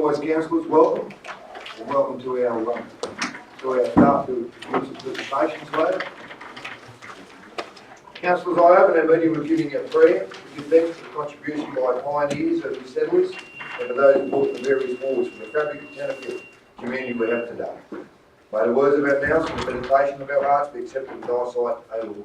always, councillors, welcome. And welcome to our staff who give some presentations later. Councillors, I open our meeting with giving a prayer to give thanks for the contribution by pioneers, early settlers, and for those who brought the various wars from the fabric of Tenterfield community we have today. May the words of our mouths and the meditation of our hearts be accepted with eyesight, O Lord.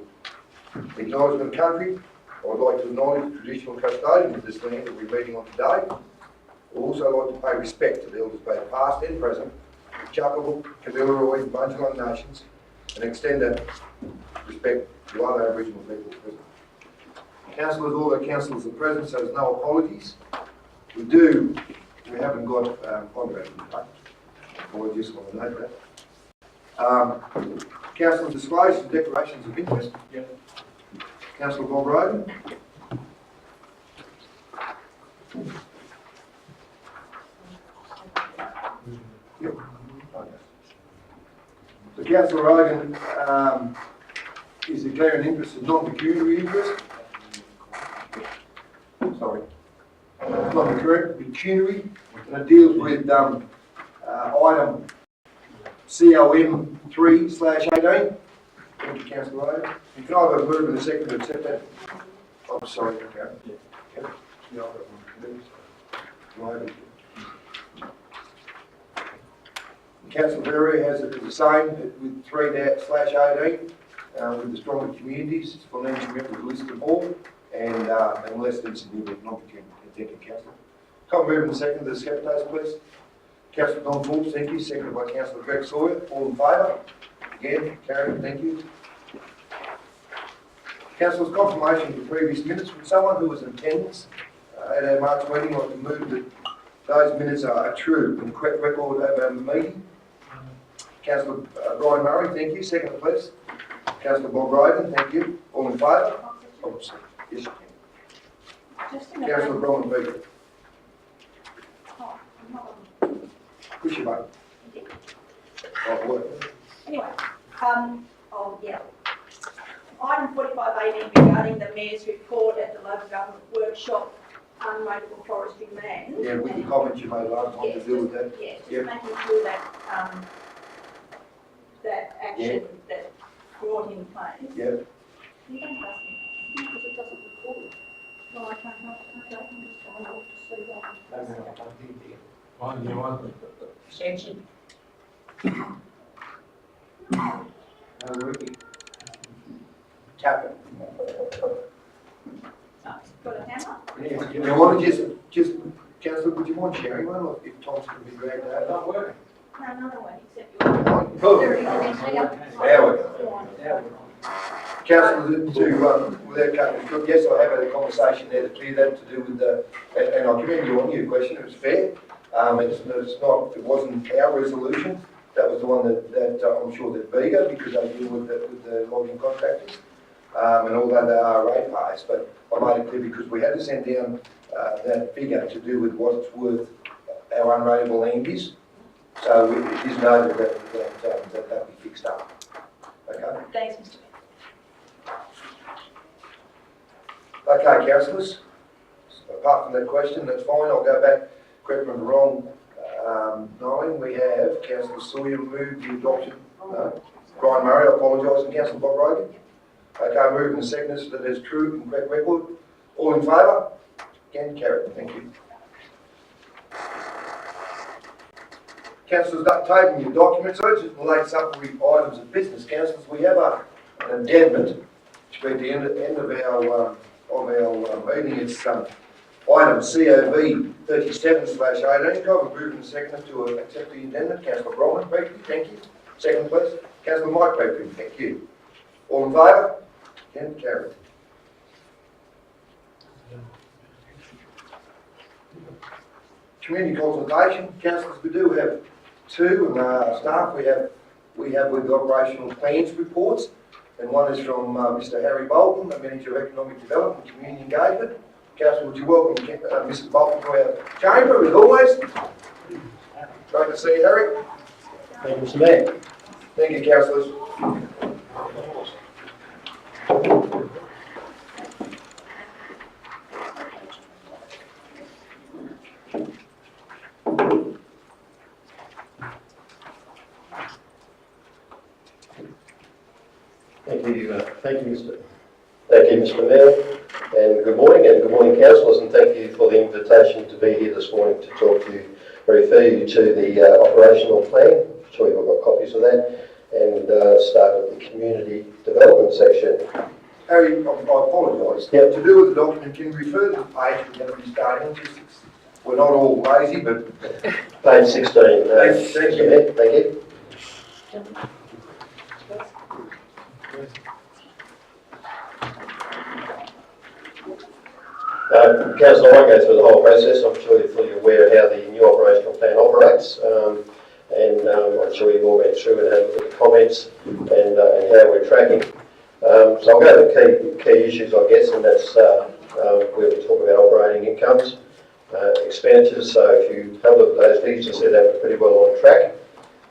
The acknowledgement of country, I would like to acknowledge the traditional custodians of this land that we're meeting on today. I would also like to pay respect to the elders both past and present, the Chuckable, Kamilaroi and Bundjalung nations, and extend that respect to other Aboriginal people present. Councillors, all our councillors are present, so there's no apologies. We haven't got contract in place. Apologies, I want to note that. Councillors, disclosures and declarations of interest. Yep. Councillor Bob Roden. Yep. Okay. So Councillor Rogan is declaring interest in non-pecuniary interest. Sorry. It's not correct, pecuniary, and it deals with item COM 3/18. Thank you, Councillor Rogan. You can either move in a second to accept that. I'm sorry, okay. Yeah. Yeah, I've got one. Councillor Berry has it the same with 3/18 with the stronger communities. It's financial members listed them all and less than significant non-pecuniary. Thank you, Councillor. Can't move in a second to the secretaries, please. Councillor Don Forbes, thank you. Seconded by Councillor Greg Sawyer. All in favour? Again, carried. Thank you. Councillors, confirmation of the previous minutes. Would someone who was in attendance at our March meeting like to move that those minutes are true and correct record of our meeting? Councillor Brian Murray, thank you. Second, please. Councillor Bob Roden, thank you. All in favour? Oh, yes, you can. Councillor Brian Beaker. Push your button. Oh, work. Anyway, yeah. Item 4518 regarding the Mayor's report at the local government workshop, unrateable forestry land. Yeah, with the comments you made last time to deal with that. Yes, just making sure that that action that brought in place. Yeah. You don't trust me because it doesn't record. Well, I can't help it. Okay, I'm just going off to see what. On you want extension? Tap it. Got a hammer? Yeah. You want to just, Councillor, would you mind sharing one, or if Tom's going to be dragged out? Not working. No, another one, except yours. Oh. There you go. There we go. Councillor, without cutting short, yes, I have had a conversation there to clear that to do with the, and I commend you on your question, it was fair. It wasn't our resolution, that was the one that I'm sure that Bega, because they deal with the logging contractors, and although they are ratepayers, but I made it clear because we had to send down that figure to do with what it's worth our unrateable land is. So it is noted that be fixed up. Okay? Thanks, Mr. Mayor. Okay, councillors. Apart from that question, that's fine. I'll go back. Correct me if I'm wrong. 9, we have Councillor Sawyer move the adoption. No. Brian Murray, I apologise, and Councillor Bob Rogan. Okay, moving the seconders that is true and correct record. All in favour? Again, carried. Thank you. Councillors, tabling your documents, so just relate summary items of business. Councillors, we have an addendum to be at the end of our meeting. It's item COV 37/18. Can I have a move and second to accept the addendum? Councillor Bromley, briefly, thank you. Second, please. Councillor Mike, briefly, thank you. All in favour? Again, carried. Community consultation, councillors, we do have two, and staff we have with the operational plans reports, and one is from Mr. Harry Bolton, the Manager of Economic Development and Community Engagement. Councillor, would you welcome Mr. Bolton to our chamber as always? Great to see you, Harry. Thank you, Mr. Mayor. Thank you, councillors. Thank you, Mr. Mayor, and good morning, councillors, and thank you for the invitation to be here this morning to talk to you, refer you to the operational plan. I'm sure you've all got copies of that, and start with the community development section. Harry, I apologise. Yep. To do with the document, can you refer to the page we're going to be starting on? We're not all lazy, but Page 16. Thank you. Mr. Mayor, thank you. Councillor, I won't go through the whole process. I'm sure you're fully aware of how the new operational plan operates, and I'm sure you've all went through and had a look at the comments and how we're tracking. So I'll go to the key issues, I guess, and that's where we talk about operating incomes, expenditures. So if you have a look at those figures, you'll see that we're pretty well on track.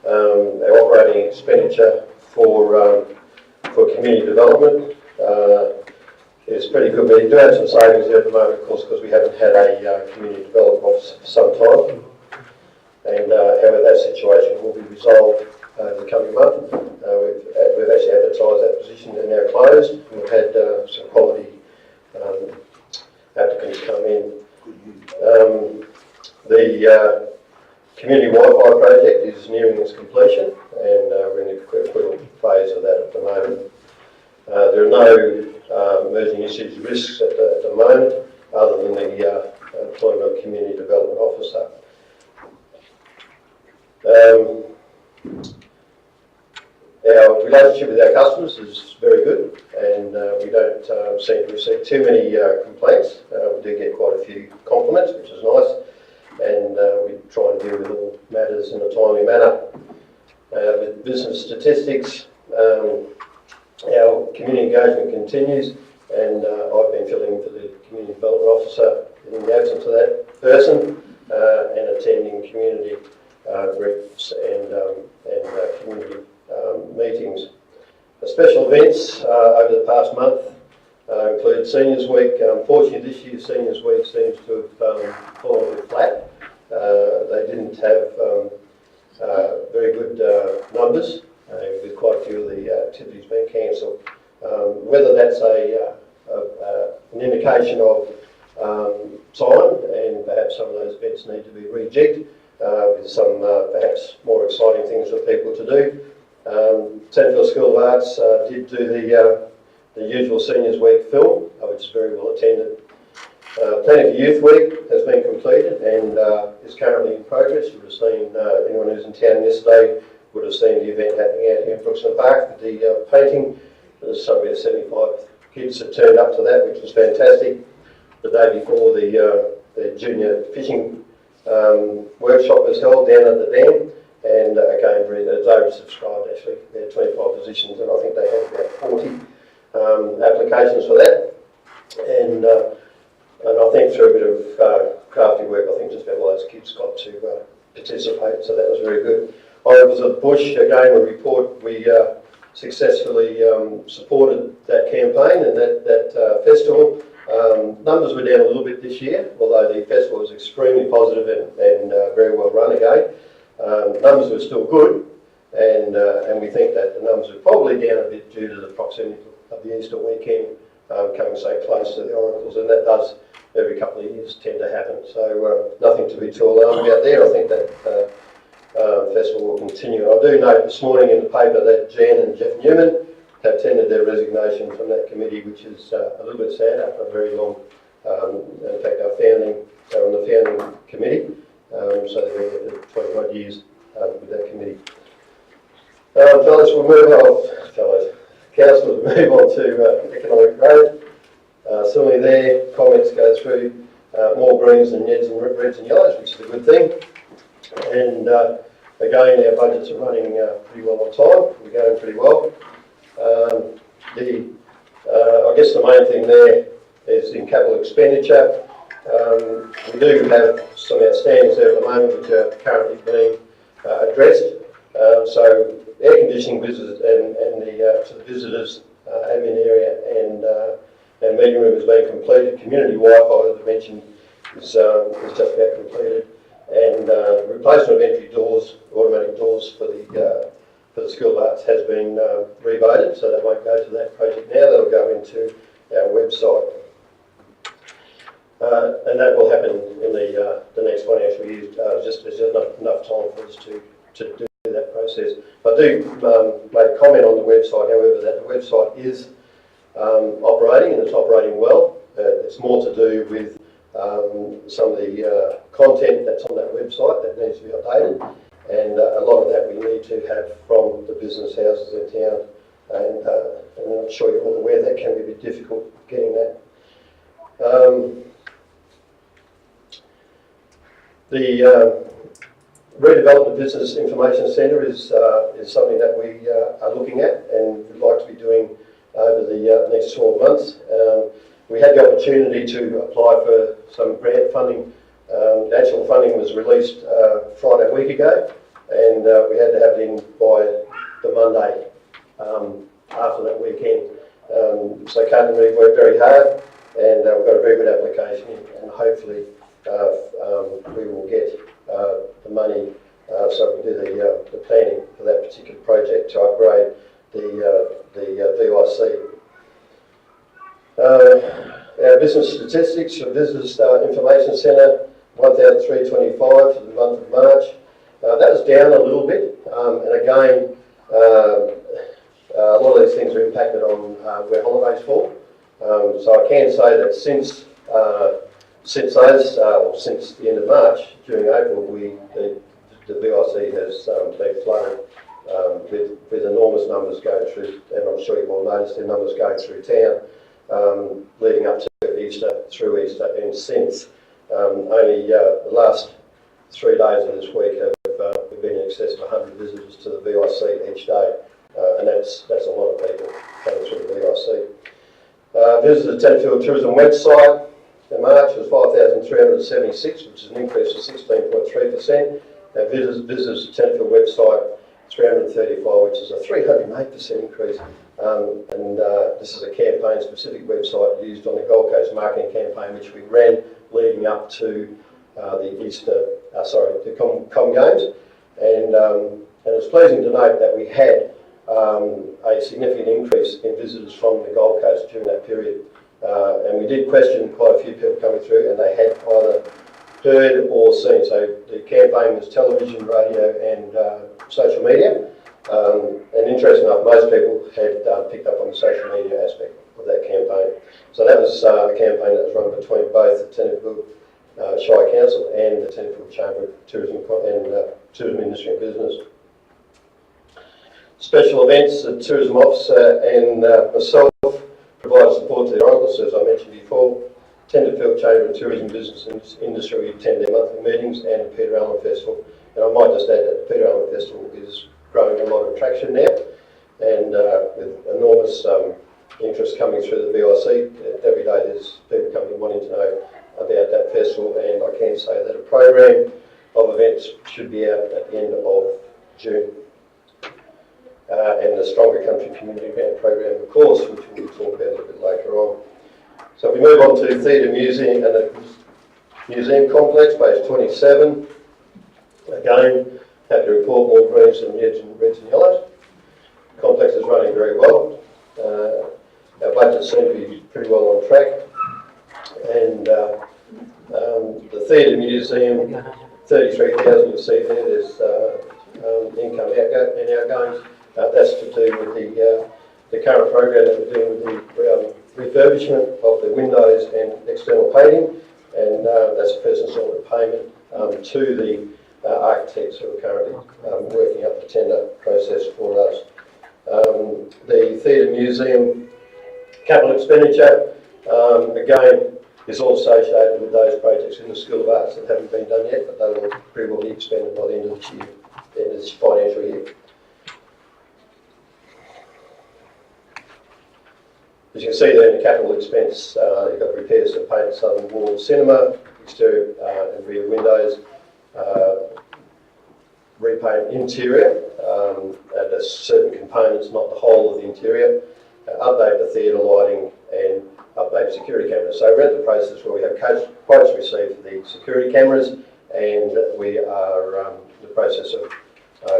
Our operating expenditure for community development is pretty good. We do have some savings there at the moment, of course, because we haven't had a community development officer for some time. And however, that situation will be resolved over the coming month. We've actually advertised that position and now closed. We've had some quality applicants come in. The community Wi-Fi project is nearing its completion, and we're in the critical phase of that at the moment. There are no emerging issues, risks at the moment, other than the employment of community development officer. Our relationship with our customers is very good, and we don't seem to receive too many complaints. We do get quite a few compliments, which is nice, and we try and deal with all matters in a timely manner. With business statistics, our community engagement continues, and I've been filling for the community development officer in the absence of that person, and attending community groups and community meetings. Special events over the past month include Seniors Week. Unfortunately, this year's Seniors Week seems to have fallen a bit flat. They didn't have very good numbers, with quite a few of the activities being cancelled. Whether that's an indication of time, and perhaps some of those events need to be rejigged with some perhaps more exciting things for people to do. Sandfield School of Arts did do the usual Seniors Week film, which is very well attended. Planning for Youth Week has been completed and is currently in progress. You would have seen, anyone who's in town yesterday would have seen the event happening out here in Brooksmith Park with the painting. There's somewhere 75 kids that turned up to that, which was fantastic. The day before, the junior fishing workshop was held down at the dam, and again, it's oversubscribed actually. There are 25 positions, and I think they had about 40 applications for that. And I think through a bit of crafty work, I think just about all those kids got to participate, so that was very good. Oracles of the Bush, again, we report we successfully supported that campaign and that festival. Numbers were down a little bit this year, although the festival was extremely positive and very well run again. Numbers were still good, and we think that the numbers are probably down a bit due to the proximity of the Easter weekend coming so close to the Oracles, and that does every couple of years tend to happen. So nothing to be too alarmed about there. I think that festival will continue. I do note this morning in the paper that Jan and Jeff Newman have tendered their resignation from that committee, which is a little bit sad after a very long, in fact they're on the founding committee, so they've been there for 20 odd years with that committee. Councillors, we'll move on to economic growth. Similarly there, comments go through more greens than reds and yellows, which is a good thing. And again, our budgets are running pretty well on time. We're going pretty well. I guess the main thing there is in capital expenditure. We do have some outstandings there at the moment which are currently being addressed. So air conditioning visitors and the visitors admin area and meeting room has been completed. Community Wi-Fi, as I mentioned, is just about completed. And replacement of entry doors, automatic doors for the for the School of Arts has been revoted, so that won't go to that project now. That'll go into our website. And that will happen in the next financial year. There's just not enough time for us to do that process. I do make a comment on the website, however, that the website is operating, and it's operating well. It's more to do with some of the content that's on that website that needs to be updated, and a lot of that we need to have from the business houses in town, and I'm sure you're all aware that can be a bit difficult getting that. The redevelopment business information centre is something that we are looking at and would like to be doing over the next 12 months. We had the opportunity to apply for some grant funding. The actual funding was released Friday a week ago, and we had to have it in by the Monday after that weekend. So Kate and Reeve worked very hard, and we've got a very good application in, and hopefully we will get the money so we can do the planning for that particular project to upgrade the VIC. Our business statistics for Visitors Information Centre, 1,325 for the month of March. That was down a little bit, and again, a lot of these things are impacted on where holidays fall. So I can say that since the end of March, during April, the VIC has been flooded with enormous numbers going through, and I'm sure you've all noticed the numbers going through town, leading up to Easter, through Easter, and since. Only the last 3 days of this week have been in excess of 100 visitors to the VIC each day, and that's a lot of people coming through the VIC. Visitors to the Tenterfield Tourism website in March was 5,376, which is an increase of 16.3%. Our visitors to Tenterfield website 335, which is a 308% increase. And this is a campaign-specific website used on the Gold Coast marketing campaign, which we ran leading up to the Com Games, and it's pleasing to note that we had a significant increase in visitors from the Gold Coast during that period, and we did question quite a few people coming through, and they had either heard or seen. So the campaign was television, radio, and social media. And interesting enough, most people had picked up on the social media aspect of that campaign. So that was a campaign that was run between both the Tenterfield Shire Council and the Tenterfield Chamber of Tourism and Tourism Industry and Business. Special events, the Tourism Officer and myself provide support to their uncles, as I mentioned before. Tenterfield Chamber of Tourism Business Industry, we attend their monthly meetings, and the Peter Allen Festival. And I might just add that the Peter Allen Festival is growing a lot of traction there, and with enormous interest coming through the VIC. Every day there's people coming wanting to know about that festival, and I can say that a program of events should be out at the end of June. And the Stronger Country Community Grant Program, of course, which we'll talk about a little bit later on. So if we move on to Theatre Museum and the Museum Complex, page 27. Again, happy to report more greens than reds and yellows. The complex is running very well. Our budgets seem to be pretty well on track. And the Theatre Museum, 33,000 you'll see there, there's income and outgoings. That's to do with the current program that we're doing with the refurbishment of the windows and external painting, and that's a person's order of payment to the architects who are currently working up the tender process for us. The Theatre Museum capital expenditure, again, is all associated with those projects in the School of Arts that haven't been done yet, but they will pretty well be expended by the end of this year, the end of this financial year. As you can see there in the capital expense, you've got repairs to paint Southern Wall Cinema, exterior and rear windows, repaint interior, and there's certain components, not the whole of the interior, update the theatre lighting, and update security cameras. So we're at the process where we have quotes received for the security cameras, and we are in the process of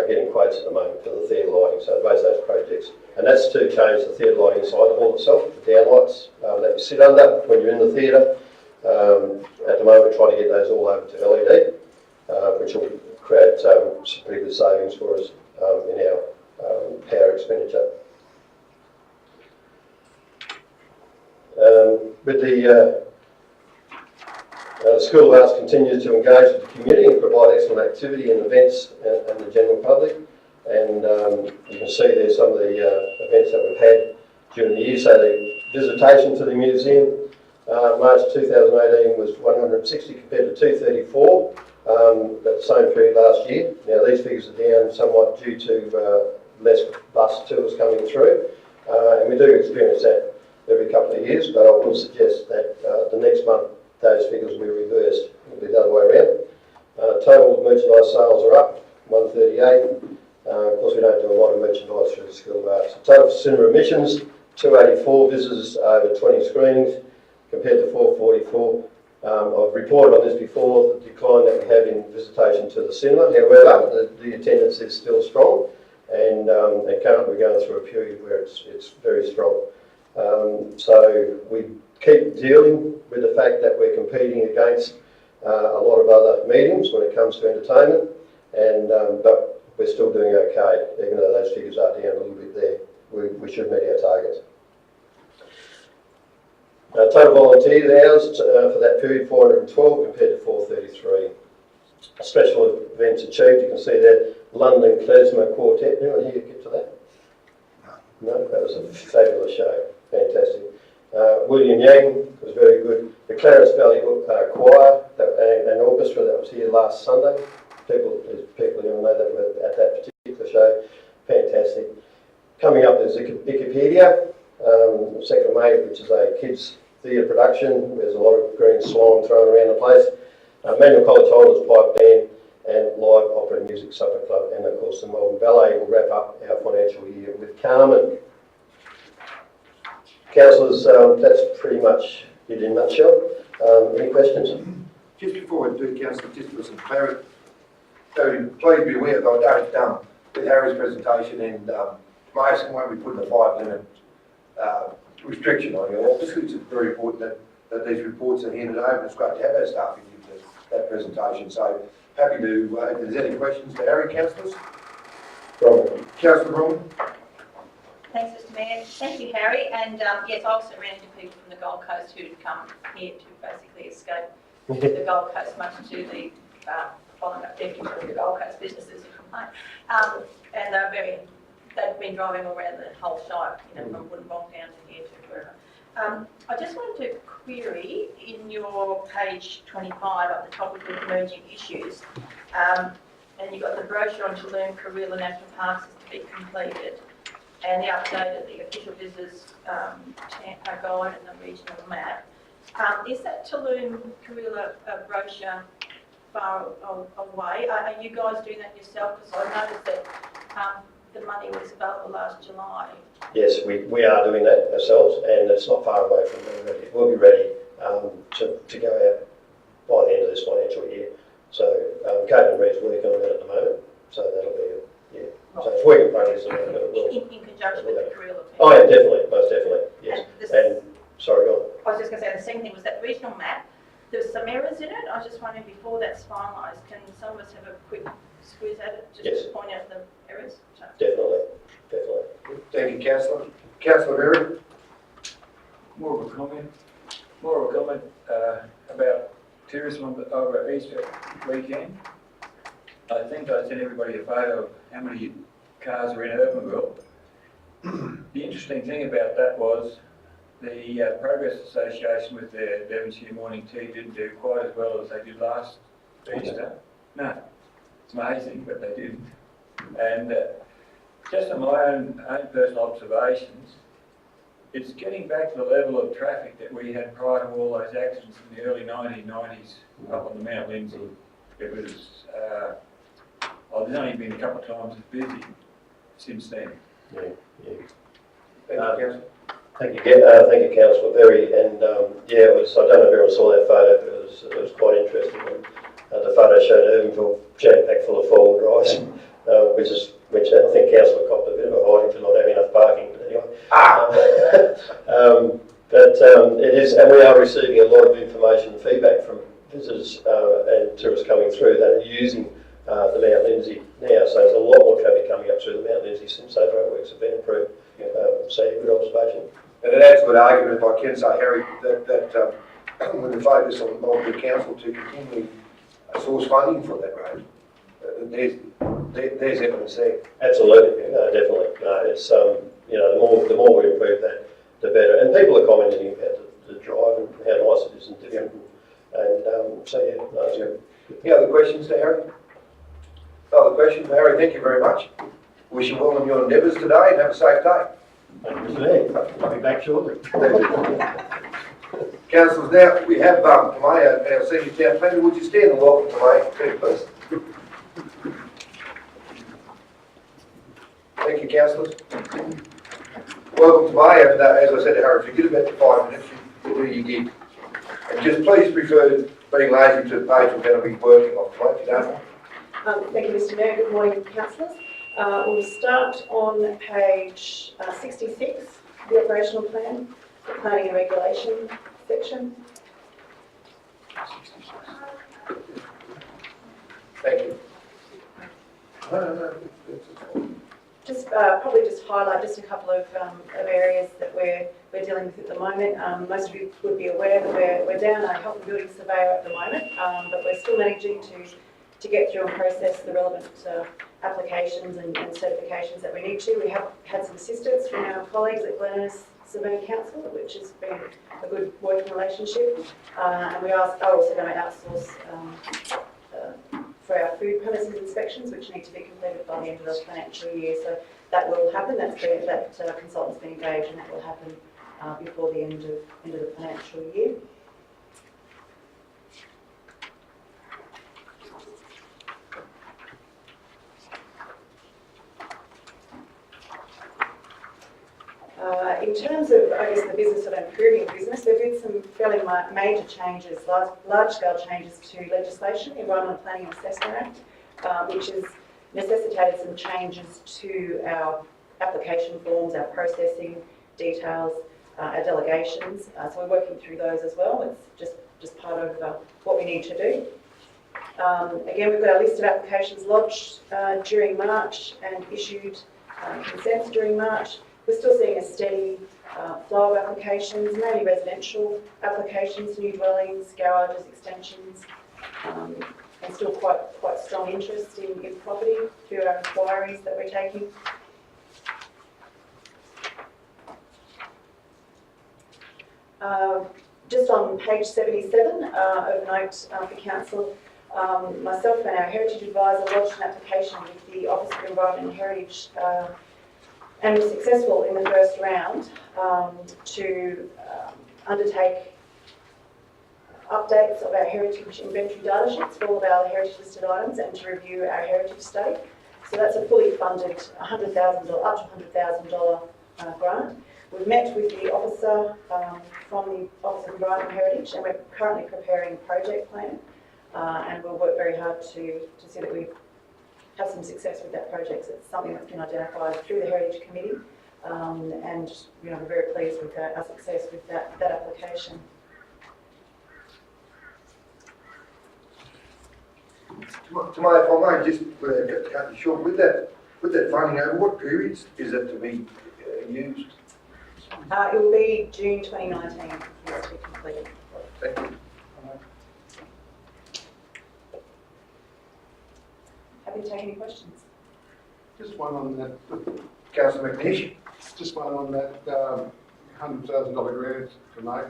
getting quotes at the moment for the theatre lighting, so both those projects. And that's to change the theatre lighting inside the hall itself, the downlights that you sit under when you're in the theatre. At the moment, we're trying to get those all over to LED, which will create some pretty good savings for us in our power expenditure. With the School of Arts continues to engage with the community and provide excellent activity and events and the general public. And you can see there's some of the events that we've had during the year. So the visitation to the museum, March 2018 was 160 compared to 234 at the same period last year. Now these figures are down somewhat due to less bus tours coming through, and we do experience that every couple of years, but I will suggest that the next month those figures will be reversed. It'll be the other way around. Total merchandise sales are up, 138. Of course, we don't do a lot of merchandise through the School of Arts. Total cinema admissions, 284 visitors over 20 screenings, compared to 444. I've reported on this before, the decline that we have in visitation to the cinema. However, the attendance is still strong, and currently we're going through a period where it's very strong. So we keep dealing with the fact that we're competing against a lot of other mediums when it comes to entertainment, and but we're still doing okay, even though those figures are down a little bit there. We should meet our targets. Total volunteer hours for that period, 412 compared to 433. Special events achieved, you can see there, London Klezmer Quartet. Anyone here get to that? No, that was a fabulous show, fantastic. William Yang was very good. The Clarence Valley Choir and Orchestra that was here last Sunday. There's people who know that were at that particular show. Fantastic. Coming up is Wikipedia, 2nd of May, which is a kids' theatre production. There's a lot of green slime thrown around the place. Manuel College Holders Pipe Band and Live Opera and Music Supper Club, and of course the Melbourne Ballet will wrap up our financial year with Carmen. Councillors, that's pretty much it in a nutshell. Any questions? Just before we do, Councillor, just for some clarity, please be aware that I don't, with Harry's presentation and Mason, when we put the 5-minute restriction on your office, it's very important that these reports are handed over, and it's great to have our staff in that presentation. So happy to, if there's any questions to Harry, councillors. Robin. Councillor Roman. Thanks, Mr Mayor. Thank you, Harry. And yes, I also ran into people from the Gold Coast who'd come here to basically escape the Gold Coast, much to the following up deputy of the Gold Coast businesses who complain. And they've been driving all around the whole site, from Wollongong down to here to wherever. I just wanted to query in your page 25 at the top of the emerging issues, and you've got the brochure on Tulum Karula National Parks is to be completed, and the update of the official visitors guide and the regional map. Is that Tulum Karula brochure far away? Are you guys doing that yourself? Because I noticed that the money was available last July. Yes, we are doing that ourselves, and it's not far away from being ready. We'll be ready to go out by the end of this financial year. So Kate and Reed's working on that at the moment, so that'll be So it's work in progress. In conjunction with the Karula team. Oh yeah, definitely, most definitely, yes. And sorry, go on. I was just going to say the second thing was that regional map. There's some errors in it. I was just wondering before that's finalised, can some of us have a quick squeeze at it just to point out the errors? So. Definitely. Thank you, Councillor. Councillor Berry. More of a comment about tourism over Easter weekend. I think I sent everybody a photo of how many cars are in Urbanville. The interesting thing about that was the Progress Association with their Devonshire Morning Tea didn't do quite as well as they did last Easter. No, it's amazing, but they didn't. And just on my own personal observations, it's getting back to the level of traffic that we had prior to all those accidents in the early 1990s up on the Mount Lindsay. It was, there's only been a couple of times as busy since then. Thank you, Councillor. Thank you, Councillor Berry. And it was. I don't know if everyone saw that photo, but it was quite interesting. The photo showed Urbanville jam-packed full of four-wheel drives. which I think councillor copped a bit of a hiding for not having enough parking, but anyway. It is, and we are receiving a lot of information and feedback from visitors and tourists coming through that are using the Mount Lindsay now. So there's a lot more traffic coming up through the Mount Lindsay since those roadworks have been improved. So yeah, good observation. And it adds to an argument, if I can say, Harry, that when we focus on the council to continually source funding for that road, there's evidence there. Absolutely, no, definitely. No, it's you know, the more we improve that, the better. And people are commenting about the drive and how nice it is and different. And so yeah, no, it's good. Any other questions to Harry? No other questions, Harry? Thank you very much. Wish you well in your endeavours today and have a safe day. Thank you, Mr. I'll be back shortly. Councillors, now we have Tomei, our senior town planner. Would you stand and welcome Tomei, please? Thank you, councillors. Welcome Tomei, and as I said to Harry, if you get about 5 minutes, you do your gig. And just please prefer being lazy to the page we're going to be working on, Tomei, if you don't mind. Thank you, Mr. Mayor. Good morning, councillors. We'll start on page 66, the operational plan, the planning and regulation section. Thank you. No. Just probably just highlight just a couple of areas that we're dealing with at the moment. Most of you would be aware that we're down a health and building surveyor at the moment, but we're still managing to get through and process the relevant applications and certifications that we need to. We have had some assistance from our colleagues at Glen Innes Surveying Council, which has been a good working relationship. And we are also going to outsource for our food premises inspections, which need to be completed by the end of the financial year. So that will happen. That consultant's been engaged, and that will happen before the end of the financial year. In terms of, I guess, the business of improving business, there have been some fairly major changes, large-scale changes to legislation, Environmental Planning and Assessment Act, which has necessitated some changes to our application forms, our processing details, our delegations. So we're working through those as well. It's just part of what we need to do. Again, we've got our list of applications lodged during March and issued consents during March. We're still seeing a steady flow of applications, mainly residential applications, new dwellings, garages, extensions, and still quite strong interest in property through our inquiries that we're taking. Just on page 77, of note for council, myself and our heritage advisor lodged an application with the Office of Environment and Heritage and was successful in the first round to undertake updates of our heritage inventory data sheets for all of our heritage listed items and to review our heritage study. So that's a fully funded up to $100,000 grant. We've met with the officer from the Office of Environment and Heritage, and we're currently preparing a project plan, and we'll work very hard to see that we have some success with that project. So it's something that's been identified through the Heritage Committee, and we're very pleased with our success with that application. Tomei, if I may just cut you short, with that funding, over what periods is it to be used? It will be June 2019 for this to be completed. Thank you. Happy to take any questions. Just one on that. Councillor McNish. Just one on that $100,000 grant to make.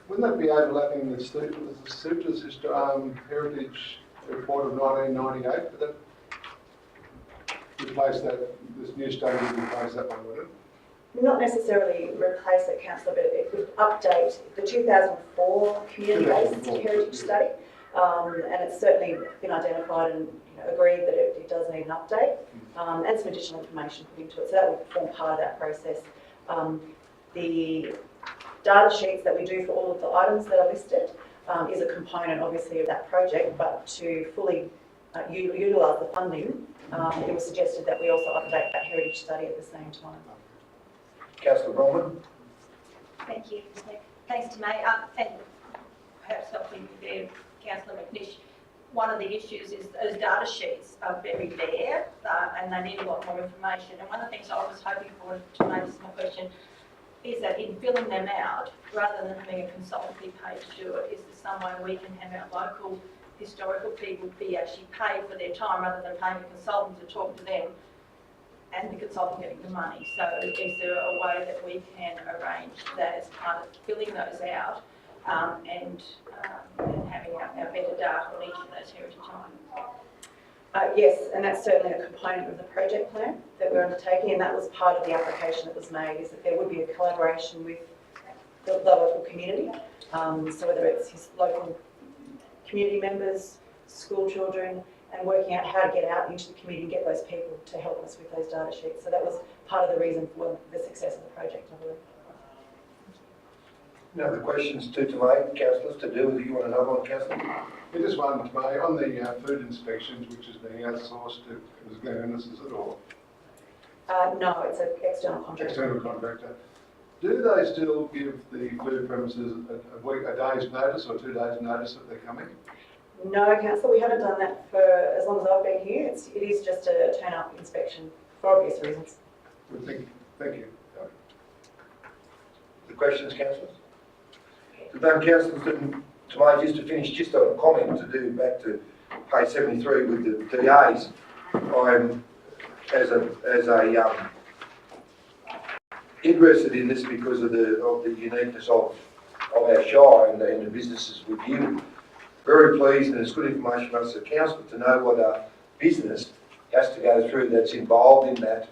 Wouldn't that be overlapping the Suitors Heritage Report of 1998? Would that replace that? This new study would replace that one, would it? Not necessarily replace it, Councillor, but it would update the 2004 community-based heritage study, and it's certainly been identified and agreed that it does need an update, and some additional information put into it. So that will form part of that process. The data sheets that we do for all of the items that are listed is a component, obviously, of that project, but to fully utilise the funding, it was suggested that we also update that heritage study at the same time. Councillor Bronwyn? Thank you. Thanks to May. And perhaps helping me there, Councillor McNish. One of the issues is those data sheets are very bare and they need a lot more information. And one of the things I was hoping for, to make this my question, is that in filling them out, rather than having a consultant be paid to do it, is there some way we can have our local historical people be actually paid for their time rather than paying a consultant to talk to them and the consultant getting the money? So is there a way that we can arrange that as part of filling those out and having our better data on each of those heritage items? Yes, and that's certainly a component of the project plan that we're undertaking, and that was part of the application that was made, is that there would be a collaboration with the local community. So whether it's his local community members, school children, and working out how to get out into the community and get those people to help us with those data sheets. So that was part of the reason for the success of the project, I believe. Any other questions to make, councillors, to do with you want another one, councillor? Yeah, just one to May, on the food inspections, which is being outsourced to, it was Glennis, is it, or No, it's an external contract. external contractor? Do they still give the food premises a day's notice or 2 days' notice that they're coming? No, councillor, we haven't done that for as long as I've been here. It is just a turn-up inspection for obvious reasons. Good, thank you. The questions, councillors? The councillors to make, just to finish, just on a comment to do back to page 73 with the DAs. I'm interested in this because of the uniqueness of our shire and the businesses we deal with. Very pleased, and it's good information for us as a council to know what a business has to go through that's involved in that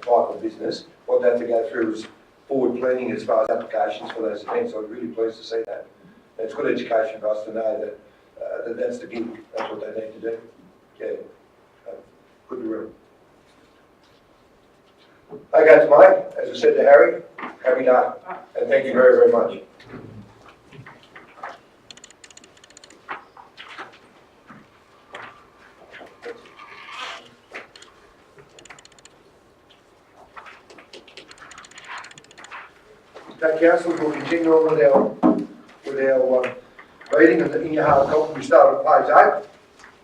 type of business, what they have to go through is forward planning as far as applications for those events. I'm really pleased to see that. And it's good education for us to know that that's the gig, that's what they need to do. Yeah, good to read. Okay, to Mike, as I said to Harry, happy day, and thank you very, very much. Okay, council, we'll continue on with our meeting, and in your hard copy we start at page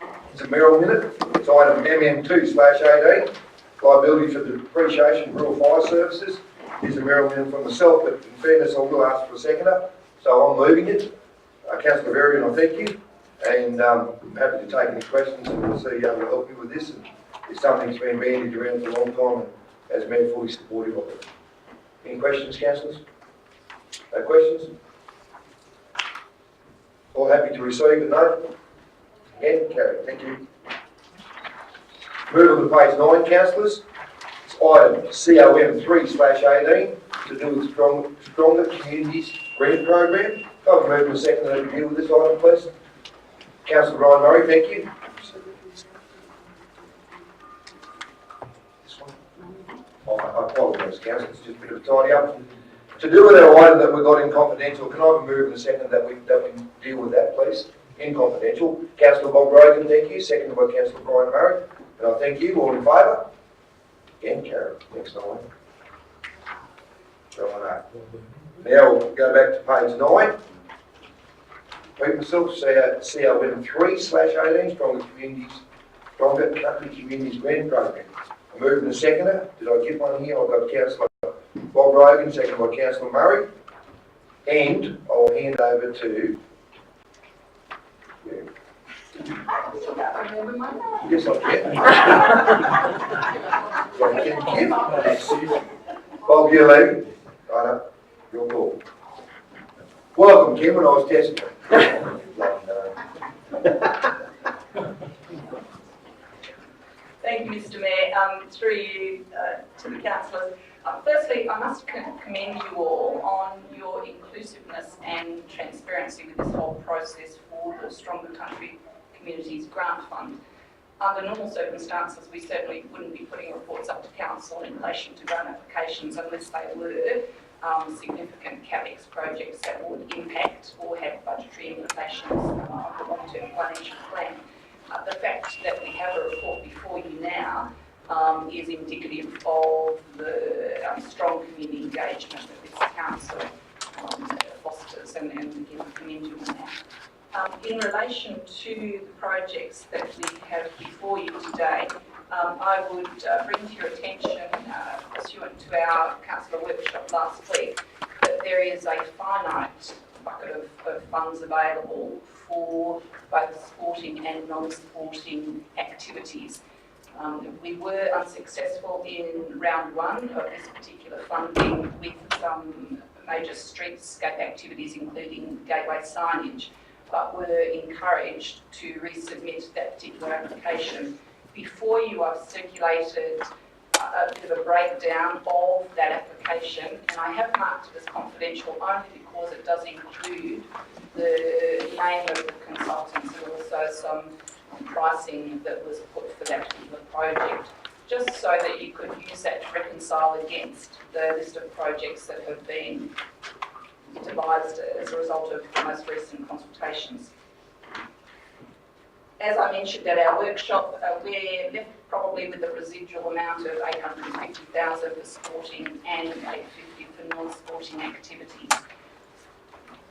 8. It's a Merrill minute. It's item MM2/18. Liability for depreciation of rural fire services. Here's a Merrill minute from myself, but in fairness I will ask for a seconder, so I'm moving it. Councillor Varian, I thank you, and I'm happy to take any questions, and the CEO will help me with this. And it's something that's been bandied around for a long time, and as Mayor fully supportive of it. Any questions, councillors? No questions? All happy to receive it, no? Again, carried, thank you. Move on to page 9, councillors. It's item COM3/18 to do with Stronger Communities Grant Program. I'll move in a second to deal with this item, please. Councillor Ryan Murray, thank you. This one? Oh, I apologise, councillor, it's just a bit of a tidy up. To do with our item that we got in confidential, can I have a move in a second that we deal with that, please? In confidential. Councillor Bob Rogan, thank you. Seconded by Councillor Brian Murray. And I thank you. All in favour? Again, Karen. Next item. Now we'll go back to page 9. Repeat myself, COM3/18, Stronger Country Communities Grant Program. I move in a seconder. Did I get one here? I've got Councillor Bob Rogan, seconded by Councillor Murray. And I'll hand over to... Yes, I can. Bob, you leave. Right up. Your call. Welcome, Kim, when I was testing you. Thank you, Mr. Mayor. Through you to the councillors. Firstly, I must commend you all on your inclusiveness and transparency with this whole process for the Stronger Country Communities Grant Fund. Under normal circumstances, we certainly wouldn't be putting reports up to council in relation to grant applications unless they were significant CapEx projects that would impact or have budgetary implications on the long-term financial plan. The fact that we have a report before you now is indicative of the strong community engagement that this council fosters, and again, I commend you on that. In relation to the projects that we have before you today, I would bring to your attention, pursuant to our councillor workshop last week, that there is a finite bucket of funds available for both sporting and non-sporting activities. We were unsuccessful in round one of this particular funding with some major streetscape activities, including gateway signage, but were encouraged to resubmit that particular application. Before you, I've circulated a bit of a breakdown of that application, and I have marked it as confidential only because it does include the name of the consultants and also some pricing that was put for that particular project, just so that you could use that to reconcile against the list of projects that have been devised as a result of the most recent consultations. As I mentioned at our workshop, we're left probably with a residual amount of 850,000 for sporting and 850 for non-sporting activities.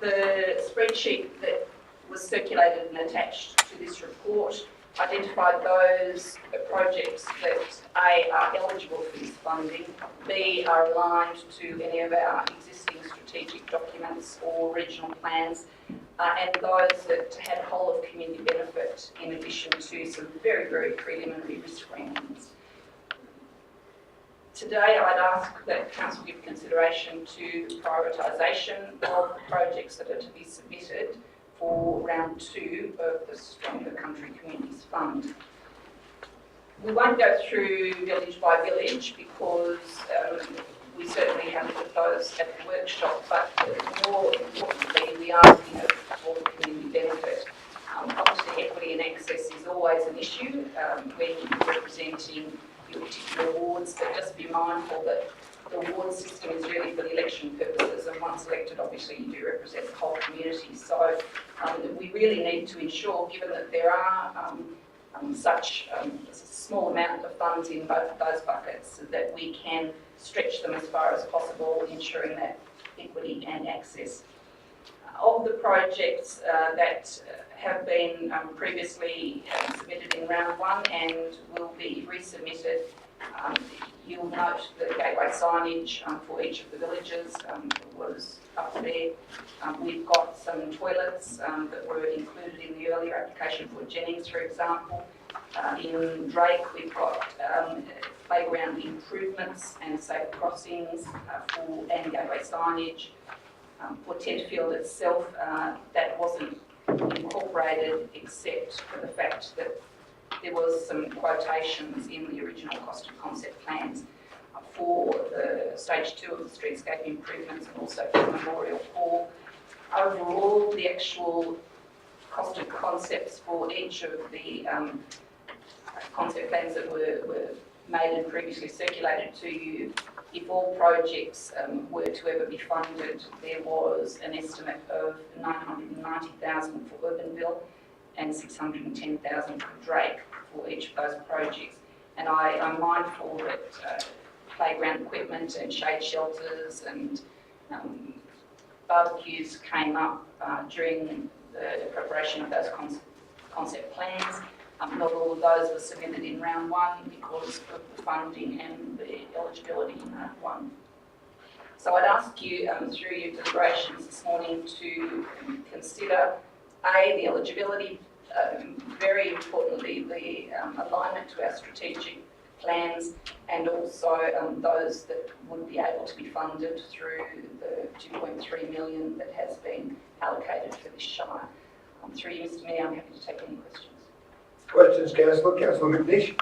The spreadsheet that was circulated and attached to this report identified those projects that A, are eligible for this funding, B, are aligned to any of our existing strategic documents or regional plans, and those that had whole of community benefit in addition to some very, very preliminary risk rankings. Today I'd ask that Council give consideration to prioritisation of the projects that are to be submitted for round 2 of the Stronger Country Communities Fund. We won't go through village by village because we certainly have looked at those at the workshop, but more importantly, we are looking at all the community benefit. Obviously, equity and access is always an issue when you're representing your particular wards, but just be mindful that the ward system is really for the election purposes, and once elected, obviously, you do represent the whole community. So we really need to ensure, given that there are such a small amount of funds in both of those buckets, that we can stretch them as far as possible, ensuring that equity and access. Of the projects that have been previously submitted in round 1 and will be resubmitted, you'll note the gateway signage for each of the villages was up there. We've got some toilets that were included in the earlier application for Jennings, for example. In Drake, we've got playground improvements and safe crossings and gateway signage. For Tedfield itself, that wasn't incorporated except for the fact that there was some quotations in the original cost of concept plans for the stage 2 of the streetscape improvements and also for Memorial Hall. Overall, the actual cost of concepts for each of the concept plans that were made and previously circulated to you, if all projects were to ever be funded, there was an estimate of 990,000 for Urbanville and 610,000 for Drake for each of those projects. And I'm mindful that playground equipment and shade shelters and barbecues came up during the preparation of those concept plans. Not all of those were submitted in round 1 because of the funding and the eligibility in round 1. So I'd ask you through your deliberations this morning to consider A, the eligibility, very importantly the alignment to our strategic plans, and also those that would be able to be funded through the 2.3 million that has been allocated for this shire. Through you, Mr Mayor, I'm happy to take any questions. Questions, Councillor? Councillor McNish?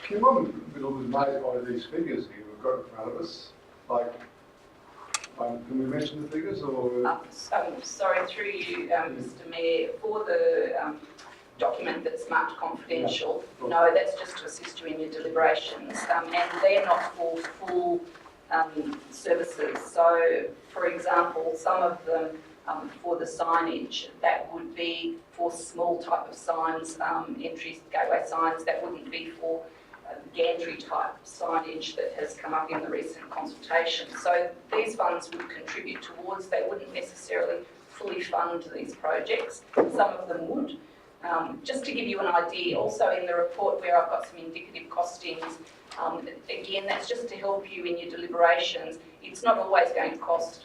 Kim, I'm a little dismayed by these figures here we've got in front of us. Like, can we mention the figures or? Sorry, through you, Mr Mayor, for the document that's marked confidential, no, that's just to assist you in your deliberations, and they're not for full services. So, for example, some of them for the signage. That would be for small type of signs, entry gateway signs. That wouldn't be for gantry type signage that has come up in the recent consultation. So these funds would contribute towards, they wouldn't necessarily fully fund these projects. Some of them would. Just to give you an idea, also in the report where I've got some indicative costings, again, that's just to help you in your deliberations. It's not always going to cost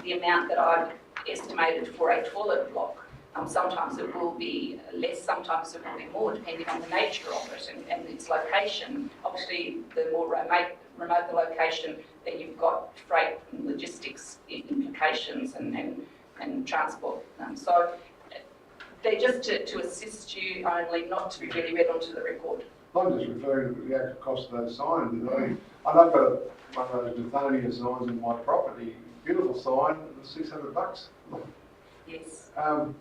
the amount that I've estimated for a toilet block. Sometimes it will be less, sometimes it will be more, depending on the nature of it and its location. Obviously, the more remote the location, then you've got freight and logistics implications and transport. So they're just to assist you only, not to be really read onto the record. I'm just referring to the actual cost of those signs. And I've got one of those Lithonia signs in my property. Beautiful sign, $600. Yes. Um,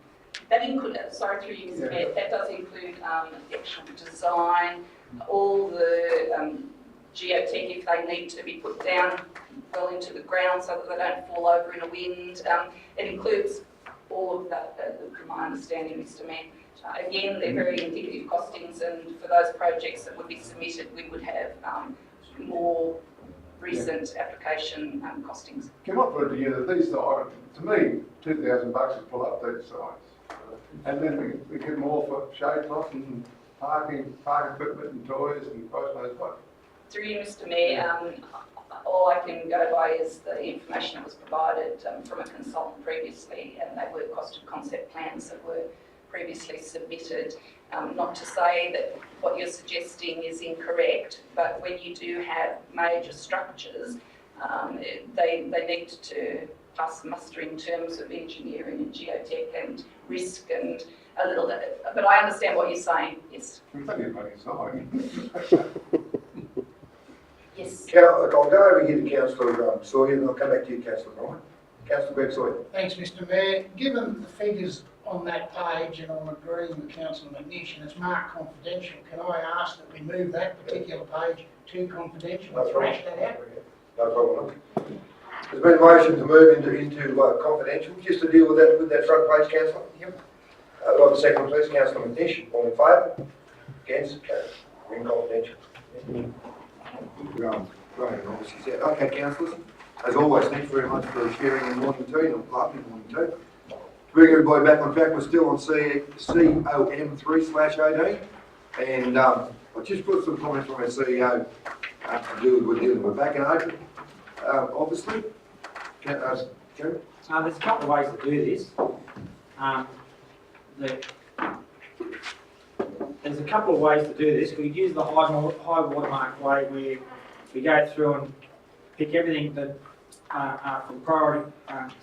That includes, sorry through you, Mr. Mayor, that does include the actual design, all the geotech if they need to be put down well into the ground so that they don't fall over in a wind. It includes all of that, from my understanding, Mr. Mayor. Again, they're very indicative costings, and for those projects that would be submitted, we would have more recent application costings. Can I put it together? These are, to me, $2,000 to pull up these signs. And then we get more for shade cloth and park equipment and toys and Christ knows what. Through you, Mr. Mayor, all I can go by is the information that was provided from a consultant previously, and they were cost of concept plans that were previously submitted. Not to say that what you're suggesting is incorrect, but when you do have major structures, they need to pass muster in terms of engineering and geotech and risk and a little bit. But I understand what you're saying, yes. We've only a bloody sign. Yes. I'll go over here to Councillor Sawyer, and I'll come back to you, Councillor Ryan. Councillor Greg Sawyer. Thanks, Mr. Mayor. Given the figures on that page, and I'm agreeing with Councillor McNish, and it's marked confidential, can I ask that we move that particular page to confidential and thrash that out? No problem. There's been a motion to move into confidential, just to deal with that front page, Councillor. Yep. I'd like a second, please. Councillor McNish, all in favour? Against? Carried. We're in confidential. Right, obviously said. Okay, councillors. As always, thanks very much for sharing in morning tea, and lovely morning tea. To bring everybody back on track, we're still on COM 3/18, and I just put some comments from our CEO to deal with. We're back in open, obviously. Karen? There's a couple of ways to do this. There's a couple of ways to do this. We use the high watermark way, where we go through and pick everything that from priority.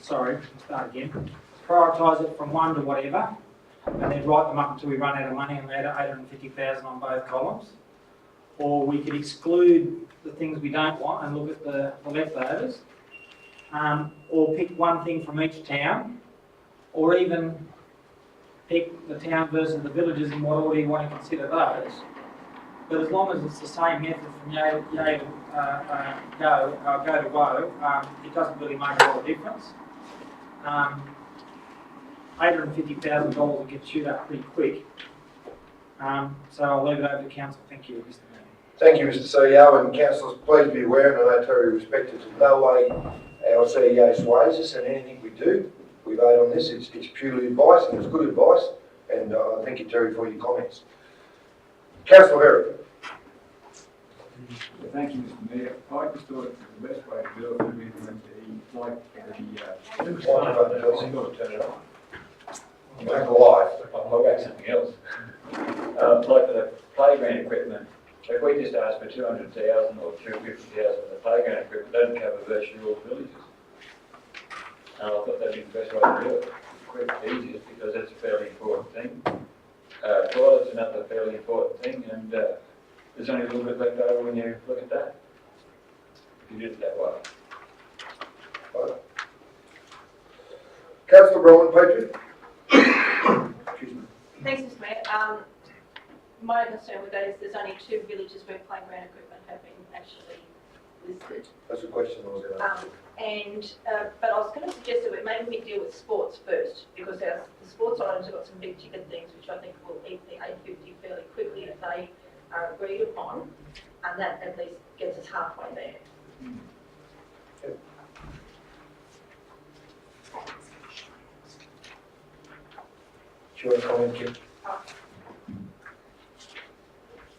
Start again. Prioritise it from 1 to whatever, and then write them up until we run out of money and we add 850,000 on both columns. Or we could exclude the things we don't want and look at the leftovers. Or pick one thing from each town, or even pick the town versus the villages in what order you want to consider those. But as long as it's the same method from yay to go to woe, it doesn't really make a lot of difference. $850,000 will get chewed up pretty quick. So I'll leave it over to council. Thank you, Mr. Mayor. Thank you, Mr. CEO, and councillors, please be aware, and I know Terry respects it, in no way our CEO sways us, and anything we do, we vote on this, it's purely advice, and it's good advice, and thank you, Terry, for your comments. Councillor Herrick. Thank you, Mr. Mayor. I just thought the best way to do it would be Back alive. I'll go something else. Like for the playground equipment, if we just ask for 200,000 or 250,000 for the playground equipment, it doesn't cover virtually all villages. And I thought that'd be the best way to do it. Quick, easiest, because that's a fairly important thing. Toilets are another fairly important thing, and there's only a little bit left over when you look at that. If you did it that way. Right. Councillor Rowan, Patriot. Excuse me. Thanks, Mr. Mayor. My concern with that is there's only 2 villages where playground equipment have been actually listed. That's a question I was going to ask. But I was going to suggest that maybe we deal with sports first, because the sports items have got some big ticket things which I think will eat the 850 fairly quickly if they are agreed upon, and that at least gets us halfway there. Do you want to comment, Kim?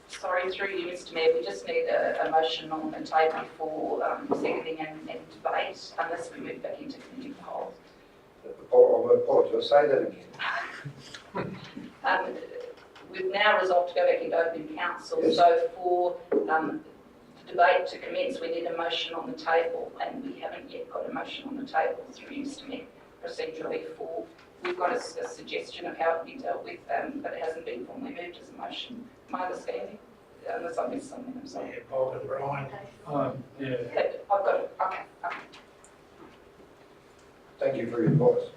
Sorry, through you, Mr Mayor, we just need a motion on the table for seconding and debate, unless we move back into committee poll. I apologise, say that again. We've now resolved to go back into open council, Yes. so for the debate to commence, we need a motion on the table, and we haven't yet got a motion on the table through you, Mr Mayor, procedurally for, we've got a suggestion of how it be dealt with, but it hasn't been formally moved as a motion. My understanding, unless I missed something, I'm sorry. Yeah, Bob and Brian. Yeah. I've got it, okay. Thank you for your advice.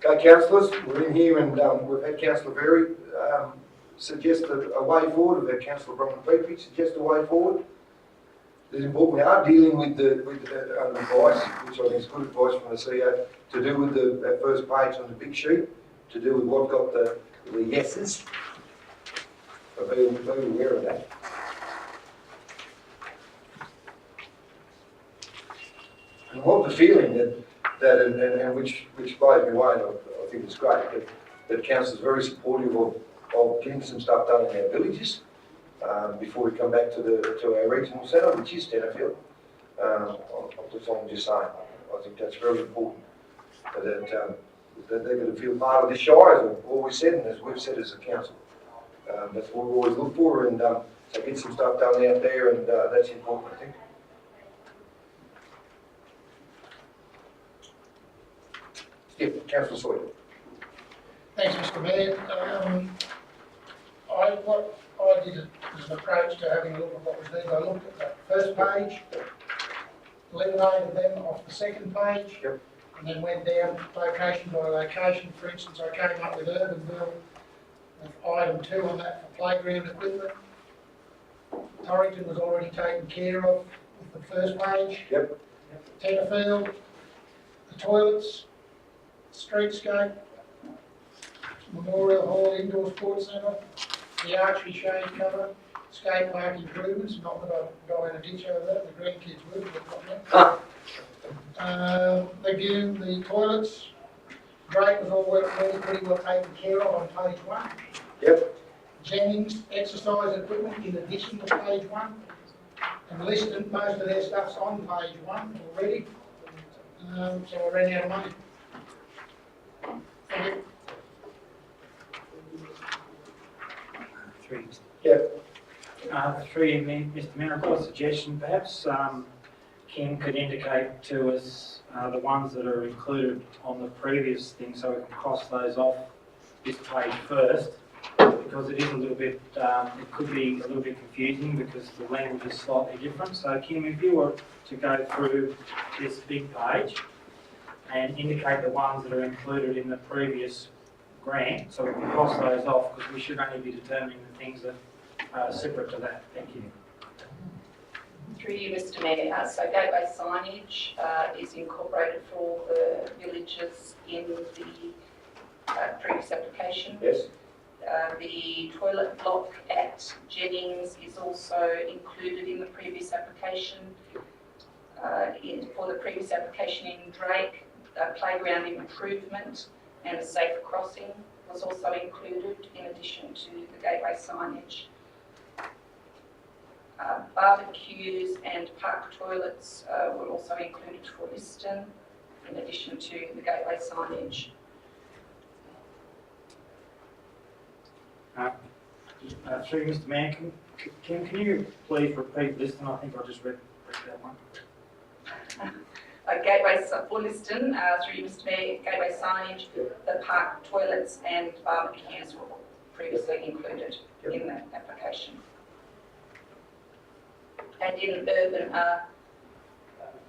Okay, councillors, we're in here and we've had Councillor Berry suggest a way forward. We've had Councillor Bronwyn Peake suggest a way forward. It's important. We are dealing with the advice, which I think is good advice from the CEO, to do with that first page on the big sheet, to do with what got the yeses. But be aware of that. And what the feeling and which blows me away, and I think it's great, that council is very supportive of getting some stuff done in our villages before we come back to our regional centre, which is Tenterfield. I'm just saying, I think that's very important, that they're going to feel part of this shire, as we've always said, and as we've said as a council. That's what we always look for, and so get some stuff done out there, and that's important, I think. Councillor Sawyer. Thanks, Mr Mayor. What I did as an approach to having a look at what was needed, I looked at that first page, eliminated them off the second page, Yep. and then went down location by location. For instance, I came up with Urbanville, with item 2 on that for playground equipment. Torrington was already taken care of with the first page. Yep. Tenterfield, the toilets, streetscape, Memorial Hall Indoor Sports Centre, the archery shade cover, skate park improvements, not that I've got in a ditch over there, the grandkids would, but not me. Again, the toilets, Drake was already pretty well taken care of on page 1. Yep. Jennings, exercise equipment in addition to page 1, and listed most of their stuff's on page 1 already, so I ran out of money. Thank you. Three. Yep. Mr Mayor, I've got a suggestion. Perhaps Kim could indicate to us the ones that are included on the previous thing, so we can cross those off this page first, because it is a little bit, it could be a little bit confusing because the language is slightly different. So Kim, if you were to go through this big page and indicate the ones that are included in the previous grant, so we can cross those off, because we should only be determining the things that are separate to that. Thank you. Through you, Mr Mayor, so gateway signage is incorporated for all the villages in the previous application. Yes. The toilet block at Jennings is also included in the previous application. For the previous application in Drake, playground improvement and a safe crossing was also included in addition to the gateway signage. Barbecues and park toilets were also included for Liston in addition to the gateway signage. Through Mr Mayor, can you please repeat Liston? I think I just read that one. Gateway for Liston, through Mr Mayor, gateway signage, the park toilets and barbecues were previously included in that application. And in urban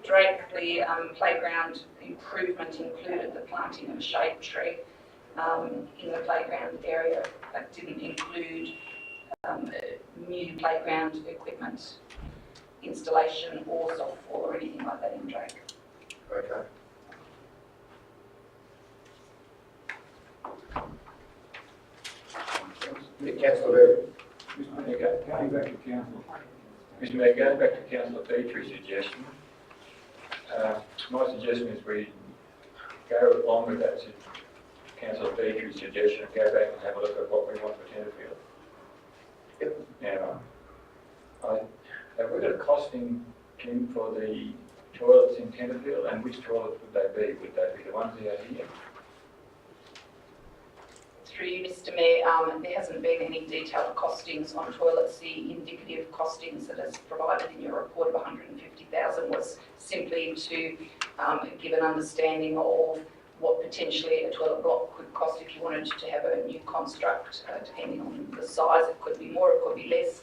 Drake, the playground improvement included the planting of a shade tree in the playground area. That didn't include new playground equipment. installation or softfall or anything like that in Drake. Okay. Councillor Berry. Mr. Mayor, going back to council. Mr. Mayor, going back to Councillor Petrie's suggestion, my suggestion is we go along with that Councillor Petrie's suggestion and go back and have a look at what we want for Tenterfield. Yep. Now, have we got a costing, Kim, for the toilets in Tenterfield, and which toilets would they be? Would they be the ones out here? Through you, Mr. Mayor, there hasn't been any detailed costings on toilets. The indicative costings that is provided in your report of 150,000 was simply to give an understanding of what potentially a toilet block could cost if you wanted to have a new construct, depending on the size. It could be more, it could be less,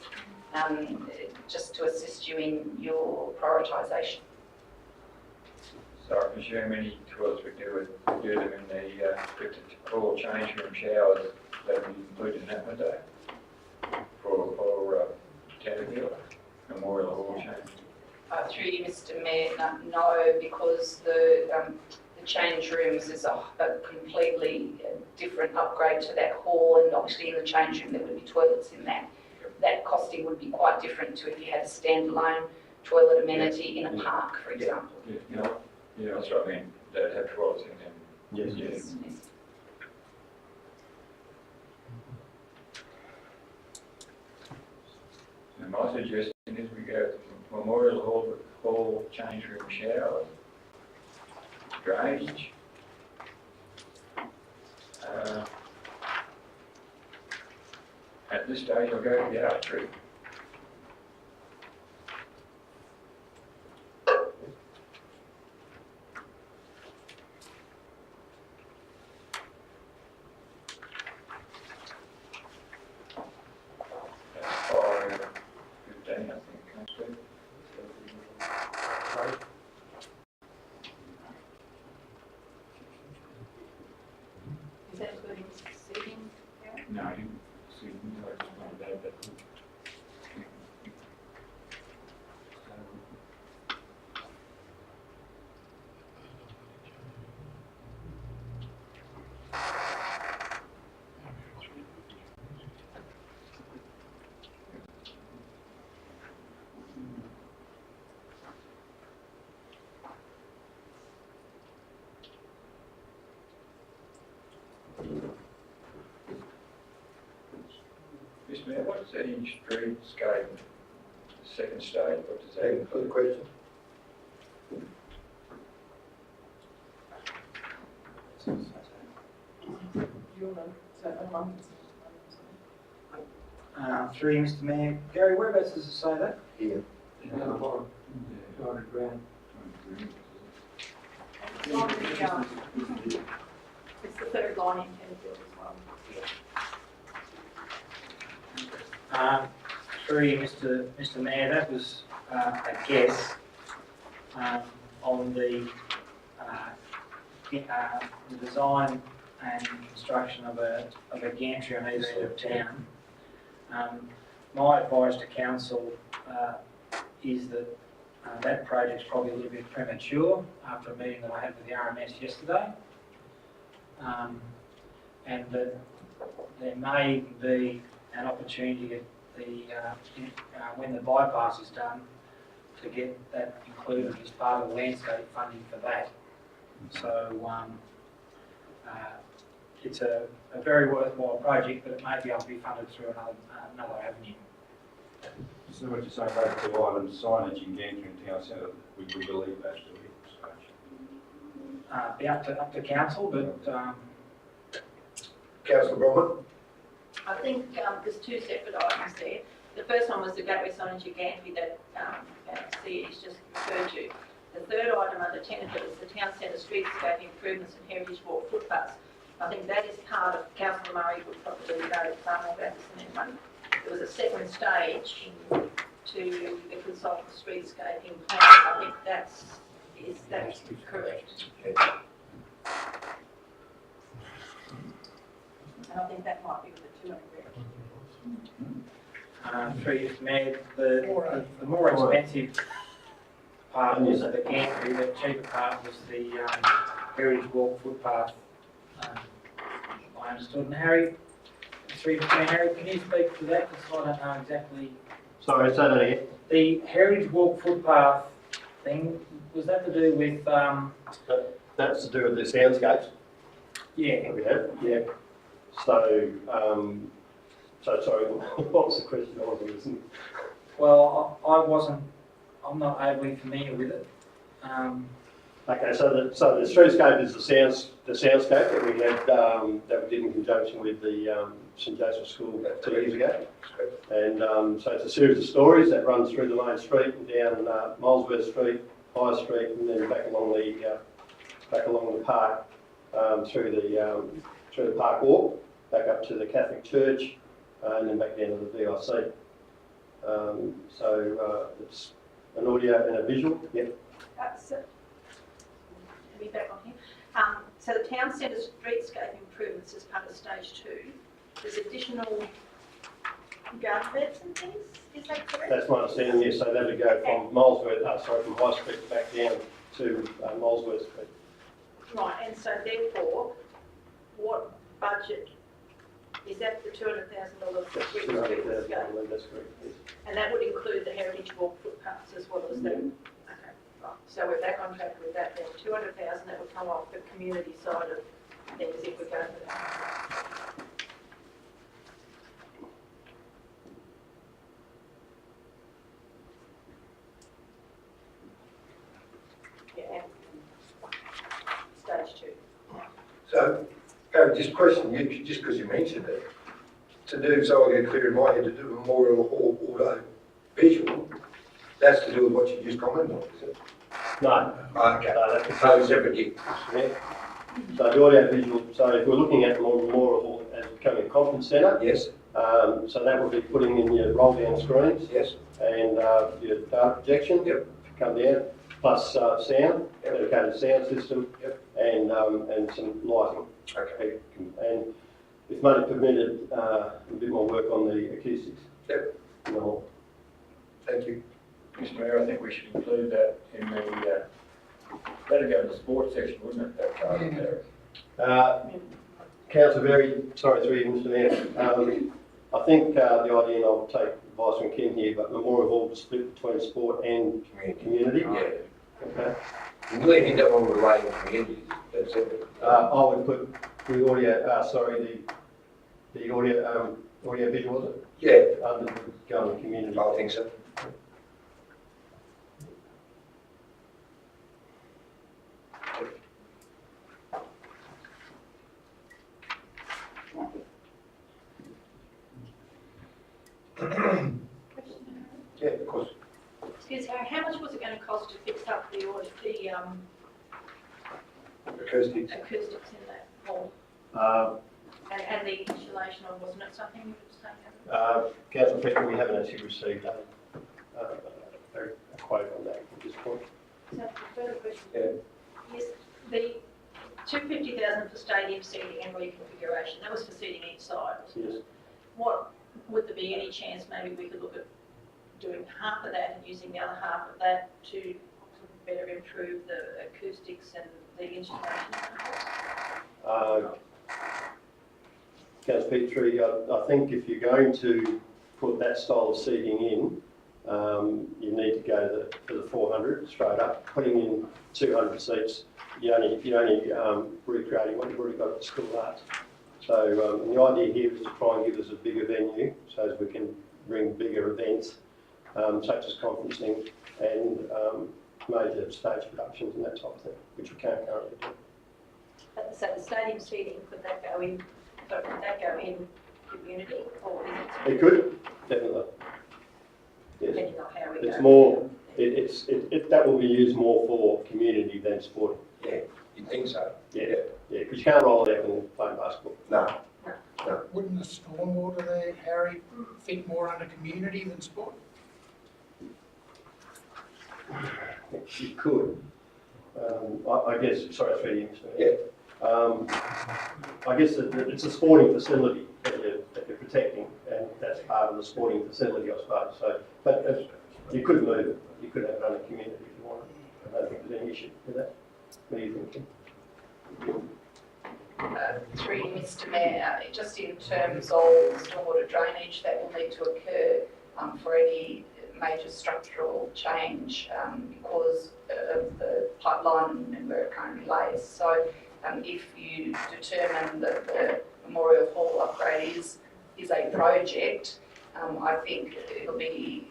just to assist you in your prioritisation. So I presume any toilets we do them in the call change room showers, that would be included in that, would they? For Tenterfield, Memorial Hall change? Through you, Mr. Mayor, no, because the change rooms is a completely different upgrade to that hall, and obviously in the change room there would be toilets in that. That costing would be quite different to if you had a standalone toilet amenity in a park, for example. Yeah, that's what I mean, they'd have toilets in them. Yes. Yes. And my suggestion is we go to Memorial Hall change room shower, drainage. At this stage, I'll go to the archery. That's 5:15, I think, comes to. Is that including seating? No, I didn't see, I just wanted to add that. Mr. Mayor, what's the streetscape, second stage, what does that Good include? question. Through you, Mr. Mayor. Gary, whereabouts does it say that? Here. It's on it's the third line in Tenterfield as well. Through you, Mr. Mayor, that was a guess on the design and construction of a gantry on either end of town. My advice to council is that that project's probably a little bit premature after a meeting that I had with the RMS yesterday. And that there may even be an opportunity at when the bypass is done to get that included as part of the landscape funding for that. So it's a very worthwhile project, but it may be able to be funded through another avenue. So what you're saying, those two items, signage and gantry in town centre, we believe that's the Be up to council, but Councillor Bromwich. I think there's two separate items there. The first one was the gateway signage and gantry that CE's just referred to. The third item under Tenterfield is the town centre streetscape improvements and heritage walk footpaths. I think that is part of, Councillor Murray would probably know far more about this than anyone. There was a second stage to the consultant streetscaping plan. I think that's correct. And I think that might be with the 200 grand. through Mr. Mayor, the more expensive part was the gantry, the cheaper part was the Heritage Walk footpath. I understood. And Harry, through Mr. Mayor, Harry, can you speak to that? Because I don't know exactly. Sorry, say that again. The Heritage Walk footpath thing, was that to do with, That's to do with the soundscapes yeah, that we have, yeah. So, sorry, what was the question? I wasn't listening. well, I'm not overly familiar with it. Okay, so the streetscape is the soundscape that we had, that we did in conjunction with the St Joseph's School 2 years ago. And so it's a series of stories that runs through the main street and down Molesworth Street, High Street, and then back along the park, through the park walk, back up to the Catholic Church, and then back down to the VIC. So it's an audio and a visual. Yep. Be back on here. So the town centre streetscape improvements as part of stage 2. There's additional garden beds and things, is that correct? That's my understanding, yes. So that would go from from High Street back down to Molesworth Street. Right, and so therefore, what budget, is that the $200,000 for That's streetscape? $200,000, that's correct, yes. And that would include the Heritage Walk footpaths as well as that? Okay, right. So we're back on track with that then. 200,000 that would come off the community side of things if we go for that. Yeah, stage 2. So, just question you, just because you mentioned it, to do, so I get clear in my head, to do Memorial Hall auto visual, that's to do with what you just commented on, is it? No. Okay, No, that's so separate gig. yeah. So the audio visual, so if we're looking at Memorial Hall as becoming a conference centre, Yes, so that would be putting in your roll down screens yes, and your data projection. Yep. Come down, plus sound, Yep. dedicated sound system. Yep. And some lighting. okay, And if money permitted, a bit more work on the acoustics. Yep. In the hall. thank you. Mr Mayor, I think we should include that in the, better go to the sports section, wouldn't it, that card there? Councillor Berry, sorry, through you, Mr Mayor. I think the idea, and I'll take advice from Ken here, but Memorial Hall is split between sport and community. Yeah, Okay. you really need that one with lighting communities, that's it. I would put the audio, the audio visual, was it? Yeah, Under the government community. I think so. Yeah, of course. Excuse me, how much was it going to cost to fix up the Acoustics. acoustics in that hall? And the insulation, or wasn't it something you were saying? Councillor Pecker, we haven't actually received a quote on that at this point. So the further question. Yeah. Yes, the 250,000 for stadium seating and reconfiguration, that was for seating each side. Yes. What, would there be any chance maybe we could look at doing half of that and using the other half of that to better improve the acoustics and the insulation? Councillor Petrie, I think if you're going to put that style of seating in, you need to go to the 400 straight up. Putting in 200 seats, you're only recreating what you've already got at the School of Arts. So the idea here is to try and give us a bigger venue so as we can bring bigger events such as conferencing and major stage productions and that type of thing, which we can't currently do. So the stadium seating, could that go in community, or is it? It could, definitely. Yes. Depending on how we go. It's more, that will be used more for community than sport. Yeah, you think so? Yeah, because you can't roll it out when you're playing basketball. No. Wouldn't the stormwater there, Harry, fit more under community than sport? You could. I guess, sorry, through you, Mr. Yeah. I guess it's a sporting facility that you're protecting, and that's part of the sporting facility, I suppose. So, but you could move it, you could have it under community if you wanted. I don't think there's any issue with that. What are you thinking? Through you, Mr Mayor, just in terms of stormwater drainage that will need to occur for any major structural change because of the pipeline and where it currently lays. So if you determine that the Memorial Hall upgrade is a project, I think it'll be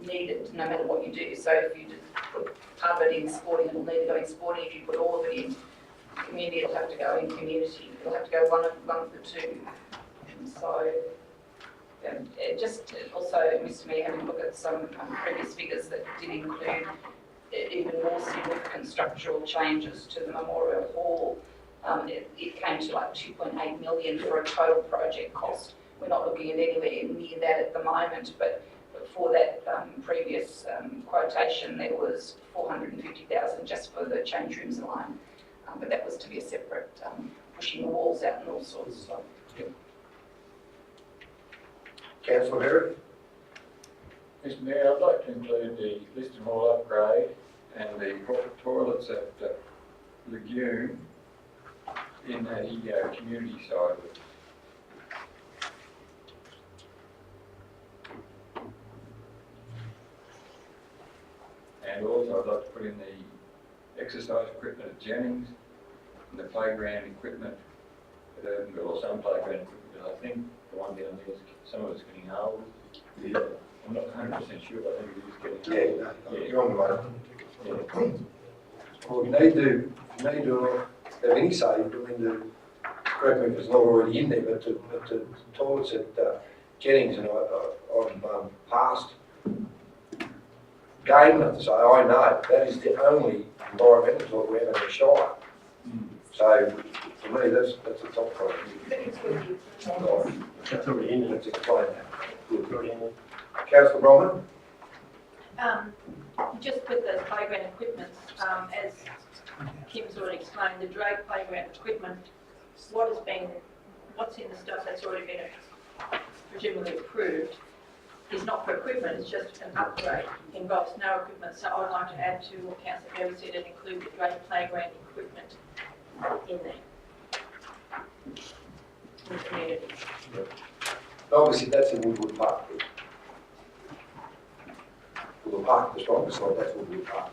needed no matter what you do. So if you just put part of it in sporting, it'll need to go in sporting. If you put all of it in community, it'll have to go in community. It'll have to go one of the two. So just also, Mr Mayor, having a look at some previous figures that did include even more significant structural changes to the Memorial Hall. It came to like 2.8 million for a total project cost. We're not looking at anywhere near that at the moment, but for that previous quotation, there was 450,000 just for the change rooms alone. But that was to be a separate pushing the walls out and all sorts. So. Councillor Herrick? Mr Mayor, I'd like to include the Liston Hall upgrade and the toilets at Lagoon in the community side of it. And also I'd like to put in the exercise equipment at Jennings and the playground equipment at Urbanville, or some playground equipment. I think the one down there, some of it's getting old. Yeah. I'm not 100% sure, but I think it is getting old. Yeah, you're on the way. Yeah. Well, we need to have any say, I mean, correct me if it's not already in there, but the toilets at Jennings and on past game, so I know that is the only environmental toilet we have in the Shire. So, for me, that's a top priority. That's already in there. Let's explain that. It's already in there. Councillor Bromman? Just with the playground equipment, as Kim's already explained, the Drake playground equipment, what's in the stuff that's already been presumably approved is not for equipment, it's just an upgrade, involves no equipment. So I would like to add to what Councillor Berry said and include the Drake playground equipment in there. In the community. Obviously, that's in Woodwood Park. Woodwood Park, the strongest side, that's Woodwood Park.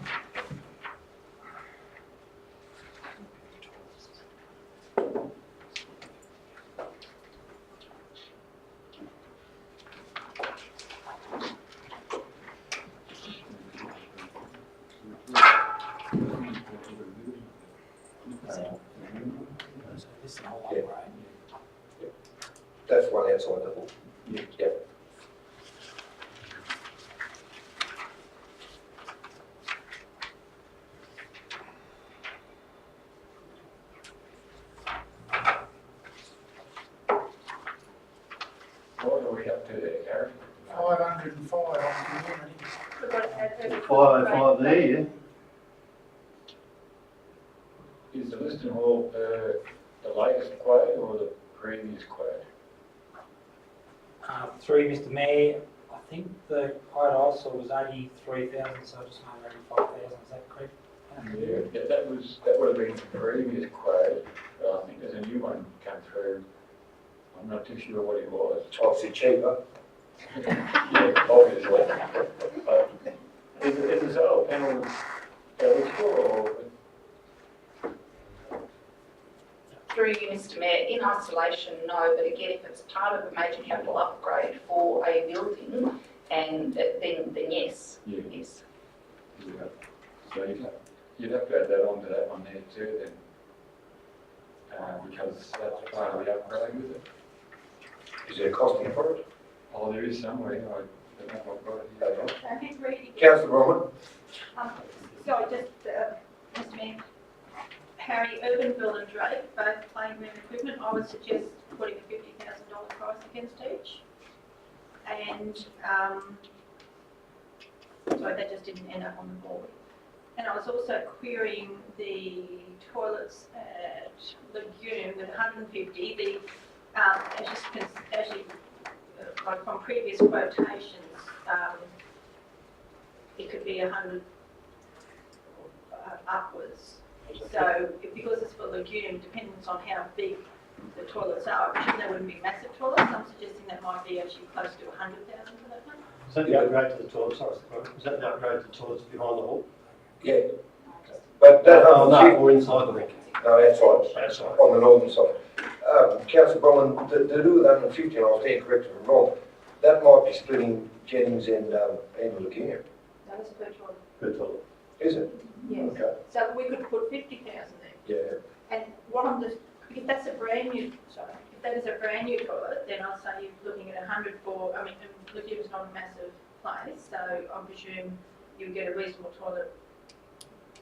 That's one outside the hall. Yeah. Yep. What are we up to there, Gary? 505 on community. We've got to add over 505 there, yeah. Is the Liston Hall the latest quote or the previous quote? Through Mr Mayor, I think the quote I saw was 83,000, so just under 85,000, is that correct? Yeah, that would have been the previous quote, but I think there's a new one come through. I'm not too sure what it was. Obviously cheaper. Yeah, obviously. Is the solar panel eligible or? Through you, Mr Mayor, in isolation, no, but again, if it's part of a major capital upgrade for a building, and then yes, Yeah. yes. Yeah. So you'd have to add that on to that one there too then, because that's part of the upgrade with it. Is there a costing for it? Oh, there is somewhere, I don't know if I've got it here. Okay. Who's reading? Councillor Bromman? Sorry, just, Mr Mayor, Harry, Urbanville and Drake, both playground equipment, I would suggest putting a $50,000 price against each. And, sorry, that just didn't end up on the board. And I was also querying the toilets at Lagoon with 150. The like from previous quotations, it could be 100 upwards. So because it's for lagoon, depends on how big the toilets are. I presume they wouldn't be massive toilets. I'm suggesting that might be actually close to 100,000 for that one. Is that the upgrade to the toilets? Sorry, is that the upgrade to the toilets behind the hall? Yeah. But that No, 150, or inside the rink? no, outside, Outside. on the northern side. Councillor Boland, to do with 150, and I was being corrected if I'm wrong, that might be splitting Jennings and Lagoon, That was per toilet. Per toilet. is it? Yes. Okay. So we could put 50,000 there. Yeah. And what I'm just, if that's a brand new, sorry, if that is a brand new toilet, then I'll say you're looking at 100 for, I mean, Lagoon's not a massive place, so I presume you get a reasonable toilet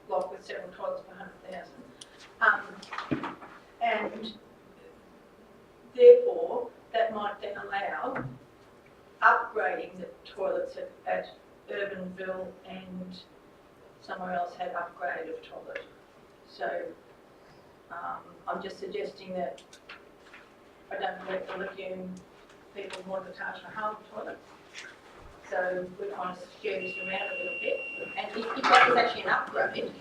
block with several toilets for 100,000. And therefore, that might then allow upgrading the toilets at Urbanville and somewhere else had upgrade of toilet. So I'm just suggesting that I don't let the Lagoon people want the Taj Mahal toilet. So we're trying to skew this around a little bit. And if that is actually an upgrade,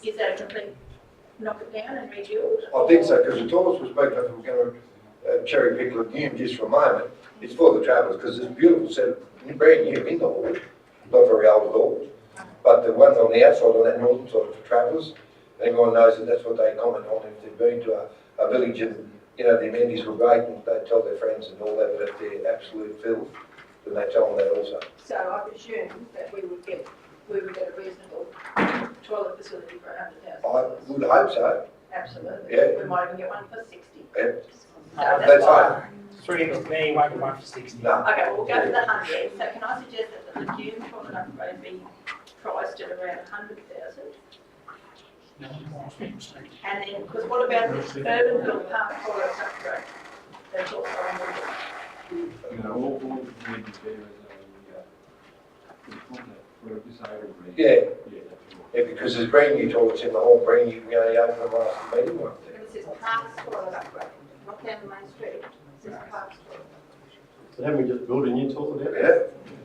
is that a complete knock it down and rebuild? I think so, because the toilets we spoke of, we're going to cherry pick Lagoon just for a moment. It's for the travellers, because it's a beautiful set of brand new in the hall, not very old at all. But the ones on the outside, on that northern side for travellers, everyone knows that that's what they comment on if they've been to a village and, you know, the amenities were great and they tell their friends and all that, but if they're absolute filth, then they tell them that also. So I presume that we would get a reasonable toilet facility for 100,000. I would hope so. Absolutely. Yeah. We might even get one for 60. Yeah. So that's That's why. right. 3 of me, won't be one for 60. No. Okay, well, we'll go to the 100. So can I suggest that the Lagoon toilet upgrade be priced at around 100,000? And then, because what about this Urbanville Park toilet upgrade? That's also on the list. You know, all we need to do is contact for a disabled rink. Yeah. Yeah, that's all. Yeah, because there's brand new toilets in the hall, brand new, you know, you opened them last meeting one. And it says Parks toilet upgrade, not down the main street. It says Parks toilet. So haven't we just built a new toilet there? Yeah.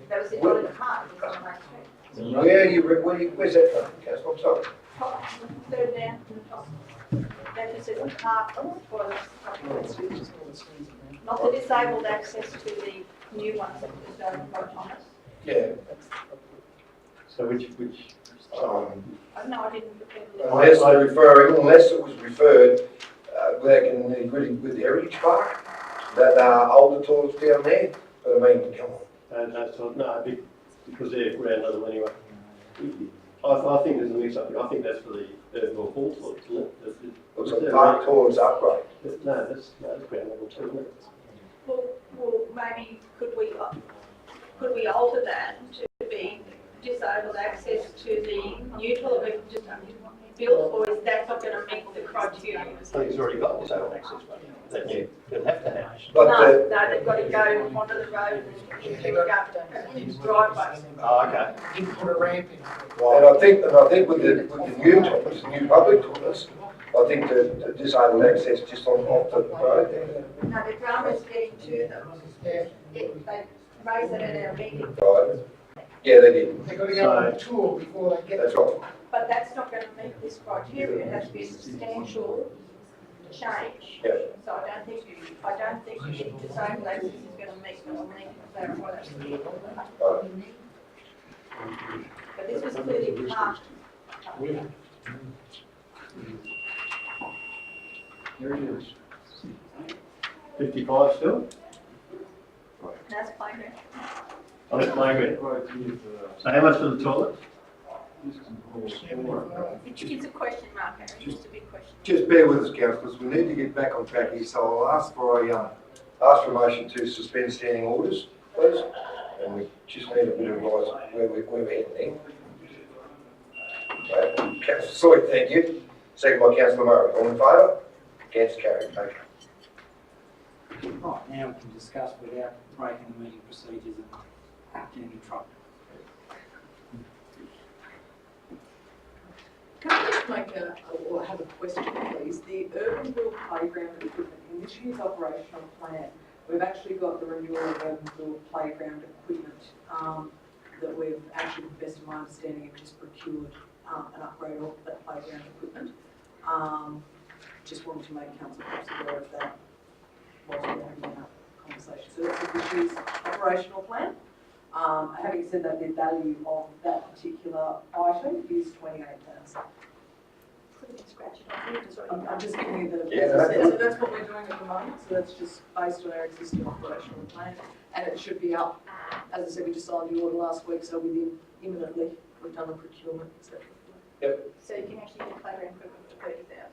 That was in not in the park, it was on the main street. Where's that from, Councillor? I'm sorry. Top, third down from the top. That just says Park toilet upgrade. Not the disabled access to the new ones that was done by Thomas. Yeah. So which, I know I didn't prepare the Unless list. they refer, unless it was referred, without getting nitty-gritty with the Heritage Park, that older toilets down there, but I mean, come on. because they're around another anyway. I think there's a mix up. I think that's for the Urbanville Hall toilets, isn't it? Looks like park toilets upgrade. No, that's ground level too, isn't it? Well, maybe could we alter that to be disabled access to the new toilet we've just built, or is that not going to meet the criteria? I think it's already got disabled access, that you have to have. But No, they've got to go onto the road and pick up driveways. Oh, okay. Didn't put a ramp in. And I think with the new toilets, the new public toilets, I think the disabled access just off the road there. No, the drama's getting to them. Yeah. They raised it at our meeting, Right. Yeah, they did. They've got to go on a tour before they get. That's right. but that's not going to meet this criteria. It has to be a substantial change. Yeah. So I don't think the disabled access is going to meet, but I'll need to clarify that. Right. But this was clearly part. There it is. 55 still? That's playground. On the playground. Right here for So how much for the toilet? distant hall. It's a question mark, Harry. It's a big question. Just bear with us, councillors. We need to get back on track here, so I'll ask for a motion to suspend standing orders, please. And we just need a bit of advice where we're heading there. Councillor Soy, thank you. Second by Councillor Murray. All in favour? Against, carried. Okay. Right, now we can discuss without breaking the meeting procedures and getting in trouble. Can I just just make or have a question, please? The Urbanville playground equipment, in this year's operational plan, we've actually got the renewal of Urbanville playground equipment that we've actually, to the best of my understanding, have just procured an upgrade of that playground equipment. Just wanted to make council perhaps aware of that whilst we're having that conversation. So that's this year's operational plan. Having said that, the value of that particular item is 28,000. Scratch it off. You can sort of- I'm just giving you the, Yeah, so that's what we're doing at the moment, so that's just based on our existing operational plan, and it should be up. As I said, we just signed the order last week, so within imminently, we've done the procurement, etc. So you can actually get playground equipment for 30,000.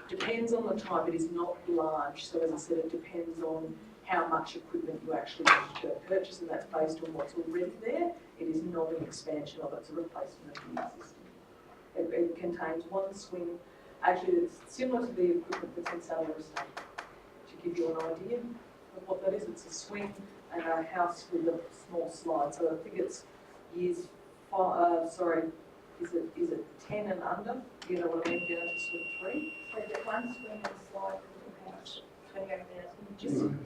Depends on the type, it is not large, so as I said, it depends on how much equipment you actually need to purchase, and that's based on what's already there. It is not an expansion of it, it's a replacement of the existing. It contains one swing, actually it's similar to the equipment that's in Saddler Estate. To give you an idea of what that is, it's a swing and a house with a small slide. So I think it's years is it 10 and under? You know what I mean, down to swing 3. So the one swing and slide for the house, 28,000.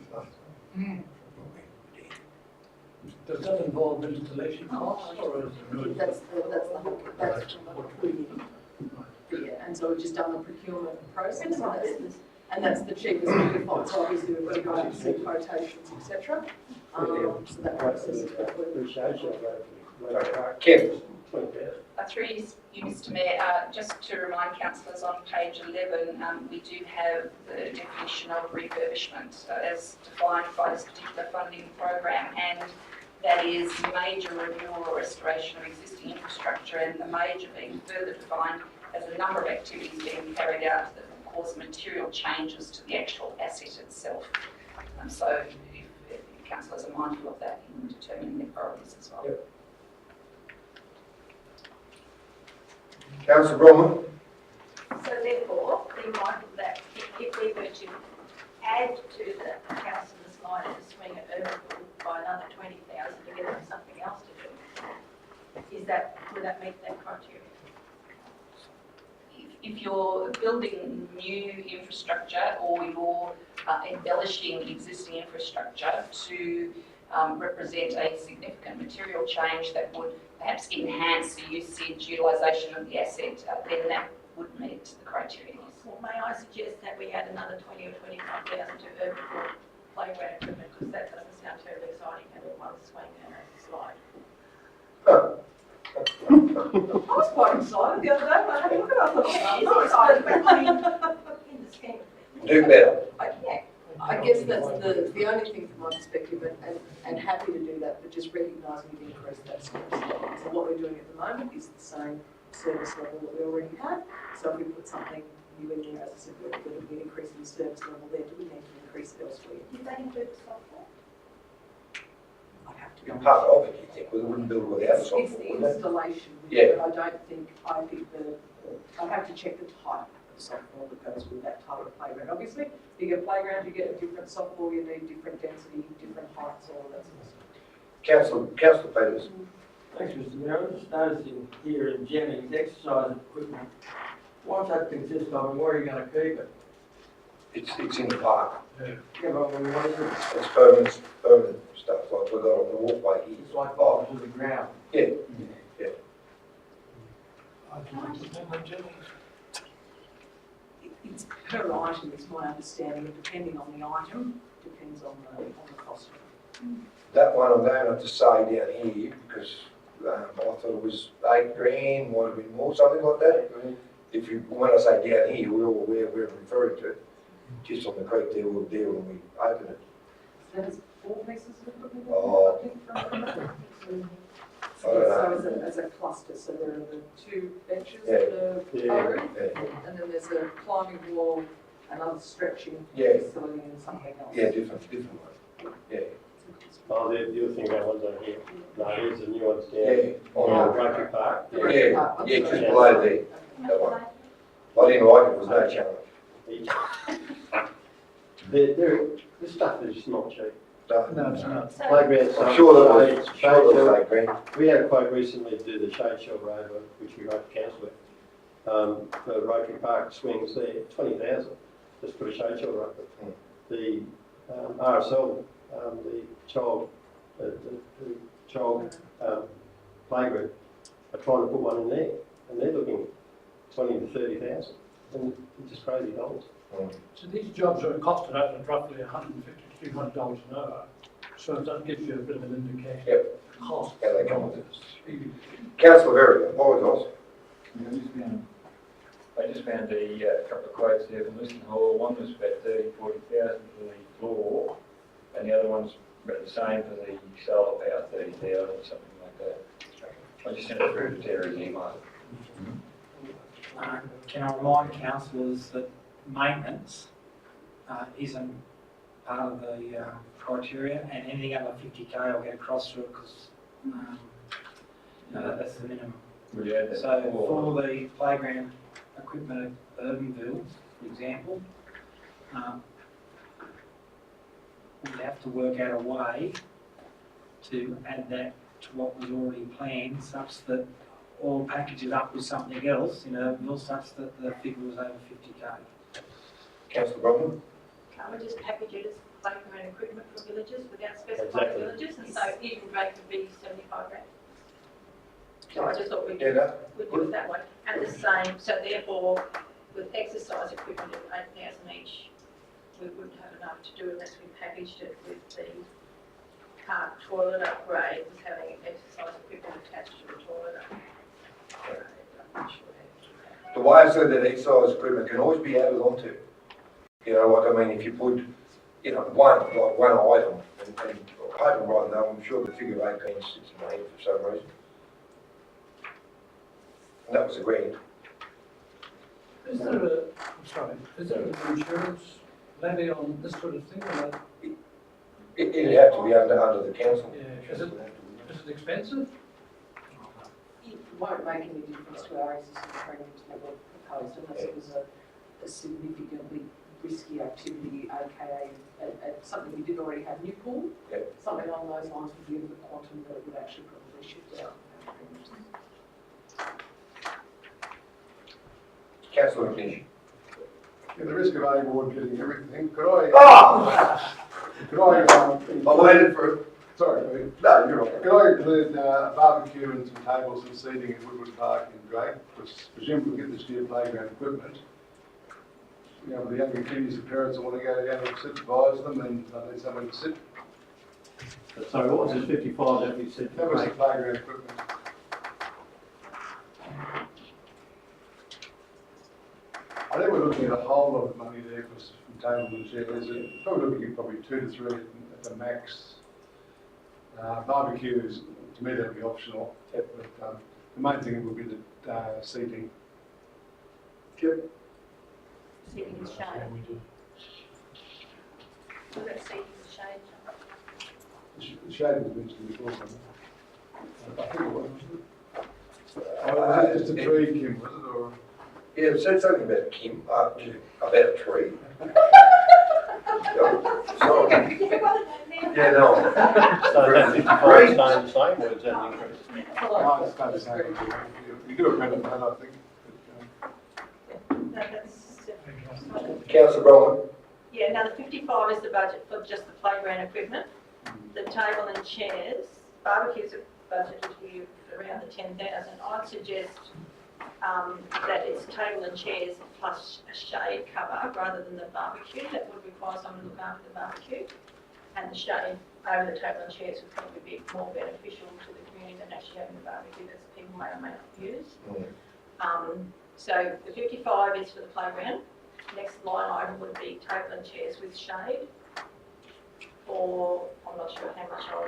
Does that involve installation costs or is it? That's yeah, and so we've just done the procurement process, and that's the cheapest we can find. So obviously we've got to go out and see quotations, etc. So that process is what we're Kim? Through you, Mr Mayor, just to remind councillors, on page 11, we do have the definition of refurbishment as defined by this particular funding program, and that is major renewal or restoration of existing infrastructure, and the major being further defined as a number of activities being carried out that will cause material changes to the actual asset itself. So if councillors are mindful of that in determining their priorities as well. Yep. Councillor Bronwyn? So therefore, be mindful that if we were to add to the house and the slide and the swing at Urbanville by another 20,000 to get them something else to do, would that meet that criteria? If you're building new infrastructure or you're embellishing existing infrastructure to represent a significant material change that would perhaps enhance the usage, utilisation of the asset, then that would meet the criteria. Well, may I suggest that we add another 20 or 25,000 to Urbanville playground equipment, because that doesn't sound terribly exciting, having one swing and a slide. I was quite excited the other day when I had a look at it. I thought, Yeah, it's exciting, but I mean, in the scheme of things. Do better. I guess that's the only thing from my perspective, and happy to do that, but just recognising we've increased that service level. So what we're doing at the moment is the same service level that we already had. So if we put something new in there, as I said, we're going to be increasing the service level there, do we need to increase it elsewhere? Did that include the software? I'd have to Be go. part of it, you think, we wouldn't build without It's software, the would it? installation, Yeah. but I think I'd have to check the type of software that goes with that type of playground. Obviously, bigger playground, you get a different software, you need different density, different heights, all of that sort of stuff. Councillor Peters? Thanks, Mr Mayor. I'm just noticing here in Jennings, exercise equipment, what's that consist of and where are you going to keep it? It's in the park. Yeah, but what is it? It's permanent stuff, like we've got on the walkway here. It's like off to the ground. Yeah. It's per item, is my understanding, and depending on the item, depends on the cost. That one I'm going to have to say down here, because I thought it was $8,000, might have been more, something like that. When I say down here, we're all aware we're referring to it. Just on the creek there, we'll deal when we open it. So that is 4 pieces of equipment, Oh. I think, from memory. I don't know. So as a cluster, so there are the 2 benches Yeah. that are covered, Yeah. and then there's a climbing wall, another stretching Yeah. facility, and something else. Yeah, different one. Yeah. Oh, the other thing about ones over here. No, here's the new ones down. Yeah. On Rugby Park. The rest of Yeah, that one's yeah, just very- below there. That one. I didn't like it, it was no challenge. This stuff is just not cheap. No, it's not. So, Playground. I'm sure that was $8,000. We had a quote recently to do the Shade Shelter over, which we wrote to council with. for Rotary Park swings there, 20,000, just put a shade shelter up. The RSL, the child playgroup are trying to put one in there, and they're looking 20 to 30,000, and it's just crazy dollars. So these jobs are costing out at roughly $150 to $300 an hour, so that gives you a bit of an indication. Yep. Cost. How they come with it. Councillor Berry, apologise. I just found a couple of quotes there from Liston Hall. One was about 30,000 to 40,000 for the floor, and the other one's about the same for the solar power, 30,000 or something like that. I just sent it through to Terry's email. Can I remind councillors that maintenance isn't part of the criteria, and anything over 50k will get across through it because that's the minimum. Would you add that? So for the playground equipment at Urbanville, for example, we'd have to work out a way to add that to what was already planned, such that or package it up with something else in Urbanville, such that the figure was over 50k. Councillor Bronwyn? Can't we just package it as playground equipment for villages without specifying Exactly. villages? And so even Drake would be 75 grand. So I just thought we'd Yeah, no. do it that way. And the same, so therefore, with exercise equipment at 8,000 each, we wouldn't have enough to do unless we packaged it with the park toilet upgrade, with having exercise equipment attached to the toilet upgrade. I'm not sure how to do that. The way I said that exercise equipment can always be added onto. You know, like, I mean, if you put, you know, one item, and I hope right now, I'm sure the figure of 18 sits in my head for some reason. And that was agreed. Is there is there an insurance levy on this sort of thing? Or not? It'd have to be under the council. Yeah. Is it expensive? It won't make any difference to our existing premiums that were proposed unless it was a significantly risky activity, aka something we did already have new pool. Yep. Something along those lines would be of the quantum that it would actually probably shift out. Councillor McNish. At the risk of A Ward getting everything, could I? I waited for it. Sorry, Pete. No, you're right. Could I include a barbecue and some tables and seating at Woodward Park in Drake? Because presumably we get this new playground equipment. You know, the younger kiddies and parents will want to go down and supervise them, and they need somewhere to sit. So what was this 55 that we said? That was the playground equipment. I think we're looking at a whole lot of money there from tables and chairs. Probably looking at probably 2 to 3 at the max. Barbecue is, to me, that'd be optional. But the main thing would be the seating. Chip? Seating is shade. Well, that seating is shade. The shade was mentioned before. I think it was. Was it just a tree, Kim, was it, or? Yeah, it said something about Kim, about a tree. Sorry. Yeah, no. So that 55 staying the same, or is that an increase? No, it's kind of saying, you do a better than that, I think. No, that's, Councillor Bronwyn. yeah, now the 55 is the budget for just the playground equipment. The table and chairs, barbecues are budgeted here around the 10,000. I'd suggest that it's table and chairs plus a shade cover rather than the barbecue. That would require someone to look after the barbecue. And the shade over the table and chairs would probably be more beneficial to the community than actually having the barbecue that people may or may not use. So the 55 is for the playground. Next line item would be table and chairs with shade. Or I'm not sure how much I'll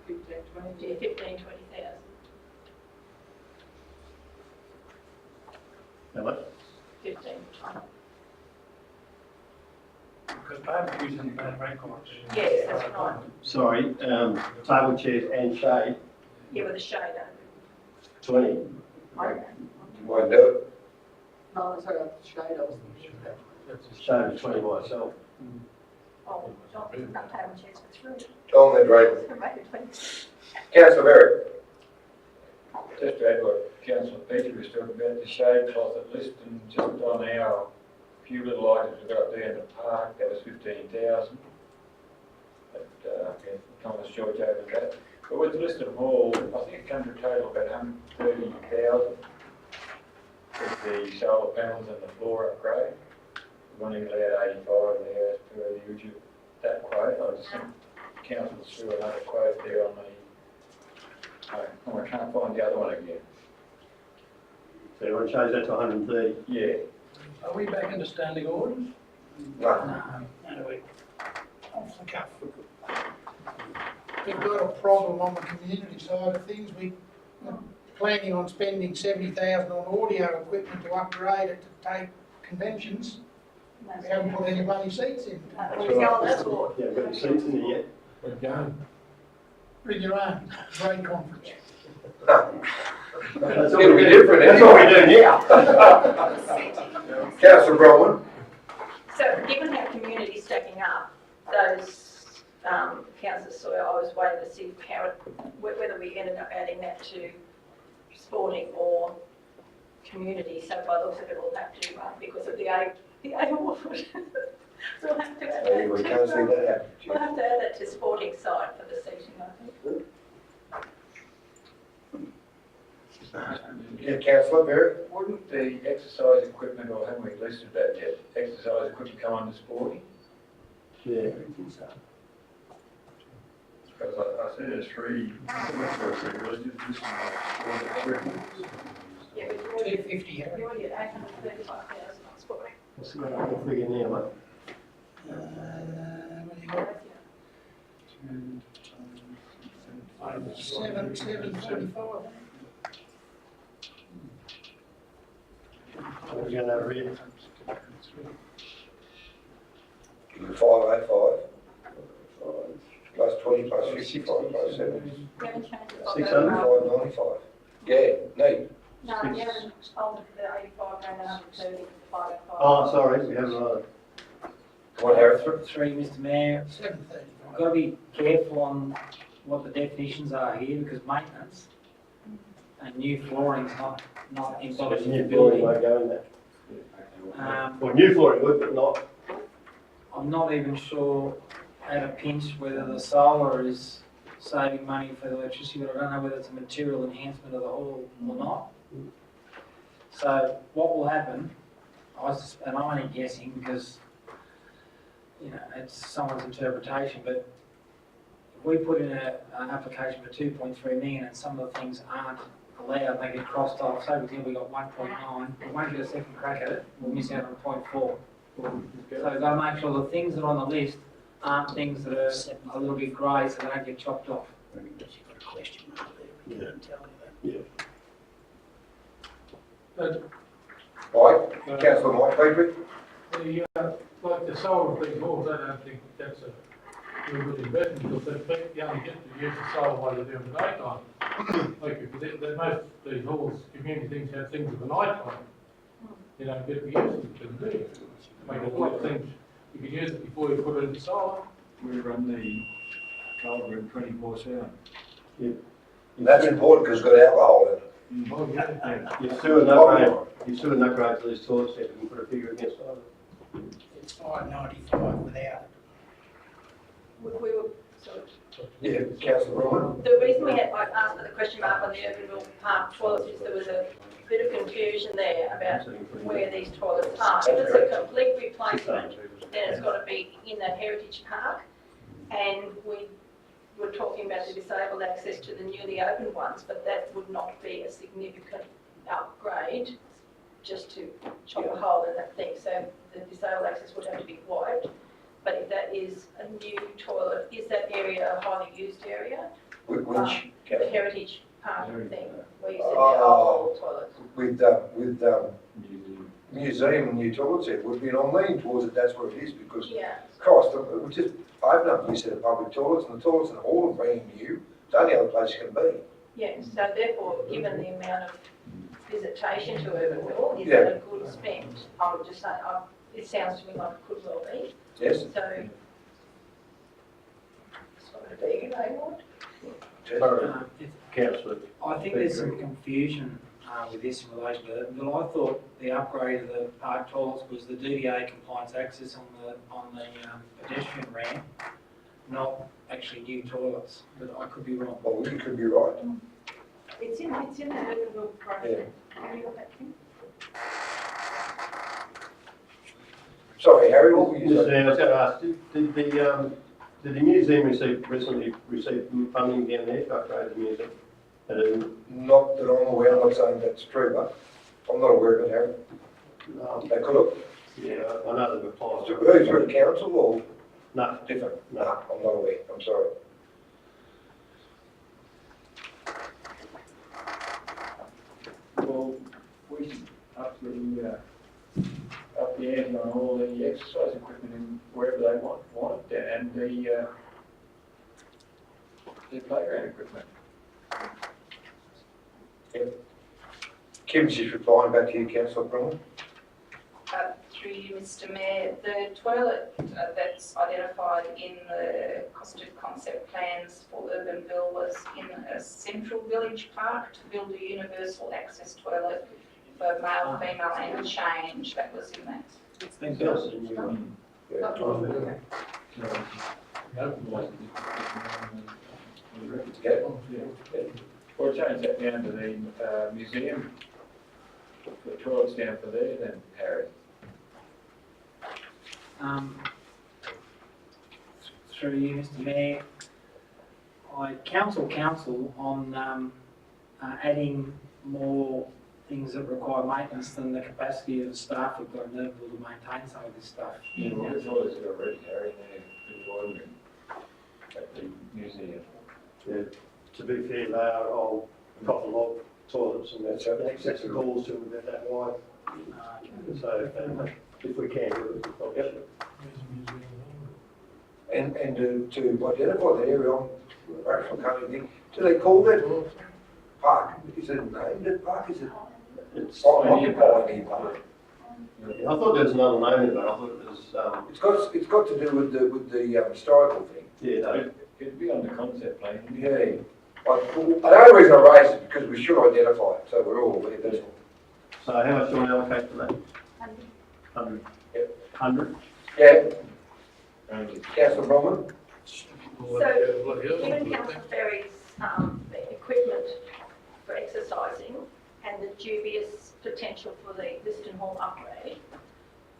15, 20. do, 15, 20,000. How much? 15, 20. Because barbecues in bad records. Yes, that's right. Sorry, table chairs and shade, Yeah, with a shade over. 20. You might do it. No, sorry, shade, I was thinking. Shade is 20 by itself. Oh, not table and chairs for 3. On the drain. So make it 20. Councillor Berry. just to add what Councillor Petrie was talking about, the shade cloth at Liston, just on our few little items we've got up there in the park, that was 15,000. But, Thomas George over that. But with Liston Hall, I think it comes to a total of about 130,000 with the solar panels and the floor upgrade. We've only allowed 85 there as per the usual, that quote. I just think council threw another quote there on the, I can't find the other one again. So you want to change that to 130? Yeah. Are we back into standing orders? No. No, we, off the cuff. We've got a problem on the community side of things. We are planning on spending 70,000 on audio equipment to upgrade it to take conventions. We haven't put any bloody seats in. We go on that board. Yeah, we've got any seats in there yet? We're going. Bring your own, great conference. That's It'll be different. That's what we do now. Councillor Bronwyn. So given how community's stacking up, those councillors, so I was waiting to see how whether we ended up adding that to sporting or community. So by the looks of it, we'll have to, because of the A award. So we'll have to add that. We can't see that happen. We'll have to add that to sporting side for the seating, I think. Yeah, Councillor Berry. Wouldn't the exercise equipment, or haven't we listed that yet, exercise equipment come under sporting? Yeah. Because I see there's three, listed, this one, Yeah, we've already, 250, we're already at 835,000 on sporting. What's the whole figure now, mate? What do you got? 735. What are we going to have here? 585. Plus 20 plus 55 plus 7. We haven't changed it. 600? 595. Yeah, neat. No, we haven't altered the 85 and 130, 505. Oh, sorry, we haven't. Come on, Harry. Three, Mr Mayor. 735. I've got to be careful on what the definitions are here, because maintenance and new flooring's not embellished in the New flooring building. won't go in there. Well, new flooring would, but not. I'm not even sure at a pinch whether the solar is saving money for the electricity, but I don't know whether it's a material enhancement of the hall or not. So what will happen, and I'm only guessing because, you know, it's someone's interpretation, but if we put in an application for 2.3 million and some of the things aren't allowed, they get crossed off. Say we got 1.9, we won't get a second crack at it, we'll miss out on 0.4. So we've got to make sure the things that are on the list aren't things that are a little bit grey, so they don't get chopped off. You've got a question mark there, we can't tell you that. Mike, Councillor Mike Petrie. Like the solar thing, halls, I don't think that's a real good investment, because they only get to use the solar while they're doing the daytime. Like, if most of these halls, community things have things of the night time, you don't get to use it, do you? Make a lot of things, you can use it before you put it in the solar. We run the cold room 24/7. That's important because it's got alcohol in it. Oh, yeah. Your sewer and upgrade to these toilets, you can put a figure against it. It's 595 without it. We were sort of, Yeah, Councillor Bronwyn. the reason we had, I asked for the question mark on the Urbanville Park toilets is there was a bit of confusion there about where these toilets are. If it's a complete replacement, then it's got to be in the heritage park. And we were talking about the disabled access to the newly opened ones, but that would not be a significant upgrade just to chop a hole in that thing. So the disabled access would have to be wiped. But if that is a new toilet, is that area a highly used area? Which, The heritage park thing, where you said the old toilets. with museum and new toilets, it would be, and I'm leaning towards it, that's where it is, because Yeah. Christ, we just open up a new set of public toilets, and the toilets in the hall are brand new, it's the only other place you can be. Yeah, so therefore, given the amount of visitation to Urbanville, is Yeah. that a good spend? I would just say, it sounds to me like it could well be. Yes, So, it's not going to be, you know, what? Councillor. I think there's some confusion with this in relation to Urbanville. I thought the upgrade of the park toilets was the DDA compliance access on the pedestrian ramp, not actually new toilets, but I could be wrong. Well, you could be right. It's in the Urbanville project. Have you got that, Kim? Sorry, Harry, what were you Mr. saying? Mayor, I was going to ask, did the museum recently receive funding down there to upgrade the museum? Not that I'm aware, I'm not saying that's true, but I'm not aware of it, Harry. They could have. Yeah, I know they've applied. Who's through the council or No, different? No. No, I'm not aware, I'm sorry. Well, we should up the ante on all the exercise equipment in wherever they want it, and the playground equipment. Kim's just replying back to you, Councillor Brumman. Through you, Mr. Mayor, the toilet that's identified in the costed concept plans for Urbanville was in a central village park to build a universal access toilet for male, female and change. That was in that. Thank you. Or change that down to the museum. The toilets down for there then, Harry. Through you, Mr. Mayor, I counsel on adding more things that require maintenance than the capacity of the staff we've got in Urbanville to maintain some of this stuff. Yeah, well, the toilets are already, Harry, they're deployed at the museum. Yeah, to be fair, they are old copper log toilets and that's access the halls to them about that wide. So if we can do it, we probably should. And to identify the area on Rachel Cunning thing, do they call that park? Is it named a park? Is it? It's Pioneer Park. I thought there was another name in it, but I thought it was, It's got to do with the historical thing. yeah, no. It'd be on the concept plan. Yeah. The only reason I raised it is because we should identify it, so we're all aware, that's all. So how much do you want to allocate for that? 100. Yep. 100? Yeah. Councillor Bromman? So, given Councillor Ferry's equipment for exercising and the dubious potential for the Liston Hall upgrade,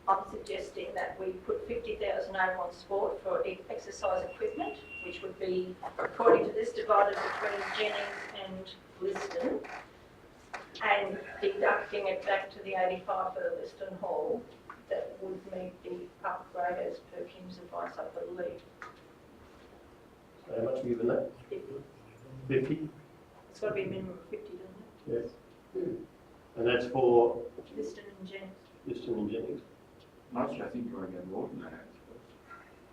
I'm suggesting that we put 50,000 over on sport for exercise equipment, which would be, according to this, divided between Jennings and Liston, and deducting it back to the 85 for the Liston Hall. That would meet the upgrade as per Kim's advice, I believe. So how much have you given that? 50? It's got to be a minimum of 50, doesn't it? Yes. And that's for Liston and Jennings. Liston and Jennings? Actually, I think you want to get more than that.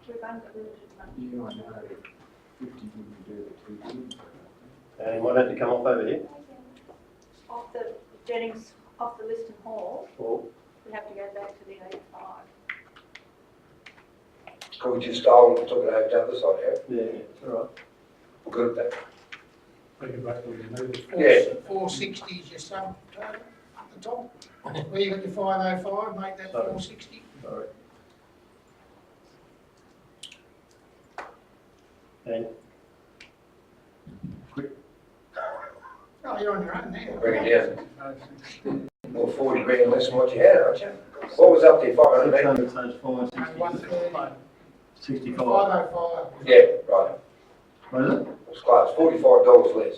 We've only got limited money. Yeah, I know. 50 wouldn't do it too good. And might have to come off over here? Off the Jennings, off the Liston Hall, Or we have to go back to the 85. Can we just took it over to the other side, Harry? yeah, it's all right. We're good at that. Take it back to the neighbours. Yeah. 460 is your sum total at the top. Where you got your 505, make that 460. Sorry. And Oh, you're on your own now. Bring it down. Well, 40 grand less than what you had, aren't you? What was up there, 500 600 times 5, And 130. 65. 505. Yeah, right. What is it? It's close, $45 less.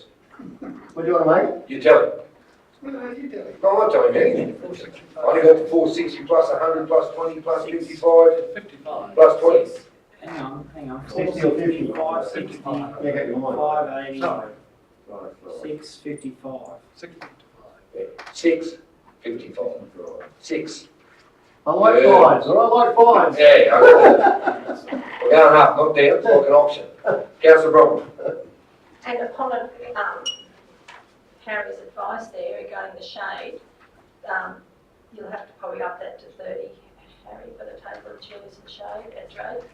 What do you want to make? You tell him. What are you doing? No, I'm not telling him anything. I only got the 460 plus 100 plus 20 plus 55 55. plus 20. Hang on. 60 or 50? 5, 60, Yeah, get your mind. 580, Sorry. 655. 655. 6. I like Yeah. fives, all right? I like fives. Yeah, I got that. We're going up, not down, it's like an auction. Councillor Bromwell. And upon Harry's advice there regarding the shade, you'll have to probably up that to 30, Harry, for the table of chilies and shade at Drake.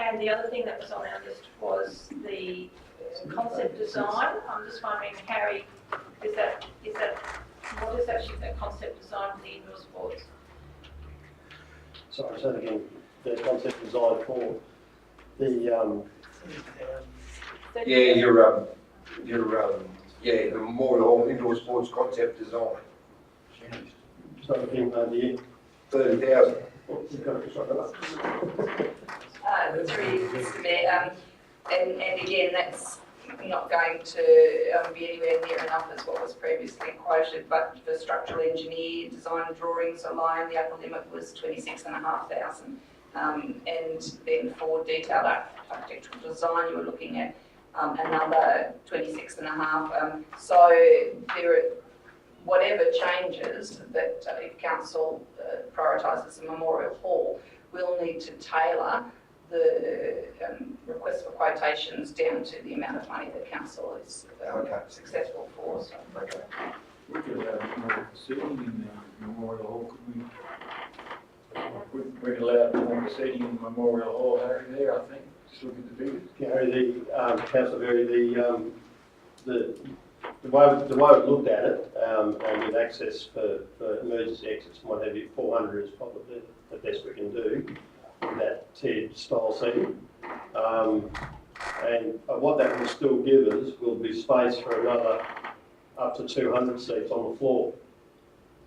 And the other thing that was on our list was the concept design. I'm just wondering, Harry, what is actually the concept design for the indoor sports? Sorry, say that again, the concept design for the, the Memorial Hall indoor sports concept design, so again, the, 30,000. you've got to sort that up. Through Mr Mayor, and again, that's not going to be anywhere near enough as what was previously quoted, but for structural engineer, design drawings alone, the upper limit was 26,500. And then for detailed architectural design, you were looking at another 26,500. So there are, whatever changes that if council prioritises a memorial hall, we'll need to tailor the request for quotations down to the amount of money that council is successful for. So. We could have more seating in the Memorial Hall, couldn't we? We could allow more seating in the Memorial Hall, Harry, there, I think, just look at the figures. Gary, Councillor Berry, the way we've looked at it, and with access for emergency exits and what have you, 400 is probably the best we can do with that tiered style seating. And what that will still give us will be space for another up to 200 seats on the floor.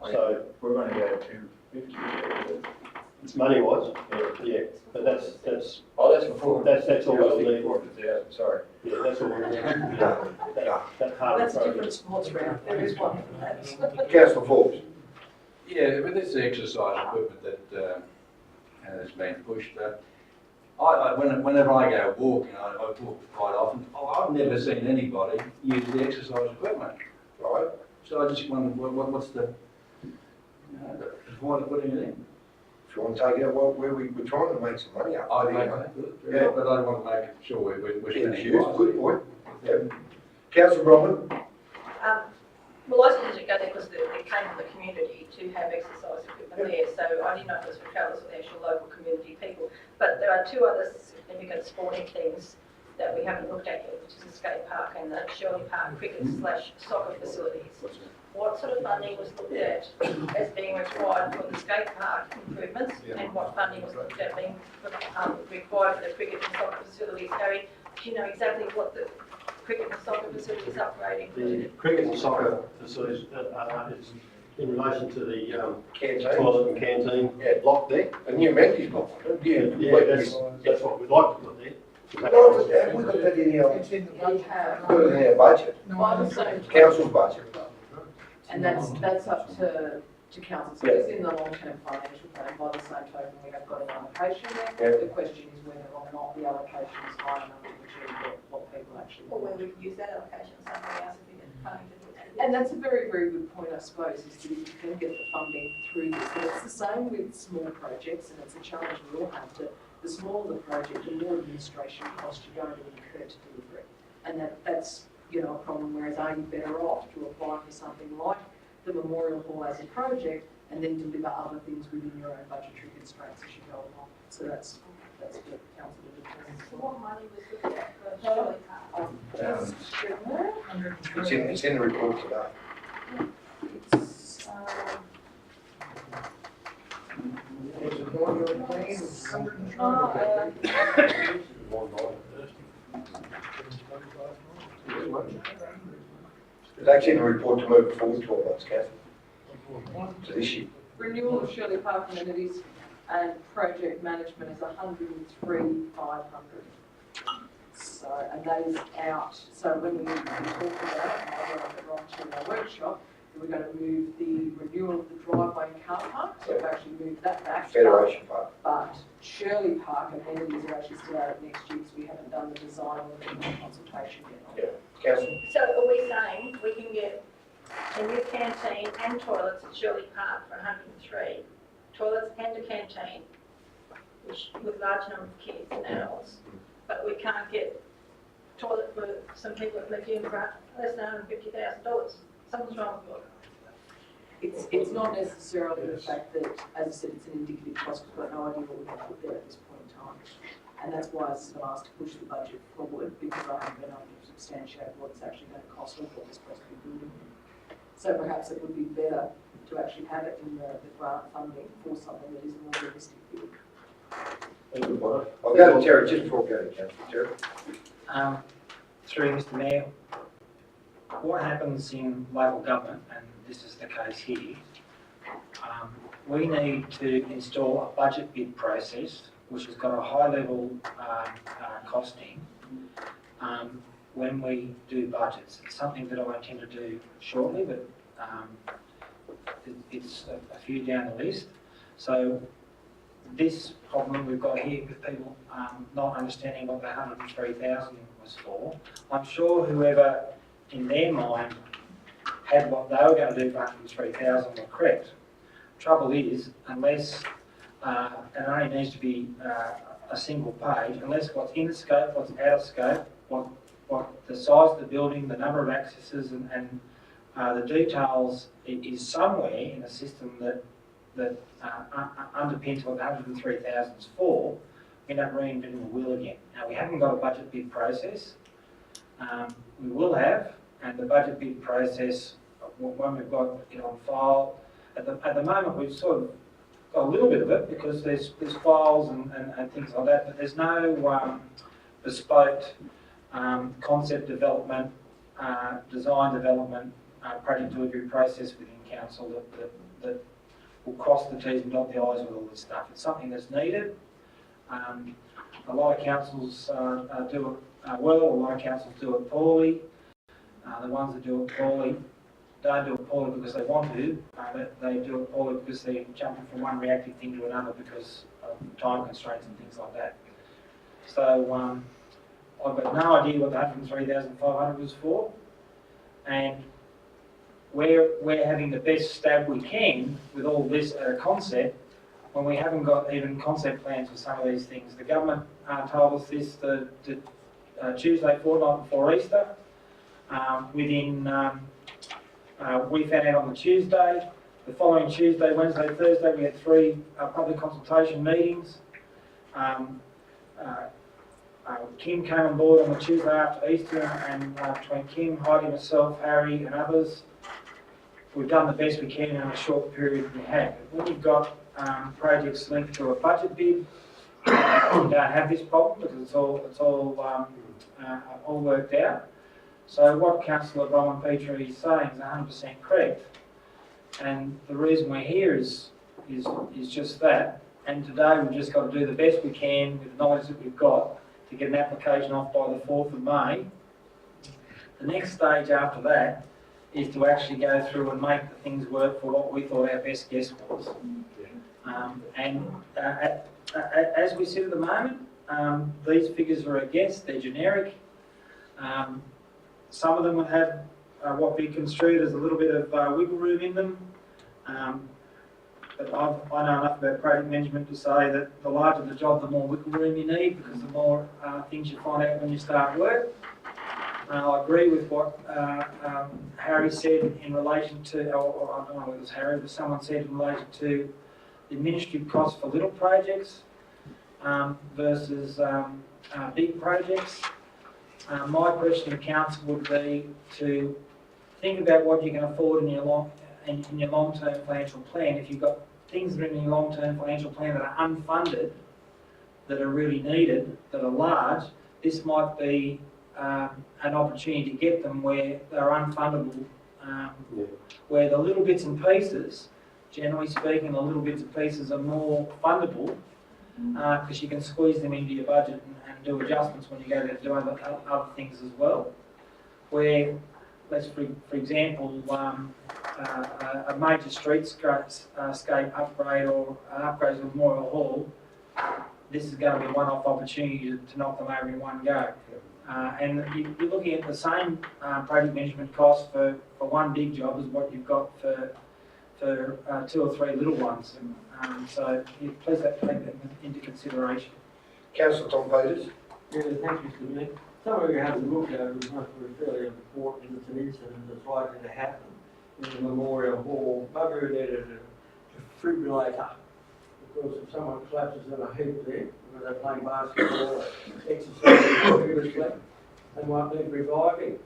So we're going to go to 250. It's money-wise, yeah, but that's Oh, that's before. that's all we'll need. 400,000, sorry. Yeah, that's all we'll need. That part of That's the a program. different sports round, there is one for that. Councillor Forbes. Yeah, with this exercise equipment that has been pushed, whenever I go walking, I walk quite often, I've never seen anybody use the exercise equipment. Right. So I just wonder, what's the point of putting it in? If you want to take it out, well, we're trying to make some money up. I But, make anyway. yeah, but I want to make sure we're Yeah, spending Hughes, wisely. good point. Yep. Councillor Bronwyn. Well, I suppose it goes because it came from the community to have exercise equipment there, so I didn't know if it was for travellers or the actual local community people. But there are two other significant sporting things that we haven't looked at yet, which is the skate park and the Shirley Park cricket/soccer facilities. What sort of funding was looked at as being required for the skate park improvements, and what funding was looked at being required for the cricket and soccer facilities? Harry, do you know exactly what the cricket and soccer facilities upgrading? The cricket and soccer facilities is in relation to the Canteen. toilet and canteen block there. A new amenities block. Yeah, That's what we'd like to put there. No, have we got that in our, It's in the budget. put it in our budget, By the same council's budget? and that's up to council, so it's in the long-term financial plan. By the same token, we have got an allocation there. The question is whether or not the allocation is high enough to achieve what people actually Or want. whether we use that allocation somewhere else if we get funding to do that. And that's a very, very good point, I suppose, is that if you can get the funding through this. But it's the same with small projects, and it's a challenge we all have to, the smaller the project, the more administration cost you're going to incur to deliver it. And that's, a problem, whereas are you better off to apply for something like the Memorial Hall as a project and then deliver other things within your own budgetary constraints as you go along. So that's for council to determine. So what money was looked at for Shirley Park? It's in the report today. It's, Was it one of the plans, 120? It's actually in the report to move forward 12 months, Councillor. So this year. Renewal of Shirley Park amenities and project management is 103,500. So, and that is out. So when we talk about, and I got it wrong to our workshop, we're going to move the renewal of the driveway and car park. So we've actually moved that back. Federation Park. But Shirley Park amenities are actually still out next year because we haven't done the design or the consultation yet. Councillor. so are we saying we can get a new canteen and toilets at Shirley Park for 103? Toilets and a canteen, which with large number of kids and adults, but we can't get toilet for some people that live in for less than $150,000. Something's wrong with it. It's not necessarily the fact that, as I said, it's an indicative cost. We've got no idea what we can put there at this point in time. And that's why I've asked to push the budget forward, because I haven't been able to substantiate what it's actually going to cost or what we're supposed to be building. So perhaps it would be better to actually have it in the grant funding for something that is a more realistic build. I'll go to Terry just before going to Councillor Terry. Through Mr Mayor, what happens in local government, and this is the case here, we need to install a budget bid process which has got a high level costing when we do budgets. It's something that I intend to do shortly, but it's a few down the list. So this problem we've got here with people not understanding what the 103,000 was for, I'm sure whoever in their mind had what they were going to do for 103,000 were correct. Trouble is, unless, and it only needs to be a single page, unless what's in the scope, what's out of scope, what the size of the building, the number of accesses and the details is somewhere in a system that underpins what the 103,000 is for, we end up reinventing the wheel again. Now, we haven't got a budget bid process. We will have, and the budget bid process, when we've got it on file, at the moment we've sort of got a little bit of it because there's files and things like that, but there's no bespoke concept development, design development, project delivery process within council that will cross the T's and dot the I's with all this stuff. It's something that's needed. A lot of councils do it well, a lot of councils do it poorly. The ones that do it poorly don't do it poorly because they want to, they do it poorly because they're jumping from one reactive thing to another because of time constraints and things like that. So I've got no idea what the 103,500 was for, and we're having the best stab we can with all this at a concept when we haven't got even concept plans for some of these things. The government told us this the Tuesday fortnight before Easter. We found out on the Tuesday. The following Tuesday, Wednesday, Thursday, we had 3 public consultation meetings. Kim came on board on the Tuesday after Easter, and between Kim, Heidi, myself, Harry and others, we've done the best we can in a short period we have. When you've got projects linked to a budget bid, you don't have this problem because it's all worked out. So what Councillor Bowen Petrie is saying is 100% correct, and the reason we're here is just that. And today we've just got to do the best we can with the knowledge that we've got to get an application off by the 4th of May. The next stage after that is to actually go through and make the things work for what we thought our best guess was. As we sit at the moment, these figures are a guess, they're generic. Some of them would have what we construed as a little bit of wiggle room in them. But I know enough about project management to say that the larger the job, the more wiggle room you need, because the more things you find out when you start work. I agree with what Harry said in relation to, or I don't know whether it was Harry, but someone said in relation to the administrative costs for little projects versus big projects. My question to council would be to think about what you can afford in your long-term financial plan. If you've got things that are in your long-term financial plan that are unfunded, that are really needed, that are large, this might be an opportunity to get them where they're unfundable, where the little bits and pieces, generally speaking, the little bits and pieces are more fundable because you can squeeze them into your budget and do adjustments when you go to do other things as well. Where, let's for example, a major streetscape upgrade or upgrades of Memorial Hall, this is going to be a one-off opportunity to knock them over in one go. And you're looking at the same project management cost for one big job as what you've got for 2 or 3 little ones. So please take that into consideration. Councillor Tom Peters. Yeah, thank you, Mr. Mayor. Something we have to look at is fairly important. It's an incident that's likely to happen in the Memorial Hall. Maybe we needed a defibrillator to because if someone collapses in a heap there, whether they're playing basketball or exercising vigorously, they might need reviving.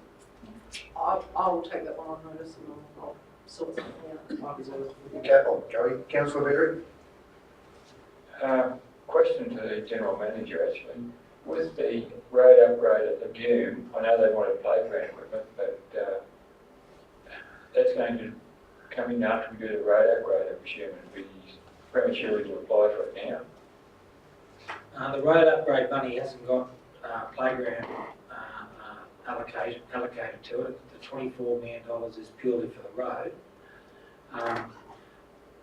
I will take that one on notice and I'll sort something out. Might be worth looking Okay, Gary, Councillor Berry? Question to the general manager actually. With the road upgrade at Legume, I know they wanted playground equipment, but that's going to come in after we do the road upgrade, I presume. It'd be premature to apply for it now. The road upgrade money hasn't got playground allocated to it. The $24 million is purely for the road.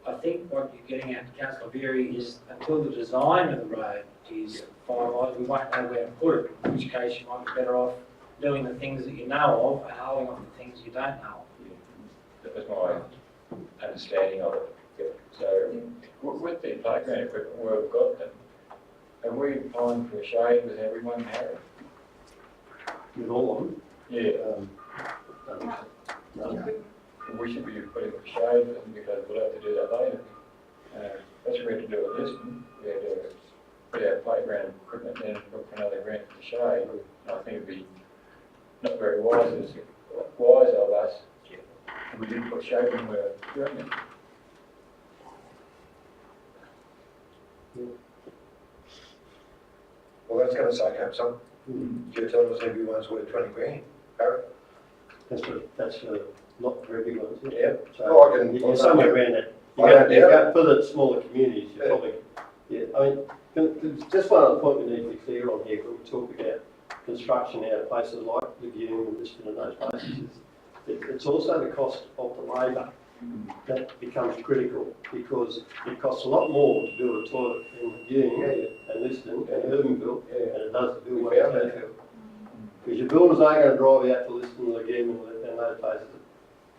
I think what you're getting at, Councillor Berry, is until the design of the road is finalised, we won't know where to put it, in which case you might be better off doing the things that you know of and holding off the things you don't know of. That was my understanding of it. So with the playground equipment we've got, then, have we applied for a shade with everyone, Harry? With all of them? Yeah. We should be putting a shade for them because we'll have to do that later. That's what we had to do at Lisbon. We had to put our playground equipment in and look for another grant for the shade. And I think it'd be not very wise of us if we didn't put shade when we were doing it. Well, that's going to soak up some. You're telling us everyone's worth 20 grand, Harry? That's not for everyone, is it? Yeah. So Well, I can- you're somewhere around that. For the smaller communities, you probably, I mean, just one other point we need to be clear on here when we talk about construction out of places like Legume and Lisbon and those places, is it's also the cost of the labour that becomes critical, because it costs a lot more to build a toilet in Legume and Lisbon and Urbanville than it does to build one in Townsville. Because your builders aren't going to drive out to Lisbon, Legume and those places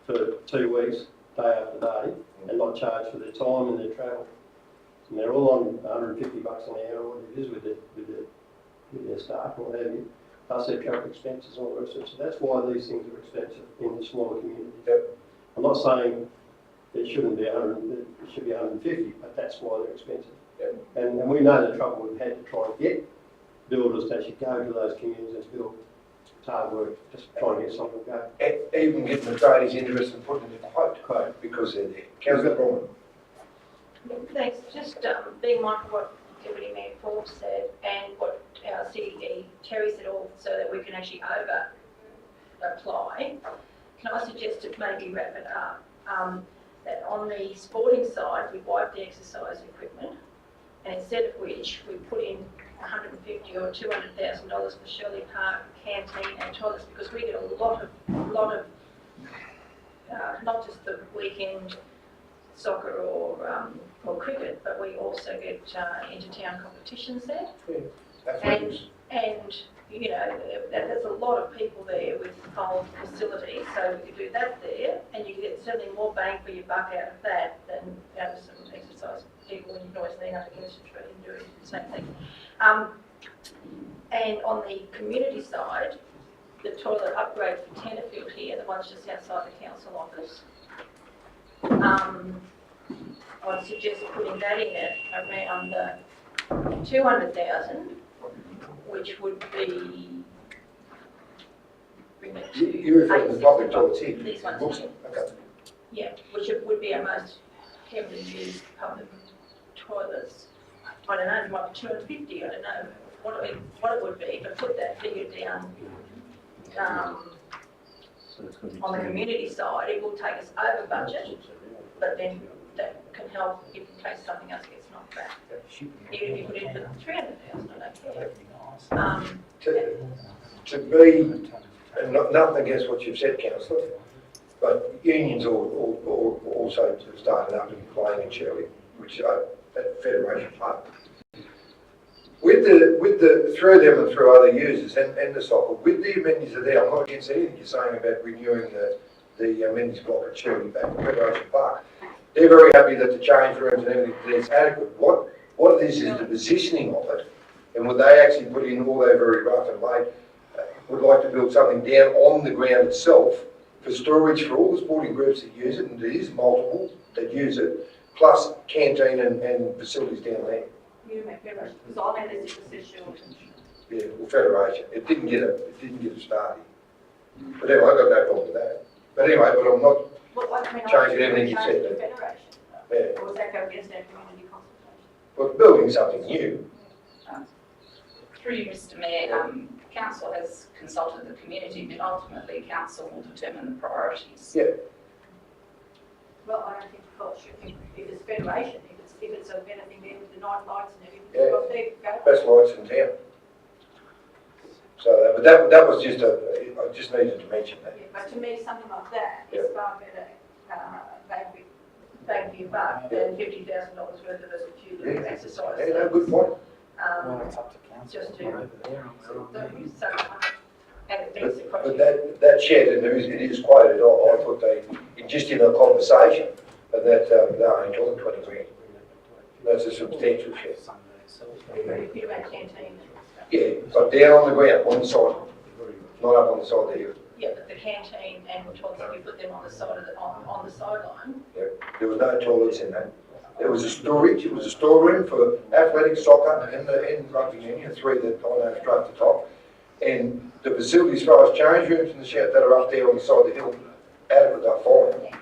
for 2 weeks, day after day, and not charge for their time and their travel. And they're all on $150 an hour, or what it is with their staff and what have you, plus their travel expenses and all the rest of it. So that's why these things are expensive in the smaller communities. Yep. I'm not saying it shouldn't be 100, it should be 150, but that's why they're expensive. Yep. And we know the trouble we've had to try and get builders to actually go to those communities and build. It's hard work, just trying to get something to go. Even getting the tradies interested in putting it in the quote because they're there. Councillor Bromwell. Thanks. Just being mindful of what Deputy Mayor Forbes said and what our CDE Terry said, all so that we can actually over apply. Can I suggest to maybe wrap it up? That on the sporting side, we wipe the exercise equipment, and instead of which we put in $150,000 or $200,000 for Shirley Park canteen and toilets, because we get a lot of not just the weekend soccer or cricket, but we also get inter-town competitions there. And you know, there's a lot of people there with old facilities, so you do that there, and you get certainly more bang for your buck out of that than out of some exercise people, and you can always lean up against a tree and do the same thing. And on the community side, the toilet upgrade for Tenterfield here, the one's just outside the council office, I'd suggest putting that in at around the 200,000, which would be, bring it to You refer to the public toilets here? These ones here. Okay. Yeah, which would be our most heavily used public toilets. I don't know, it might be 250, I don't know what it would be, but put that figure down on the community side. It will take us over budget, but then that can help in case something else gets knocked back. Even if you put in for 300,000, I don't care. To be, and nothing against what you've said, Councillor, but unions also started up and playing in Shirley, which at Federation Park. With the through them and through other users and the soccer, with the amenities that are there, I'm not against anything you're saying about renewing the amenities block at Shirley back at Federation Park. They're very happy that the change rooms and everything is adequate. What it is the positioning of it, and would they actually put in, although very rough and late, would like to build something down on the ground itself for storage for all the sporting groups that use it, and there is multiple that use it, plus canteen and facilities down there. You make Federation, because on our list it says Shorten. Yeah, well, Federation, it didn't get a starting. But anyway, I've got no problem with that. But anyway, but I'm not, Well, I mean, Changing everything you change said to Federation. yeah, Or does that go against our community consultation? but building something new, Through you, Mr Mayor, council has consulted the community, but ultimately council will determine the priorities. yeah, Well, I don't think the culture, if it's Federation, if it's a better thing there with the night lights and everything, Yeah. well, there you go. best lights in town. So, but that was just I just needed to mention that. Yeah, but to me, something like that is far better, bang for your buck than $50,000 worth of a few little Yeah, exercises. yeah, no, good point. Well, it's up to council Just to, over there. don't use so much, and it meets the But criteria. that shed, and it is quoted, I thought just in a conversation, and that, they only talking 20 grand. That's a substantial shed. If you about canteen. Yeah, but down on the ground, on the side, not up on the side there. Yeah, but the canteen and toilets, if you put them on the side of the, on the sideline, Yeah, there was no toilets in that. It was a storage, it was a storeroom for athletics, soccer, and rugby union, three that I know straight to the top. And the facilities as far as change rooms and the shed that are up there on the side of the hill, adequate, they're fine.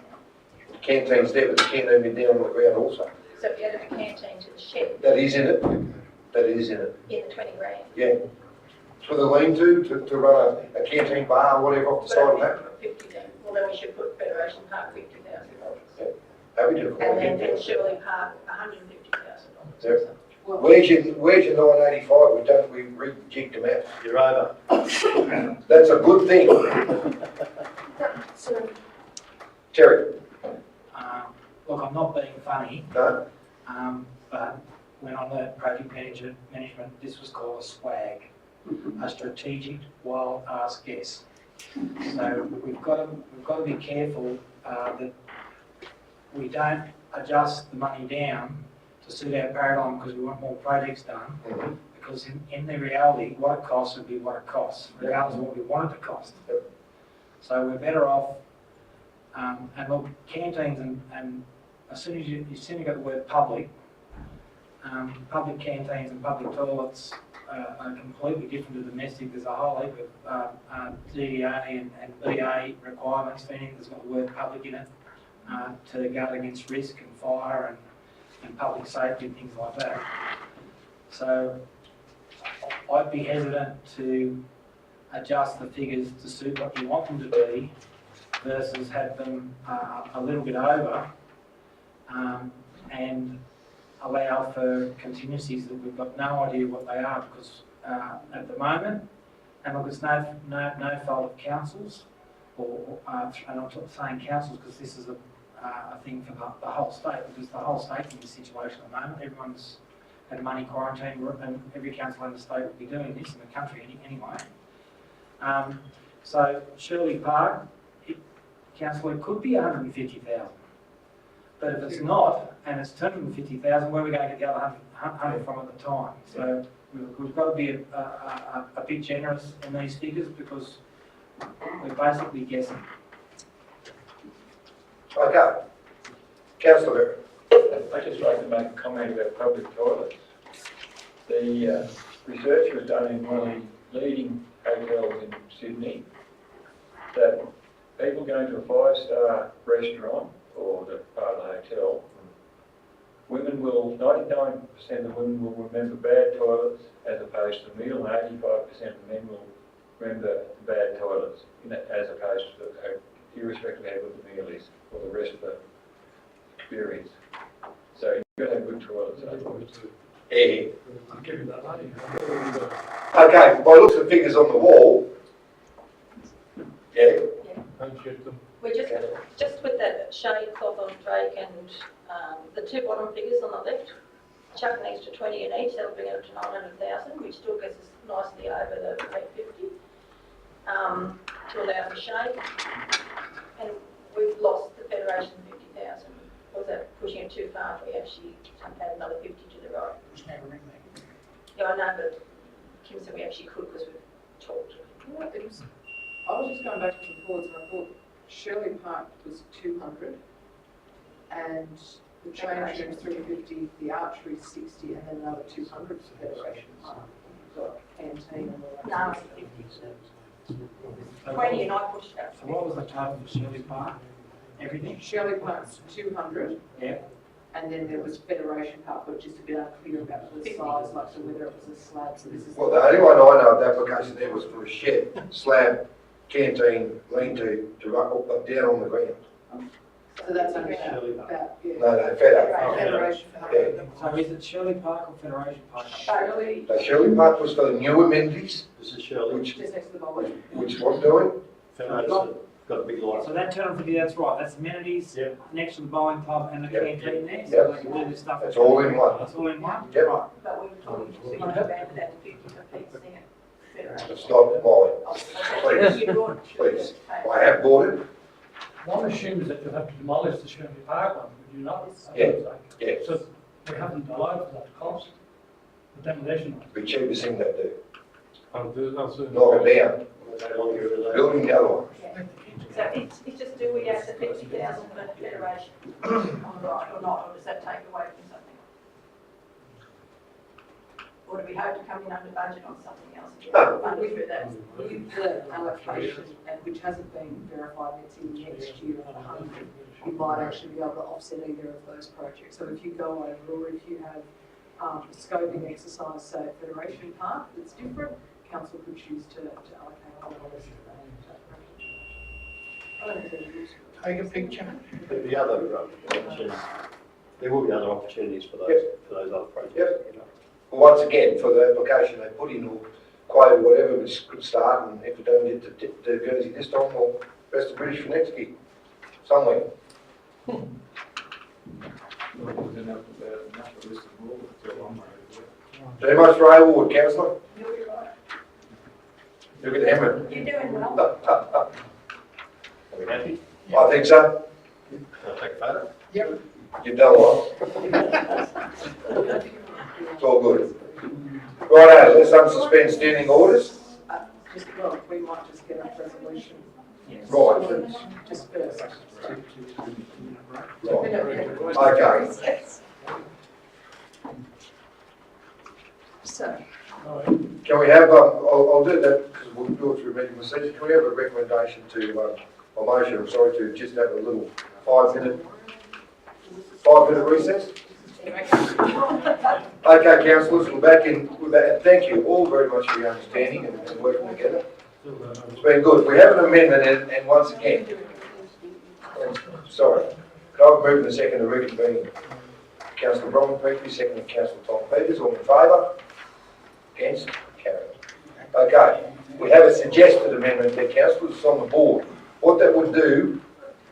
The canteen's there, but the canteen be down on the ground also. so if you added a canteen to the shed, That is in it, that is in it, in the 20 grand. yeah. For the lean-to, to run a canteen bar or whatever off the side of that, 50 then, well then we should put Federation Park $50,000. happy to. And then Shirley Park $150,000. Yep. Where's your 985? We rejigged them out. You're over. That's a good thing. Terry, Look, I'm not being funny, no? but when I learnt project management, this was called a SWAG, a strategic wild ass guess. So we've got to be careful that we don't adjust the money down to suit our paradigm because we want more projects done. Mhm. Because in the reality, what it costs would be what it costs, regardless of what we want it to cost. Yep. So we're better off, and look, canteens and as soon as you got the word public, public canteens and public toilets are completely different to domestic. There's a whole heap of DDA and BA requirements for anything that's got the word public in it to guard against risk and fire and public safety and things like that. So I'd be hesitant to adjust the figures to suit what you want them to be versus have them a little bit over and allow for contingencies that we've got no idea what they are because at the moment, and look, it's no fault of councils, and I'm not saying councils because this is a thing for the whole state, because the whole state's in this situation at the moment. Everyone's had a money quarantine, and every council in the state will be doing this in the country anyway. So Shirley Park, council, it could be 150,000. But if it's not, and it's 250,000, where are we going to get the other 100 from at the time? So we've got to be a bit generous in these figures because we're basically guessing. Okay. Councillor I'd just like to make a comment about public toilets. The research was done in one of the leading hotels in Sydney that people going to a 5-star restaurant or the part of the hotel, women will, 99% of women will remember bad toilets as opposed to the meal, and 85% of men will remember bad toilets as opposed to irrespective of how good the meal is or the rest of the experience. So you've got to have good toilets. Yeah. I'll give you that money. Okay, by looks of figures on the wall, yeah, Don't shoot them. We're just with that shade cloth on Drake and the two bottom figures on the left, chuck an extra 20 in each, that'll bring it up to 900,000, which still gets us nicely over the 850 to allow for shade. And we've lost the Federation 50,000. Was that pushing it too far if we actually add another 50 to the right? Yeah, I know, but Kim said we actually could because we've talked. I was just going back to the reports and I thought Shirley Park was 200 and The change room 350, the archery 60, and then another 200 for Federation Park. You've got canteen and all that. No, 20 and I pushed it. So what was the total for Shirley Park? Everything? Shirley Park's 200. Yeah. And then there was Federation Park, which is a bit unclear about the size, like so whether it was a slab, so this is. Well, the only one I know of the application there was for a shed, slab, canteen, lean-to up, down on the ground. So that's only Shirley Park. about, yeah. No, Federation. Federation Park. Yeah. So is it Shirley Park or Federation Park? Shirley, So Shirley Park was for the new amenities, This is Shirley. which just next to the bowling. was doing. Federation got a big light. So that 250, that's right, that's amenities Yep. next to the bowling club and the Yep. canteen there, Yep. so they can do this stuff. It's all in one. It's all in one? Yep. Right. But we were talking to expand that to 50 for Pete's thing at Federation. It's not mine. Oh, Please, you brought it. please. I have bought it. One assumes that you'll have to demolish the Shirley Park one, would you not? Yeah. Yeah. So we haven't allowed for that cost, the demolition. Be cheapest thing they do. I'll do, Knock it down. They want to get rid of that. Building the other one. So it's just, do we have the 50,000 for Federation on the right or not, or does that take away from something? Or do we hope to come in under budget on something else? Funded through that? With the allocation, and which hasn't been verified, it's in next year of 100, you might actually be able to offset either of those projects. So if you go over, or if you have a scoping exercise, say at Federation Park, that's different, council could choose to allocate all of those to that. Take a picture. The other opportunities, there will be other opportunities for those, Yep. for those other projects. Yep. But once again, for the application they put in or quote or whatever, which could start, and if we don't get to Guernsey this time, we'll rest the British for next gig, somewhere. Too much for Hayward, councillor? Look at Emmett. You're doing well. Are we happy? I think so. I'll take a photo. Yep. You've done well. It's all good. Righto, let's unsuspend standing orders. Just, well, we might just get a resolution. Right. Just first. Okay. So, Can we have, I'll do that because we'll do it through meeting procedure. Can we have a recommendation to, a motion, I'm sorry, to just have a little 5 minute recess? Okay, councillors, we're back in, and thank you all very much for your understanding and working together. It's been good. We have an amendment and once again, sorry, I've moved in a second to reconvene. Councillor Bronwyn Peakley, second to Councillor Tom Peters, all in favour? Against? Carried. Okay, we have a suggested amendment there, councillors, it's on the board. What that would do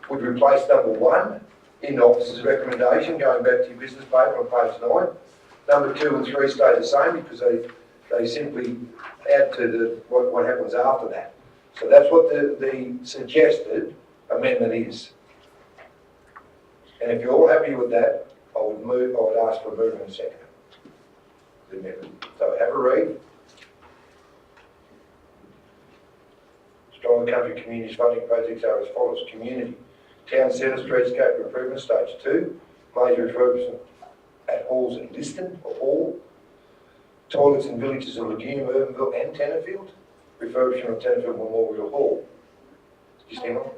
would replace number 1 in the officer's recommendation, going back to your business paper on page 9. Number 2 and 3 stay the same because they simply add to what happens after that. So that's what the suggested amendment is. And if you're all happy with that, I would ask for a move and a second. The amendment. So have a read. Stronger Country Communities funding projects are as follows. Community, Town Centre, Streetscape Improvement, Stage 2, major refurbishment at halls in Liston, or Hall, toilets in villages in Lagoon, Urbanville and Tenterfield, refurbishment of Tenterfield Memorial Hall. Just hang on.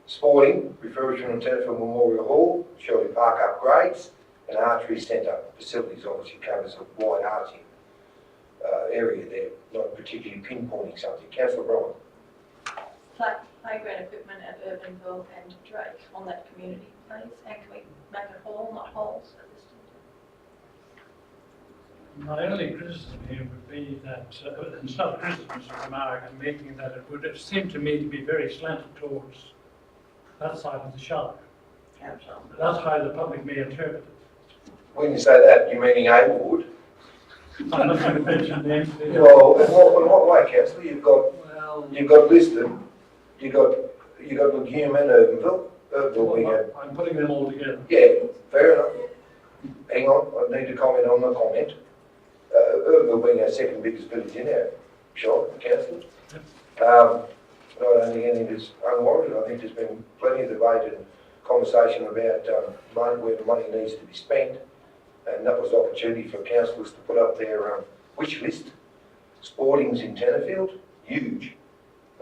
Sporting, refurbishment of Tenterfield Memorial Hall, Shirley Park upgrades, and archery centre facilities obviously covers a wide arching area there, not particularly pinpointing something. Councillor Bronwyn. Playground equipment at Urbanville and Drake on that community, please. And can we make it hall, not halls at this time? My only criticism here would be that, it's not a criticism, it's a remark, I'm making that it would have seemed to me to be very slanted towards that side of the shark. That's how the public may interpret it. When you say that, you're meaning Hayward? I'm not going to mention names. Well, in what way, councillor? You've got Liston, you've got Lagoon and Urbanville. I'm putting them all together. Yeah, fair enough. Hang on, I need to comment on the comment. Urbanville being our second biggest village in our shop, councillor. I don't think anything is unwarranted. I think there's been plenty of debate and conversation about money, where the money needs to be spent, and that was the opportunity for councillors to put up their wish list. Sporting's in Tenterfield, huge.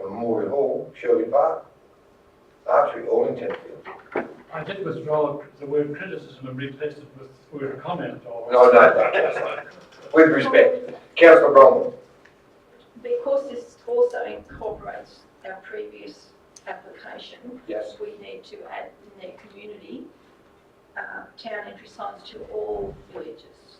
Memorial Hall, Shirley Park, archery, all in Tenterfield. I did withdraw the word criticism and replace it with the word comment. No. With respect. Councillor Bronwyn. Because this also incorporates our previous application, Yes. we need to add in the community, town entry signs to all villages.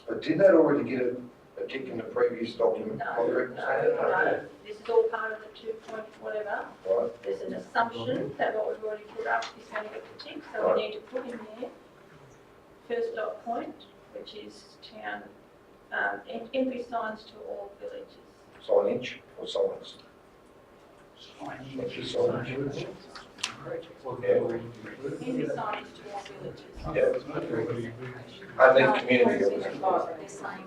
But didn't that already get a tick in the previous document? No, Am I correct in no, saying that? no, this is all part of the 2 point whatever. Right. There's an assumption that what we've already put up is going to get the tick, so we need to put in there, first dot point, which is town, entry signs to all villages. Signage or signs? What's your signage? Yeah. Entry signs to all villages. Yeah. And then community. obviously. They're saying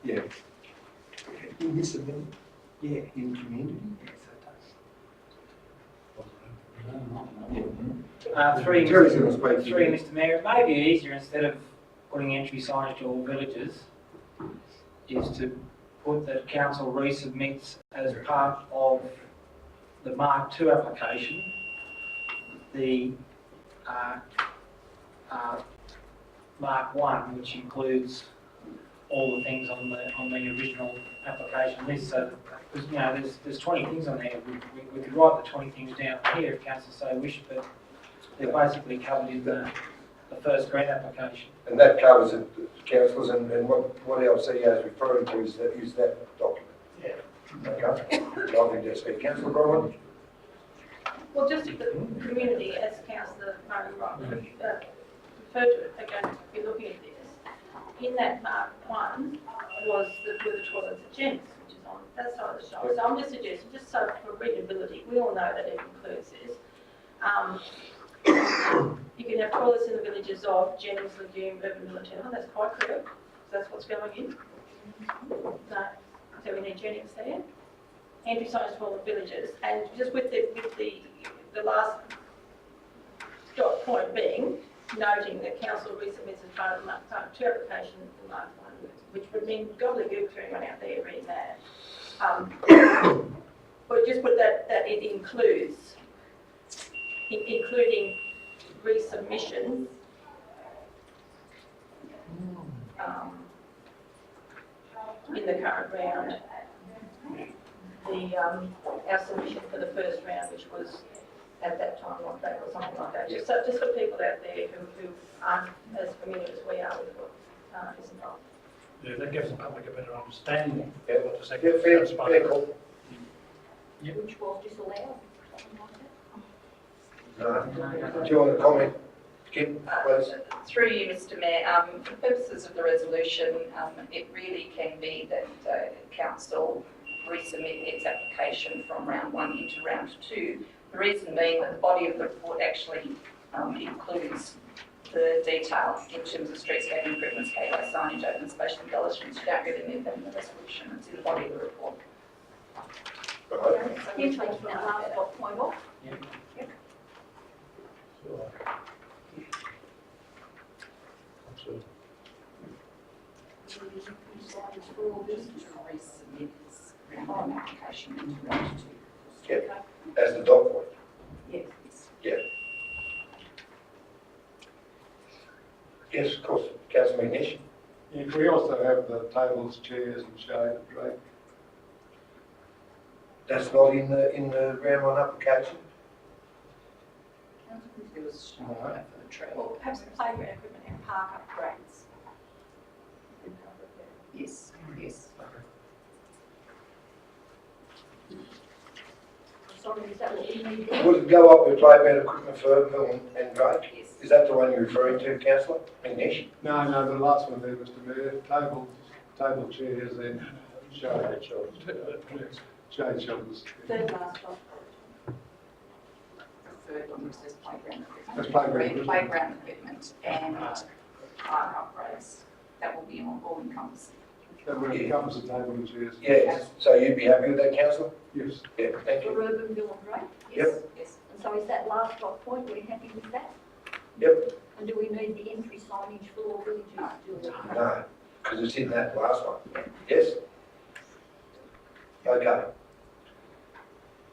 Yeah. In this event? Yeah, in community. Through Terry's going to speak to you. Mr Mayor, it may be easier, instead of putting entry signage to all villages, is to put that council resubmits as part of the Mark II application, the Mark I, which includes all the things on the original application list. So, because, you know, there's 20 things on there. We could write the 20 things down here if council so wish, but they're basically covered in the first grant application. And that covers it, councillors, and what LCA is referring to is that document. Yeah. Okay. I think that's fair. Councillor Bronwyn? well, just if the community, as Councillor Murray rightly referred to it, again, be looking at this. In that Mark 1 was were the toilets at Jenny's, which is on that side of the shop. So I'm just suggesting, just so for readability, we all know that it includes this. You can have toilets in the villages of Jennings, Legume, Urban Military. Oh, that's quite clear. That's what's going in. No, so we need Jennings there. Entry signs for all the villages, and just with the last dot point being, noting that council resubmits as part of the Mark II application, the Mark I, which would mean gobbledygook to anyone out there reading that. But just put that it includes, including resubmission, in the current round, our submission for the first round, which was at that time, what day or something like that. Just for people out there who aren't as familiar as we are with what is involved. Yeah, that gives the public a better understanding Yeah. of what the second. Fair call. Which was disallowed, something like that. No. Do you want to comment, Kim, please? Through you, Mr Mayor, for the purposes of the resolution, it really can be that council resubmit its application from round 1 into round 2. The reason being that the body of the report actually includes the detail in terms of streetscape improvements, gateway signage, open space embellishments. You don't really need them in the resolution, it's in the body of the report. Right. So you're taking that last dot point off? Resubmit this round 1 application into round 2. Yeah. As the dot point. Yes. Yeah. Yes, of course, Councillor McNish. Yeah, can we also have the tables, chairs and shade and drape? That's not in the round 1 application. It was shown for the trail. Well, perhaps the playground equipment and park upgrades. Yes, yes. Sorry, is that what we need? Would it go up with playground equipment for Hill and Drake? Yes. Is that the one you're referring to, Councillor McNish? No, the last one there, Mr Mayor, table chairs and Shade shelters. Third last one. Third one, which says playground That's equipment. playground. Playground equipment and park upgrades. That will be all encompassing. That would encompass the table and chairs. Yes, so you'd be happy with that, councillor? Yes. Yeah, thank you. For urban bill and grade? Yep. Yes. And so is that last dot point, we're happy with that? Yep. And do we need the entry signage for all villages to do it? No, because it's in that last one. Yes? Okay.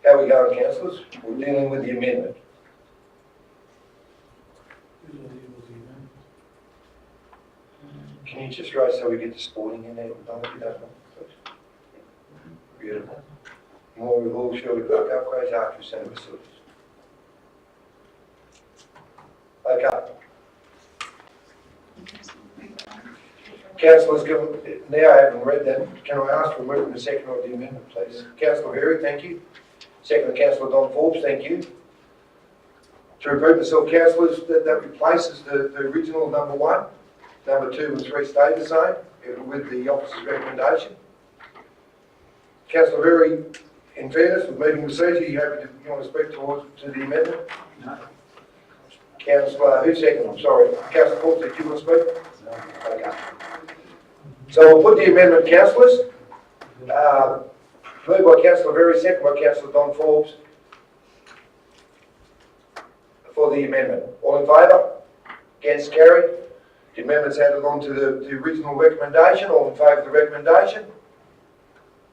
How are we going, councillors? We're dealing with the amendment. Can you just raise so we get the sporting in there, Don, if you don't mind, please? Beautiful. Memorial Hall, Shirley Park upgrades, archery centre facilities. Okay. Councillors, now I haven't read that, can I ask for a move and a second of the amendment, please? Councillor Berry, thank you. Second, Councillor Don Forbes, thank you. To repeat myself, councillors, that replaces the original number 1. Number 2 and 3 stay the same with the officer's recommendation. Councillor Berry, in fairness, with meeting procedure, you want to speak to the amendment? No. Councillor, who's second? I'm sorry. Councillor Forbes, did you want to speak? No. Okay. So we'll put the amendment, councillors. Moved by Councillor Berry, second by Councillor Don Forbes for the amendment. All in favour? Against? Carried. The amendment's added on to the original recommendation. All in favour of the recommendation?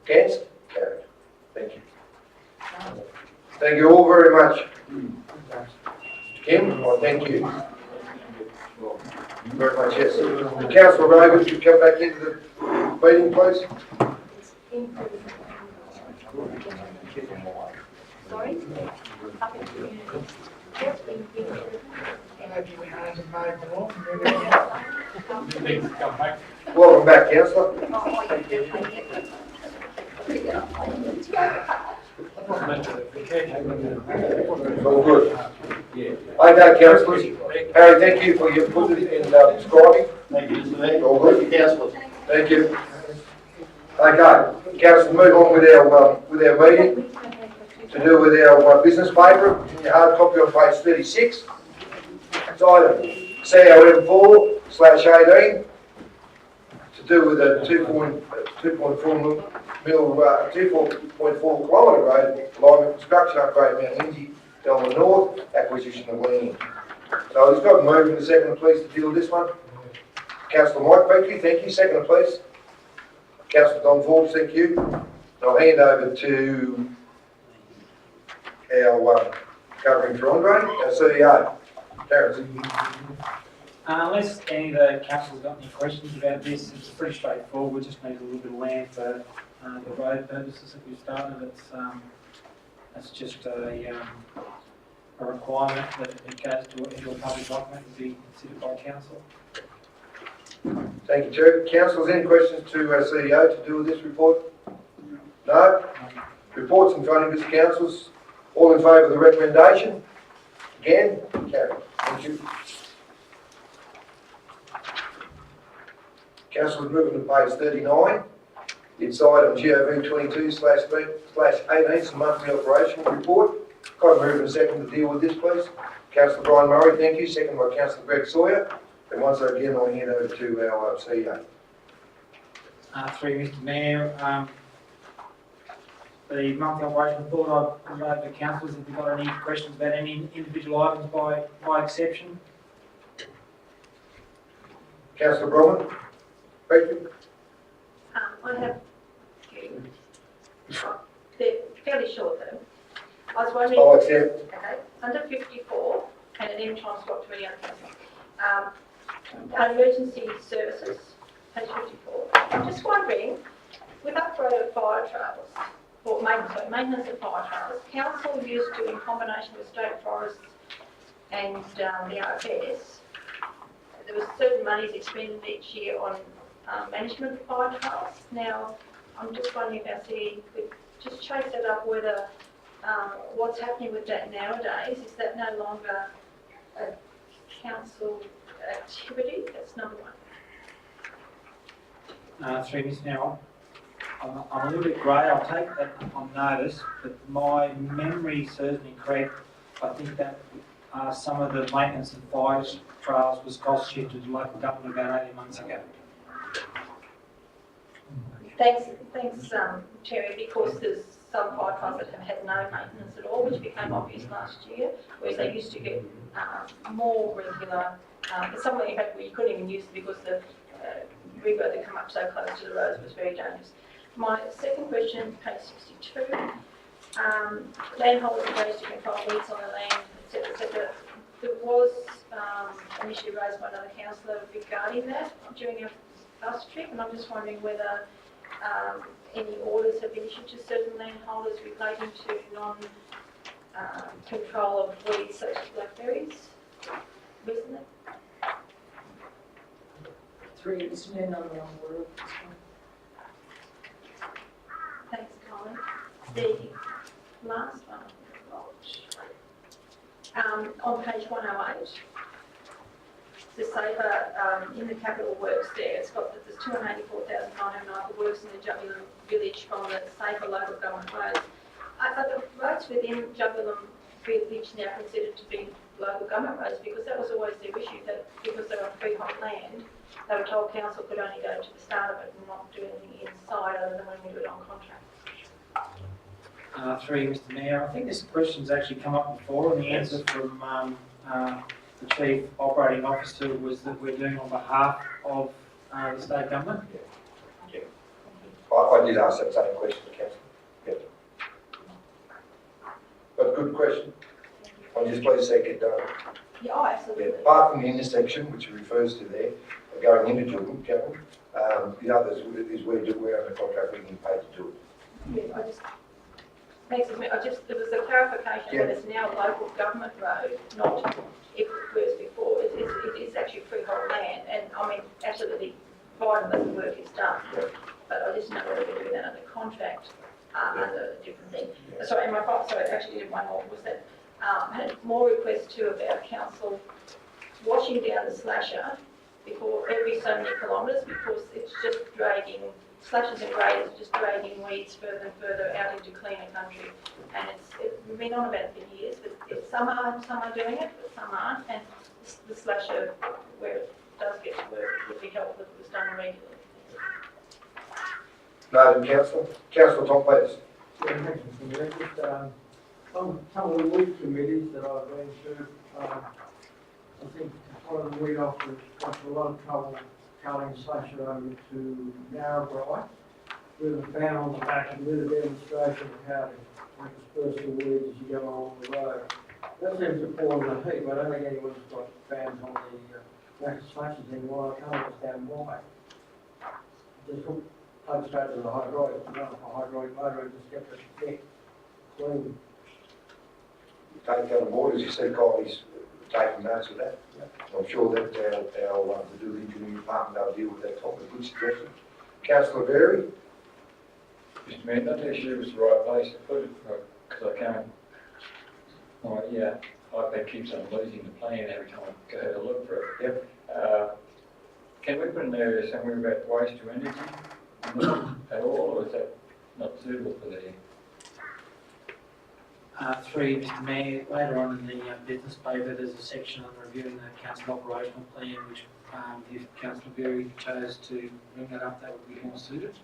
Against? Carried. Thank you. Thank you all very much. Kim, well, thank you very much, yes. Councillor Rogan, could you come back into the meeting, please? Sorry? Needs to come back. Welcome back, councillor. All good. Okay, councillors. Harry, thank you for your put it in describing. Thank you, Mr. Mayor. All good. Councillors. Thank you. Okay, council, move on with our meeting to do with our business paper. In your hard copy on page 36. It's item COM4/18 to do with a 2.4 kilometre road alignment construction upgrade Mount Lindsay, Delma North, acquisition of land. So he's got a move in a second, please, to deal with this one. Councillor Mike Beakley, thank you. Second, please. Councillor Don Forbes, thank you. And I'll hand over to our covering for Andre, our CEO. Terence. Unless any of the councillors got any questions about this, it's pretty straightforward. We just need a little bit of land for the road purposes that we started. It's just a requirement that it goes into a public document and be considered by council. Thank you, Chair. Councillors, any questions to our CEO to do with this report? No? Reports in front of this, councillors. All in favour of the recommendation? Again? Carried. Thank you. Councillors, moving to page 39. It's item GOV 22/18, some monthly operational report. Can I move in a second to deal with this, please? Councillor Brian Murray, thank you. Second by Councillor Greg Sawyer. And once again, I'll hand over to our CEO. Through Mr Mayor, the monthly operation report I've provided to councillors. If you've got any questions about any individual items by exception. Councillor Bromwich, thank you. I have a few. They're fairly short though. I was wondering. I'll accept. Okay, under 54, and an M times got 20 emergency services, page 54. I'm just wondering, with upgrade of fire trails, or maintenance of fire trails, council used to, in combination with state forests and the RFS, there was certain monies expended each year on management of fire trails. Now, I'm just wondering if our CE could just chase that up whether what's happening with that nowadays, is that no longer a council activity? That's number one. Through Ms Now. I'm a little bit grey, I'll take that on notice, but my memory serves me correct. I think that some of the maintenance and fire trails was cost shifted to local government about 18 months ago. Thanks, Terry, because there's some fire trails that have had no maintenance at all, which became obvious last year, whereas they used to get more regular, some of them in fact where you couldn't even use them because the river that come up so close to the roads was very dangerous. My second question, page 62, landholders ways to control weeds on the land, etc., etc. There was an issue raised by another councillor regarding that during our bus trip, and I'm just wondering whether any orders have been issued to certain landholders relating to non-control of weeds such as blackberries recently. Three, Mr. Mayor, none of them were. Thanks, Colin. The last one on page 108, the safer in the capital works there, it's got that there's 284,909 works in the Jubulum village from the safer local government roads. Are the roads within Jubulum village now considered to be local government roads? Because that was always their issue, that because they were on freehold land, they were told council could only go to the start of it and not do anything inside other than when we do it on contract. Through you, Mr. Mayor, I think this question's actually come up before, and the answer from the Chief Operating Officer was that we're doing on behalf of the state government. Yeah. I did ask that same question to council. Yeah. But good question. I'm just pleased to say get done. Yeah, oh, absolutely. Yeah. Apart from the intersection, which it refers to there, going into Jubulum, the others is we're under contract, we can pay to do it. Yeah, there was a clarification that it's now a local government road, not if it was before. It is actually freehold land, and I mean, absolutely provided that the work is done. Yeah. But I just know whether we're doing that under contract, under a different thing. Sorry, and actually did one more, was that I had more requests too about council washing down the slasher before every so many kilometres, because it's just dragging, slashers and graders are just dragging weeds further and further out into cleaner country. And we've been on about it for years, but some are doing it, but some aren't. And the slasher, where it does get to work, would be helpful if it was done regularly. No, Councillor Tom, please. Yeah, thanks, Mr. Mayor. Just, on some of the weed committees that I've been to, I think one of the weed officers got a lot of trouble culling slasher over to Narrabri. With a fan on the back and did a demonstration of how to disperse the weeds as you go along the road. That seems to fall in the heap. I don't think anyone's got fans on the back of slashers anymore. I can't understand why. Just plug straight to the hydraulic, run off a hydraulic motor and just get the deck clean. Take that on board, as you see, Kylie's taking notes of that. Yeah. I'm sure that our the due engineering department will deal with that topic. Good suggestion. Councillor Berry. Mr. Mayor, not too sure it was the right place to put it, because I can't, iPad keeps on losing the plan every time I go to look for it. Yep. Can we put an area somewhere about waste to energy at all, or is that not suitable for the? Through Mr. Mayor, later on in the business paper, there's a section on reviewing the council operational plan, which if Councillor Berry chose to bring that up, that would be more suited.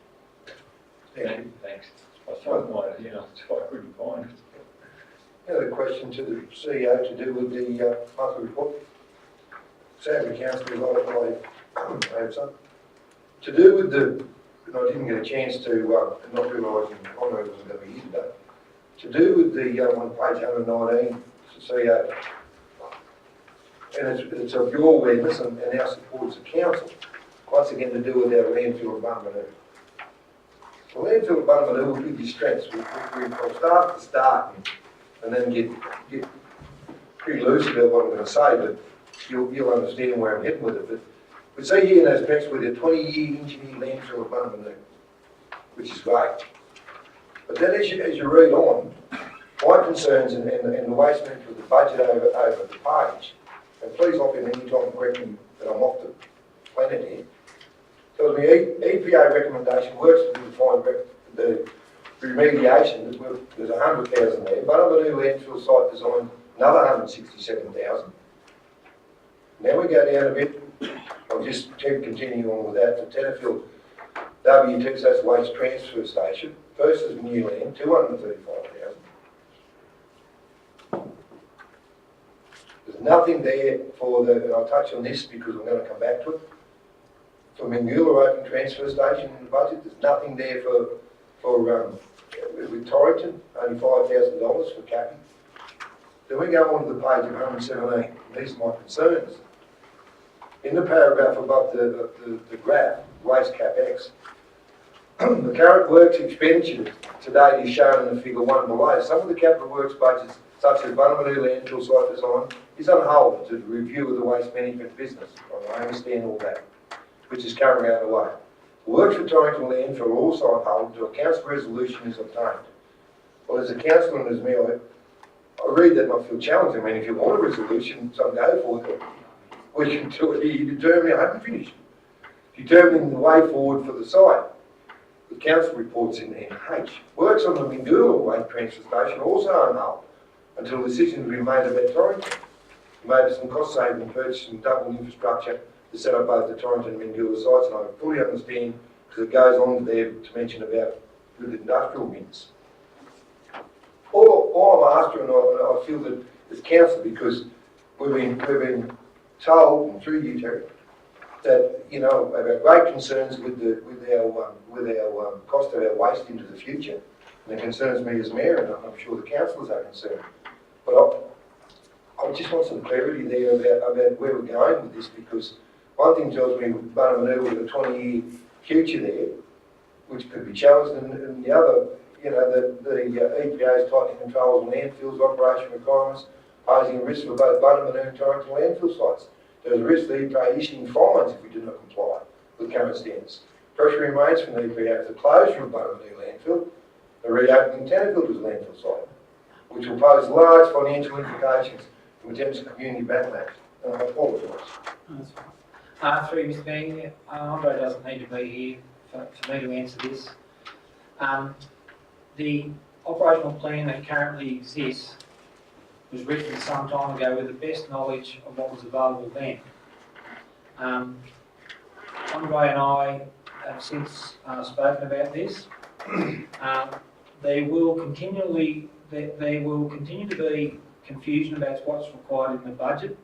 Thank you. Thanks. I thought so I couldn't find it. Another question to the CEO to do with the monthly report. Sadly, Councillor, I have some. To do with the, and I didn't get a chance to, not realising Conrad wasn't going to be here today. To do with the on page 119, CEO, and it's of your awareness and our support as a council, once again to do with our landfill at Bundamanoo. The landfill at Bundamanoo will give you strengths. We from start to start and then get pretty loose about what I'm going to say, but you'll understand where I'm heading with it. But we see here in those specs with a 20-year engineered landfill at Bundamanoo, which is great. But then as you read on, my concerns and the waste management of the budget over the page, and please hop in any time and correct me that I'm off the planet here, tells me EPA recommendation works to define the remediation, there's 100,000 there, but on the new landfill site design, another 167,000. Now we go down a bit, I'll just continue on with that, the Tenterfield W2, so that's waste transfer station, versus new land, 235,000. There's nothing there for the, and I'll touch on this because I'm going to come back to it, for Mingula open transfer station in the budget, there's nothing there for with Torrington, only $5,000 for Cappy. Then we go on to the page of 117, these are my concerns. In the paragraph above the graph, waste CapEx, the current works expenditure to date is shown in the figure 1 below. Some of the capital works budgets, such as Bunnamanoo landfill site design, is on hold to review of the waste management business. I understand all that, which is currently underway. The works for Torrington landfill are also on hold until a council resolution is obtained. Well, as a councillor and as me, I read that and I feel challenged. I mean, if you want a resolution, so go for it. We can do it here, determine, I haven't finished. Determining the way forward for the site. The council reports in NH. Works on the Mingula waste transfer station also on hold until decisions have been made about Torrington. Maybe some cost saving, purchasing double infrastructure to set up both the Torrington and Mingula sites, and I fully understand because it goes on there to mention about with industrial mints. All I'm after, and I feel that as council, because we've been told, and through you, Terry, that about great concerns with our cost of our waste into the future, and it concerns me as mayor, and I'm sure the councillors are concerned. But I just want some clarity there about where we're going with this, because one thing tells me with Bunnamanoo with a 20-year future there, which could be challenged, and the other, the EPA's tightening controls on landfills, operation requirements, posing a risk for both Bunnamanoo and Torrington landfill sites. There's a risk that EPA issuing fines if we do not comply with current standards. Pressure remains from the EPA for the closure of Bunnamanoo landfill, the reopening Tenterfield as a landfill site, which will pose large financial implications in terms of community backlash. And I apologise. That's fine. Through Mr. Mayor, Andre doesn't need to be here for me to answer this. The operational plan that currently exists was written some time ago with the best knowledge of what was available then. Andre and I have since spoken about this. There will continue to be confusion about what's required in the budget.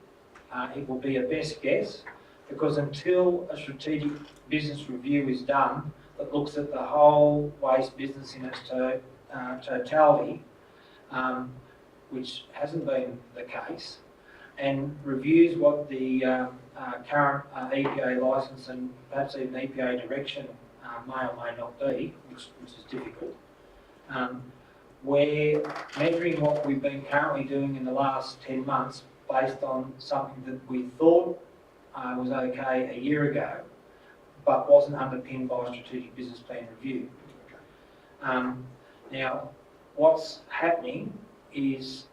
It will be a best guess, because until a strategic business review is done that looks at the whole waste business in its totality, which hasn't been the case, and reviews what the current EPA licence and perhaps even EPA direction may or may not be, which is difficult. We're measuring what we've been currently doing in the last 10 months based on something that we thought was okay a year ago, but wasn't underpinned by a strategic business plan review. Now, what's happening is,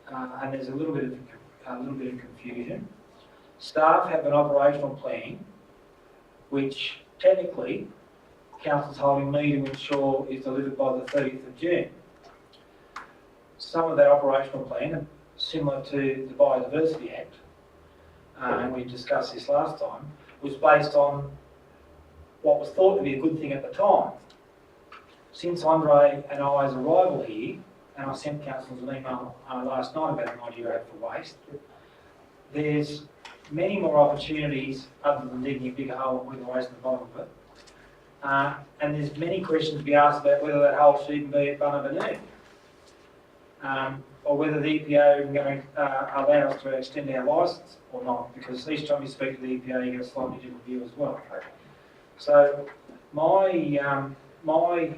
and there's a little bit of confusion. Staff have an operational plan, which technically council's holding me to ensure is delivered by the 30th of June. Some of that operational plan, similar to the Biodiversity Act, and we discussed this last time, was based on what was thought to be a good thing at the time. Since Andre and I's arrival here, and I sent councillors an email last night about an idea out for waste, there's many more opportunities other than digging a big hole with the waste at the bottom of it. And there's many questions to be asked about whether that hole should even be at Bunnamanoo, or whether the EPA is going to allow us to extend our licence or not, because each time you speak to the EPA you get a slightly different view as well. So my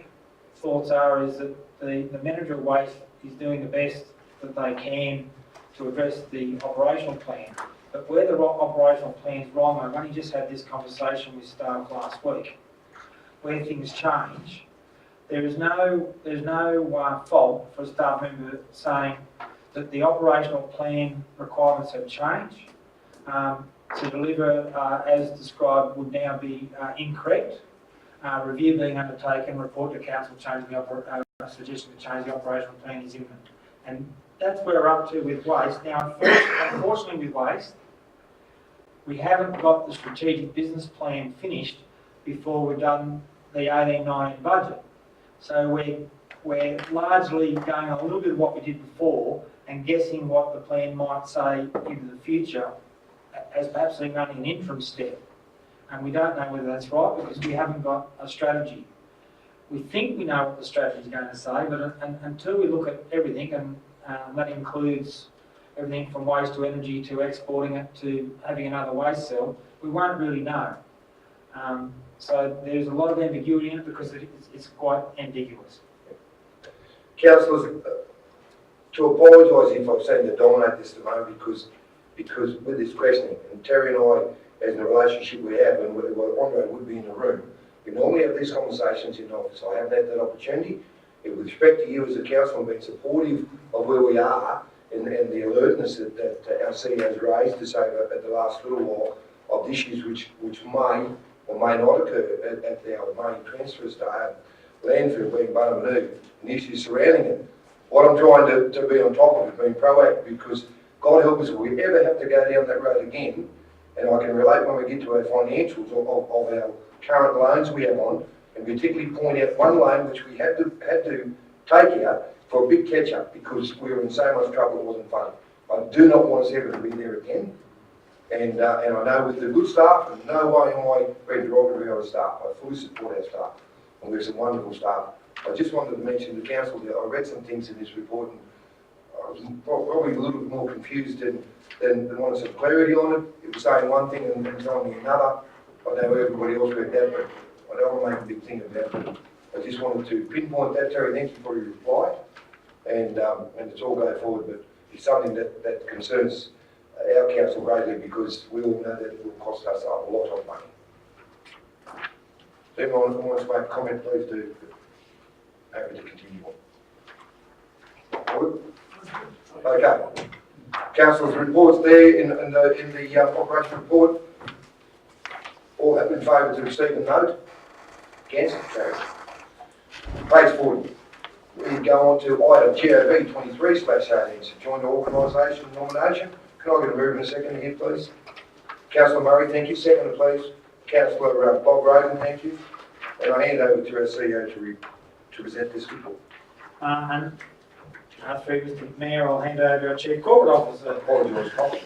thoughts are is that the manager of waste is doing the best that they can to address the operational plan. But where the operational plan is wrong, I've only just had this conversation with staff last week, where things change. There's no fault for a staff member saying that the operational plan requirements have changed. to deliver as described would now be incorrect. Review being undertaken, report to council changing the suggestion to change the operational plan is imminent. And that's where we're up to with waste. Now, unfortunately with waste, we haven't got the strategic business plan finished before we've done the 18-19 budget. So we're largely going on a little bit of what we did before and guessing what the plan might say into the future as perhaps being running an interim step. And we don't know whether that's right because we haven't got a strategy. We think we know what the strategy is going to say, but until we look at everything, and that includes everything from waste to energy to exporting it to having another waste cell, we won't really know. So there's a lot of ambiguity in it because it's quite ambiguous. Councillors, to apologise if I've seemed to dominate this tomorrow because with this questioning, and Terry and I, as in the relationship we have, and Andre would be in the room, we normally have these conversations in office. I haven't had that opportunity. With respect to you as a council, I've been supportive of where we are and the alertness that our CEO has raised us over at the last little while of issues which may or may not occur at our main transfer station, landfill being Bunnamanoo, and the issues surrounding it. What I'm trying to be on top of is being proactive because God help us if we ever have to go down that road again, and I can relate when we get to our financials of our current loans we have on, and particularly point out one loan which we had to take out for a big catch-up because we were in so much trouble it wasn't funny. I do not want us ever to be there again. And I know with the good staff, and no way am I being derogatory of our staff. I fully support our staff, and we have some wonderful staff. I just wanted to mention to the council that I read some things in this report, and I was probably a little bit more confused than wanted some clarity on it. It was saying one thing and telling me another. I know everybody else read that, but I don't want to make a big thing about it. I just wanted to pinpoint that, Terry. Thank you for your reply, and it's all going forward, but it's something that concerns our council greatly because we all know that it will cost us a lot of money. If anyone wants to make a comment, please do. Happy to continue on. Okay. Councillors' reports there in the operation report. All have in favour to receive and note. Against? Carried. Page 40. We go on to item GOB 23/18, joint organisation nomination. Can I get a move in a second here, please? Councillor Murray, thank you. Second, please. Councillor Bob Roden, thank you. And I hand over to our CEO to present this report. Through Mr. Mayor, I'll hand over to our Chief Corporate Officer. Apologise, Tom.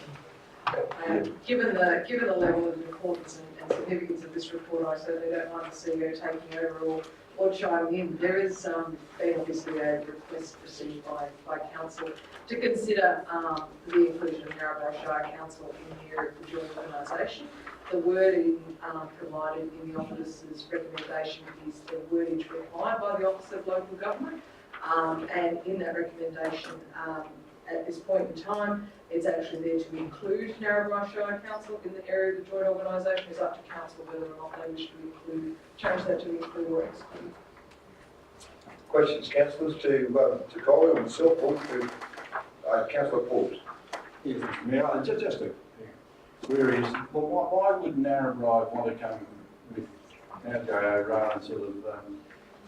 Given the level of importance and significance of this report, I certainly don't mind the CEO taking over or chiming in. There is been obviously a request received by council to consider the inclusion of Narrabri Shire Council in the area of the joint organisation. The wording provided in the officer's recommendation is the wordage required by the Office of Local Government, and in that recommendation at this point in time, it's actually there to include Narrabri Shire Council in the area of the joint organisation. It's up to council whether or not they wish to change that to include or exclude. Questions, councillors, to Colin and myself, or to Councillor Forbes? Yes, Mr. Mayor, just a query is, well, why would Narrabri want to come with our JO rather than sort of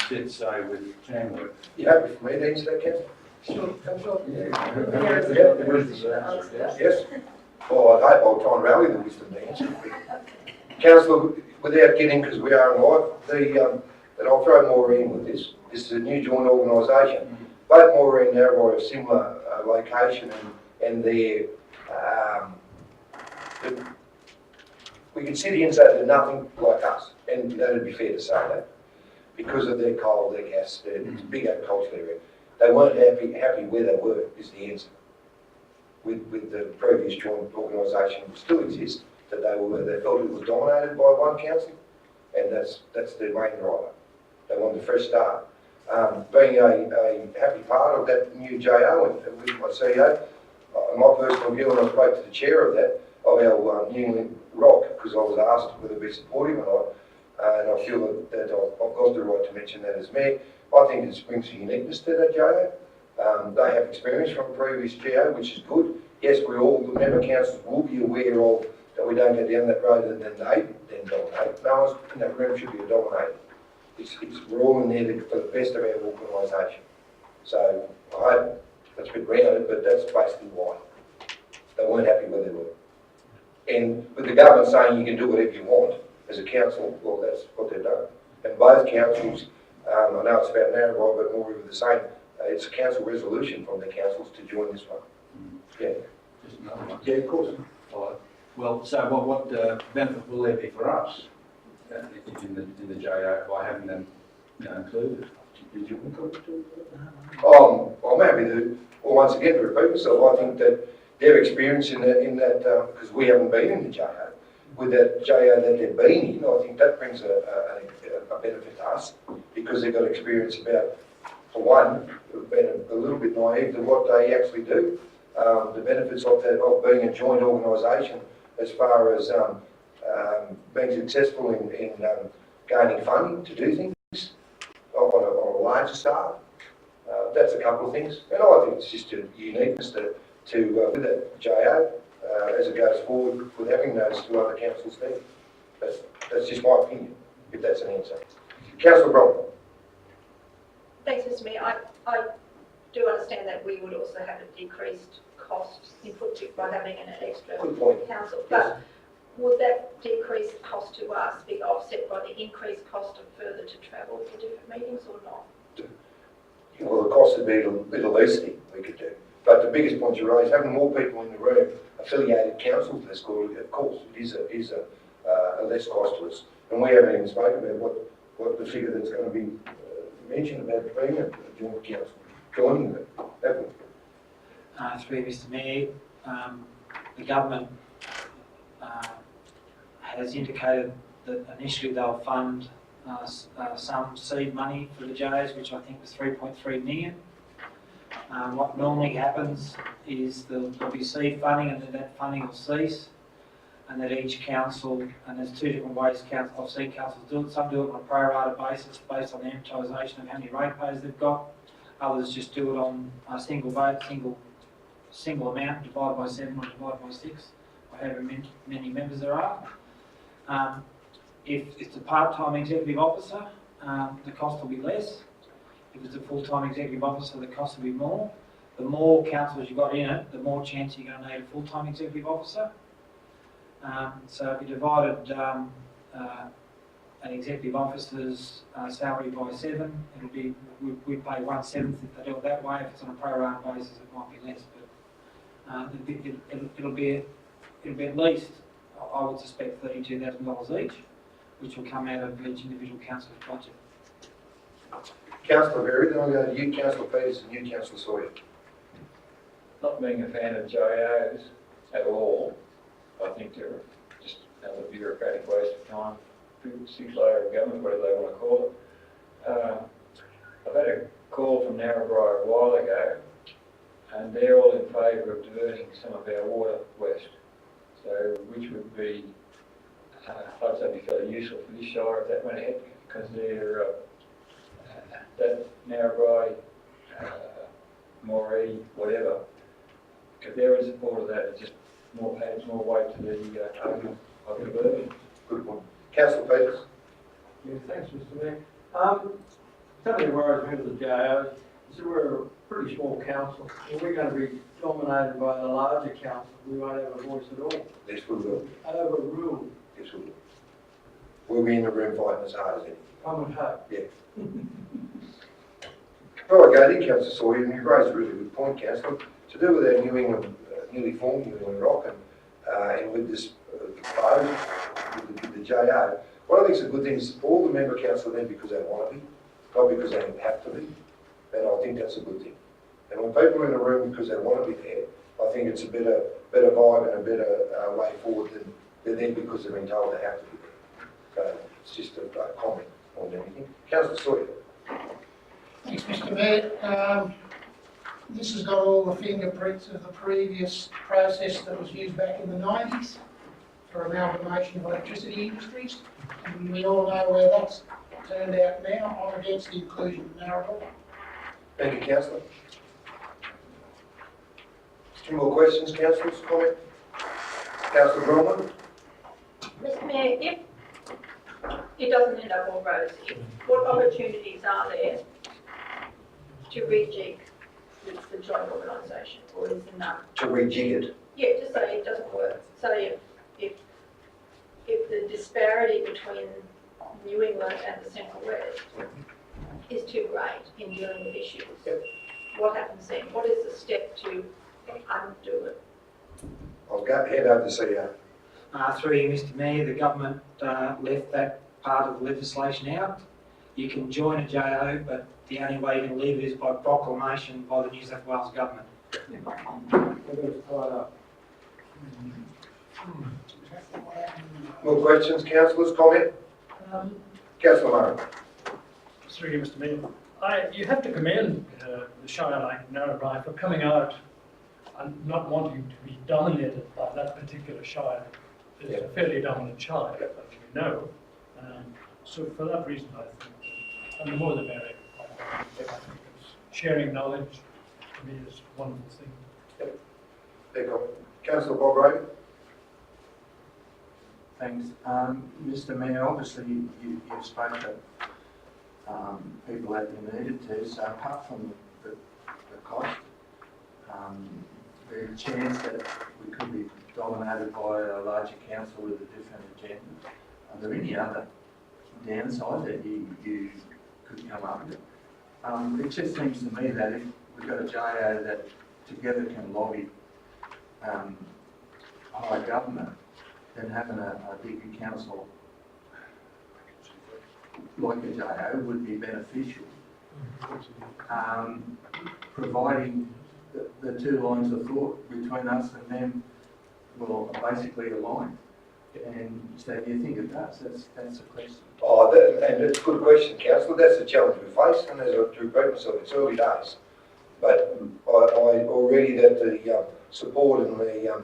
sit, say, with Tamworth? You happy for me to answer that, Councillor? Sure, Yes. Well, I hope I'll try and rally the wisdom to answer. Councillor, without getting, because we are in live, and I'll throw Maureen with this. This is a new joint organisation. Both Maureen and Narrabri are a similar location, and they're, we can sit here and say they're nothing like us, and that would be fair to say that, because of their coal, their gas, it's a big agricultural area. They weren't happy where they were, is the answer. With the previous joint organisation, which still exists, that they felt it was dominated by one council, and that's their main driver. They wanted a fresh start. Being a happy part of that new JO and with my CEO, my personal view, and I spoke to the chair of that, of our Newlink Rock, because I was asked whether to be supportive or not, and I feel that I've got the right to mention that as mayor. I think it brings a uniqueness to that JO. They have experience from a previous GO, which is good. Yes, all the member councils will be aware of that we don't go down that road and then they then dominate. No one's in that room should be a dominator. We're all in there for the best of our organisation. So that's a bit rounded, but that's basically why. They weren't happy where they were. And with the government saying you can do whatever you want as a council, well, that's what they've done. And both councils, I know it's about Narrabri, but more of the same. It's a council resolution from the councils to join this one. Yeah. Just another one. Yeah, of course. Well, so what benefit will there be for us in the JO by having them included? Did you include I'm happy to, well, once again, to repeat myself, I think that their experience in that, because we haven't been in the JO, with that JO that they've been in, I think that brings a benefit to us, because they've got experience about, for one, being a little bit naive to what they actually do, the benefits of being a joint organisation as far as being successful in gaining funding to do things on a larger scale. That's a couple of things, and I think it's just a uniqueness to with that JO as it goes forward with having those two other councils there. That's just my opinion, if that's an answer. Councillor Bronwyn. Thanks, Mr Mayor. I do understand that we would also have a decreased cost input by having an extra Good point. council, but would that decreased cost to us be offset by the increased cost of further to travel to different meetings or not? Well, the cost would be the least thing we could do. But the biggest point you raise, having more people in the room, affiliated councils, let's call it, of course, it is a less cost to us. And we haven't even spoken about what the figure that's going to be mentioned about being a joint council, joining them, haven't we? Through Mr Mayor, the government has indicated that initially they'll fund some seed money for the JOs, which I think was 3.3 million. What normally happens is there'll be seed funding, and then that funding will cease, and that each council, and there's two different ways I've seen councils do it. Some do it on a pro rata basis based on the amortisation of how many ratepayers they've got. Others just do it on a single vote, single amount divided by 7 or divided by 6, or however many members there are. If it's a part-time executive officer, the cost will be less. If it's a full-time executive officer, the cost will be more. The more councillors you've got in it, the more chance you're going to need a full-time executive officer. So if you divided an executive officer's salary by 7, it'll be, we pay 1/7 if they do it that way. If it's on a pro rata basis, it might be less, but it'll be at least, I would suspect, $32,000 each, which will come out of each individual councillor's budget. Councillor Berry, then I'll go to you, Councillor Peters, and you, Councillor Sawyer. Not being a fan of JOs at all, I think they're just another bureaucratic waste of time. 6-layer of government, whatever they want to call it. I've had a call from Narrabri a while ago, and they're all in favour of diverting some of our water west. So, which would be, I'd say, be fairly useful for this shire if that went ahead, because they're that Narrabri, Moree, whatever. If they're in support of that, it just adds more weight to the argument of the burden. Good one. Councillor Peters. Yeah, thanks, Mr Mayor. Something worries me with the JOs is that we're a pretty small council, and we're going to be dominated by the larger council. We won't have a voice at all. Yes, we will. Overruled. Yes, we will. We'll be in the room fighting as hard as anything. I would hope. Yeah. Before I go to Councillor Sawyer, and you raised a really good point, Councillor, to do with our New England, newly formed New England Rock, and with this proposed, with the JO, what I think is a good thing is all the member council are there because they want to be, not because they have to be, and I think that's a good thing. And when people are in the room because they want to be there, I think it's a better vibe and a better way forward than they're there because they've been told they have to be there. So it's just a comment on anything. Councillor Sawyer. Thanks, Mr Mayor. This has got all the fingerprints of the previous process that was used back in the 90s for amalgamation of electricity industries. And we all know where that's turned out now. I'm against the inclusion of Narrabri. Thank you, Councillor. Any more questions, councillors? Comment? Councillor Bronwyn? Mayor, if it doesn't end up all rosy, what opportunities are there to rejig with the joint organisation, or is there none? To rejig it. Yeah, just say it doesn't work. So if the disparity between New England and the Central West is too great in dealing with issues, what happens then? What is the step to undo it? I'll go head over to CEO. Through you, Mr Mayor, the government left that part of the legislation out. You can join a JO, but the only way you can leave it is by proclamation by the New South Wales government. More questions, councillors, comment? Councillor Murray. Through you, Mr Mayor. You have to commend the Shire like Narrabri for coming out and not wanting to be dominated by that particular Shire. It's a fairly dominant Shire, as we know. So for that reason, I think, and the more the merrier. I think sharing knowledge to me is a wonderful thing. There you go. Councillor Bob Ray. Thanks. Mr Mayor, obviously you've spoken to people that you needed to, so apart from the cost, the chance that we could be dominated by a larger council with a different agenda, are there any other downsides that you could come up with? It just seems to me that if we've got a JO that together can lobby high government, then having a bigger council like a JO would be beneficial. Providing the two lines of thought between us and them will basically align. And so do you think it does? That's the question. Oh, and it's a good question, councillor. That's the challenge we face, and as I repeat myself, it's early days. But I already that the support and the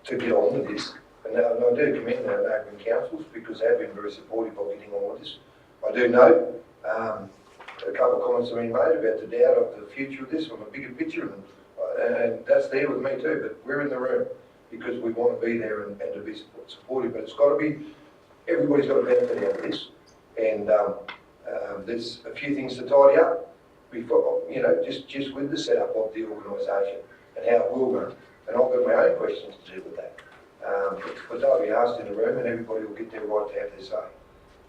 to get on with this, and I do commend the neighbouring councils because they've been very supportive of getting on with this. I do know a couple of comments have been made about the doubt of the future of this from a bigger picture, and that's there with me too. But we're in the room because we want to be there and to be supportive. But it's got to be, everybody's got to benefit out of this, and there's a few things to tidy up before, just with the setup of the organisation and how it will run. And I've got my own questions to do with that. But they'll be asked in the room and everybody will get their right to have their say.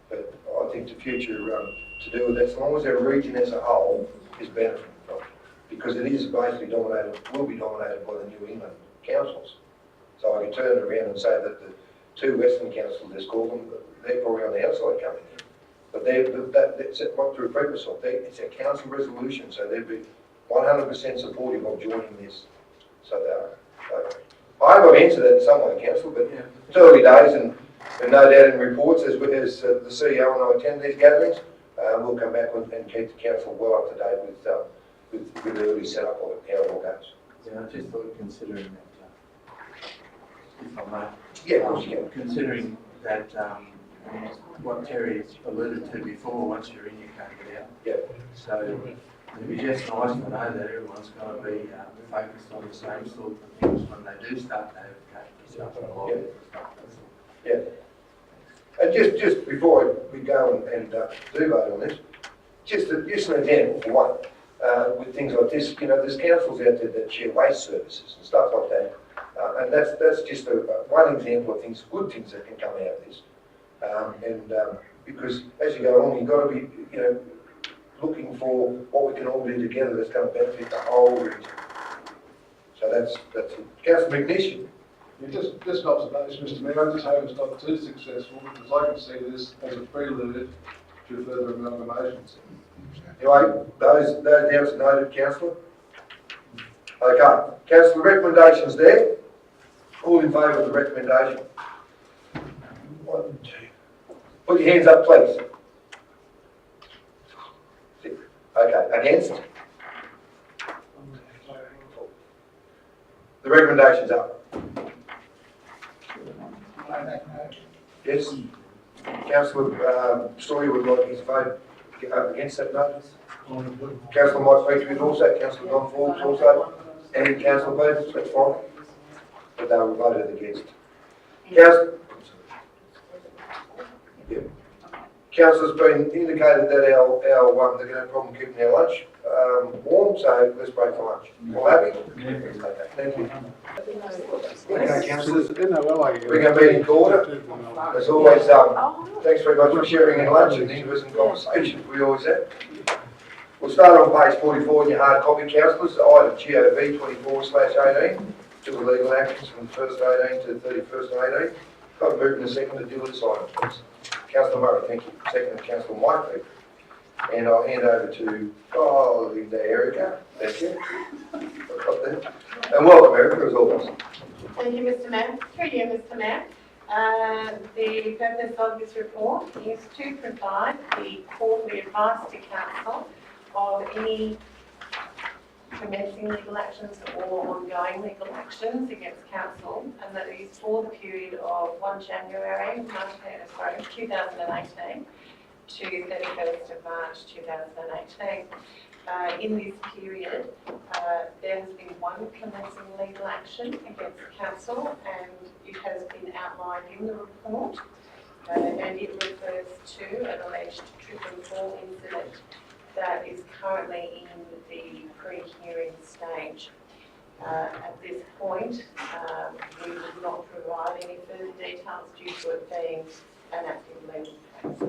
But I think the future to do with that, as long as our region as a whole is benefiting from it, because it is basically dominated, will be dominated by the New England councils. So I can turn it around and say that the two Western councils, let's call them, they're probably on the outside coming in. But that's what to repeat myself, it's a council resolution, so they'd be 100% supportive of joining this. So they are. I hope I've answered that in some way, council, but it's early days, and no doubt in reports as the CEO and I attend these gatherings, we'll come back and keep the council well up to date with the early setup of it, how it all goes. Yeah, I just thought considering that, if I may. Yeah, of course you can. Considering that what Terry alluded to before, once you're in, you can't get out. Yeah. So it'd be just nice to know that everyone's going to be focused on the same sort of things when they do start to have stuff and all that stuff. Yeah. And just before we go and do vote on this, just an example for one, with things like this, there's councils out there that share waste services and stuff like that, and that's just one example of things, good things that can come out of this. Because as you go along, you've got to be, looking for what we can all do together that's going to benefit the whole region. So that's it. Councillor McNish. Yeah, just an observation, Mr Mayor. I just hope it's not too successful because I can see this as a prelude to further amalgamations. Anyway, those doubts noted, councillor. Okay, councillor, recommendations there. All in favour of the recommendation? 1, 2. Put your hands up, please. Okay, against? The recommendation's up. Yes. Councillor Story would like his vote against that notice. Councillor Mike Petrie also, Councillor Don Forbes also, and Councillor Booth, that's fine. But they were voted against. Councillor's been indicated that they're going to have a problem keeping their lunch warm, so let's break for lunch. All happy? Thank you. Okay, councillors, bring our meeting to order. As always, thanks very much for sharing your lunch and the interesting conversations we always have. We'll start on page 44 in your hard copy, councillors, item GOV 24/18, to the legal actions from the 1st 18 to the 31st of 18. Got a move in a second to deal with this item, please. Councillor Murray, thank you. Second, Councillor Whitehead. And I'll hand over to, Erica. Thank you. And welcome, Erica, as always. Thank you, Mr. Mayor. Through you, Mr. Mayor. The purpose of this report is to provide the quarterly advice to council of any commencing legal actions or ongoing legal actions against council, and that is for the period of 1 January 2018 to 31st of March 2018. In this period, there has been one commencing legal action against council, and it has been outlined in the report, and it refers to an alleged trip and fall incident that is currently in the pre-hearing stage. At this point, we would not provide any further details due to it being an active legal case.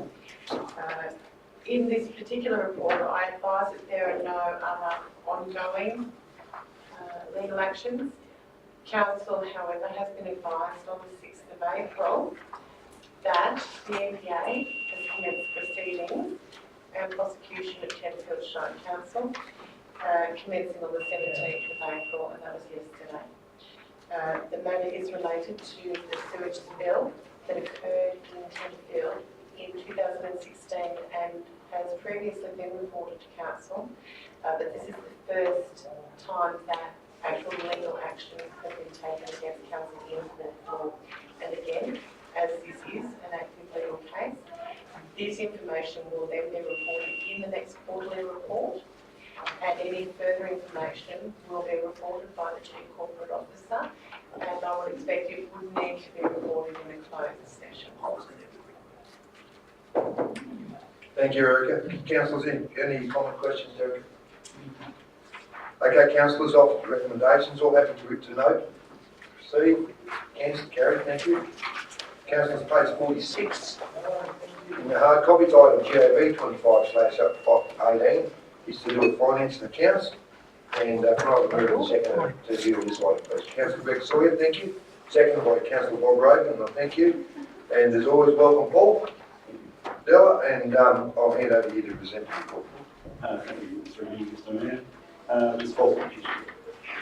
In this particular report, I advise that there are no other ongoing legal actions. Council, however, has been advised on the 6th of April that the EPA has commenced proceedings and prosecution at Tenfield Shire Council, commencing on the 17th of April, and that was yesterday. The matter is related to the sewage spill that occurred in Tenfield in 2016 and has previously been reported to council, but this is the first time that actual legal action has been taken against council in court law. And again, as this is an active legal case, this information will then be reported in the next quarterly report, and any further information will be reported by the Chief Corporate Officer, and I would expect it would need to be reported in a closed session. Thank you, Erica. Councillors, any comment, questions, Erica? Okay, councillors, off to recommendations. All happy to note. Proceed. Against, carried. Thank you. Councillors, page 46. In the hard copy, item GOV 25/18 is to do with finance and accounts. And can I have a move in a second to deal with this item, please? Councillor Beck Sawyer, thank you. Second by Councillor Bob Rogan, thank you. And as always, welcome Paul Della, and I'll hand over to you to present the report. Thank you, Mr. Mayor. This whole the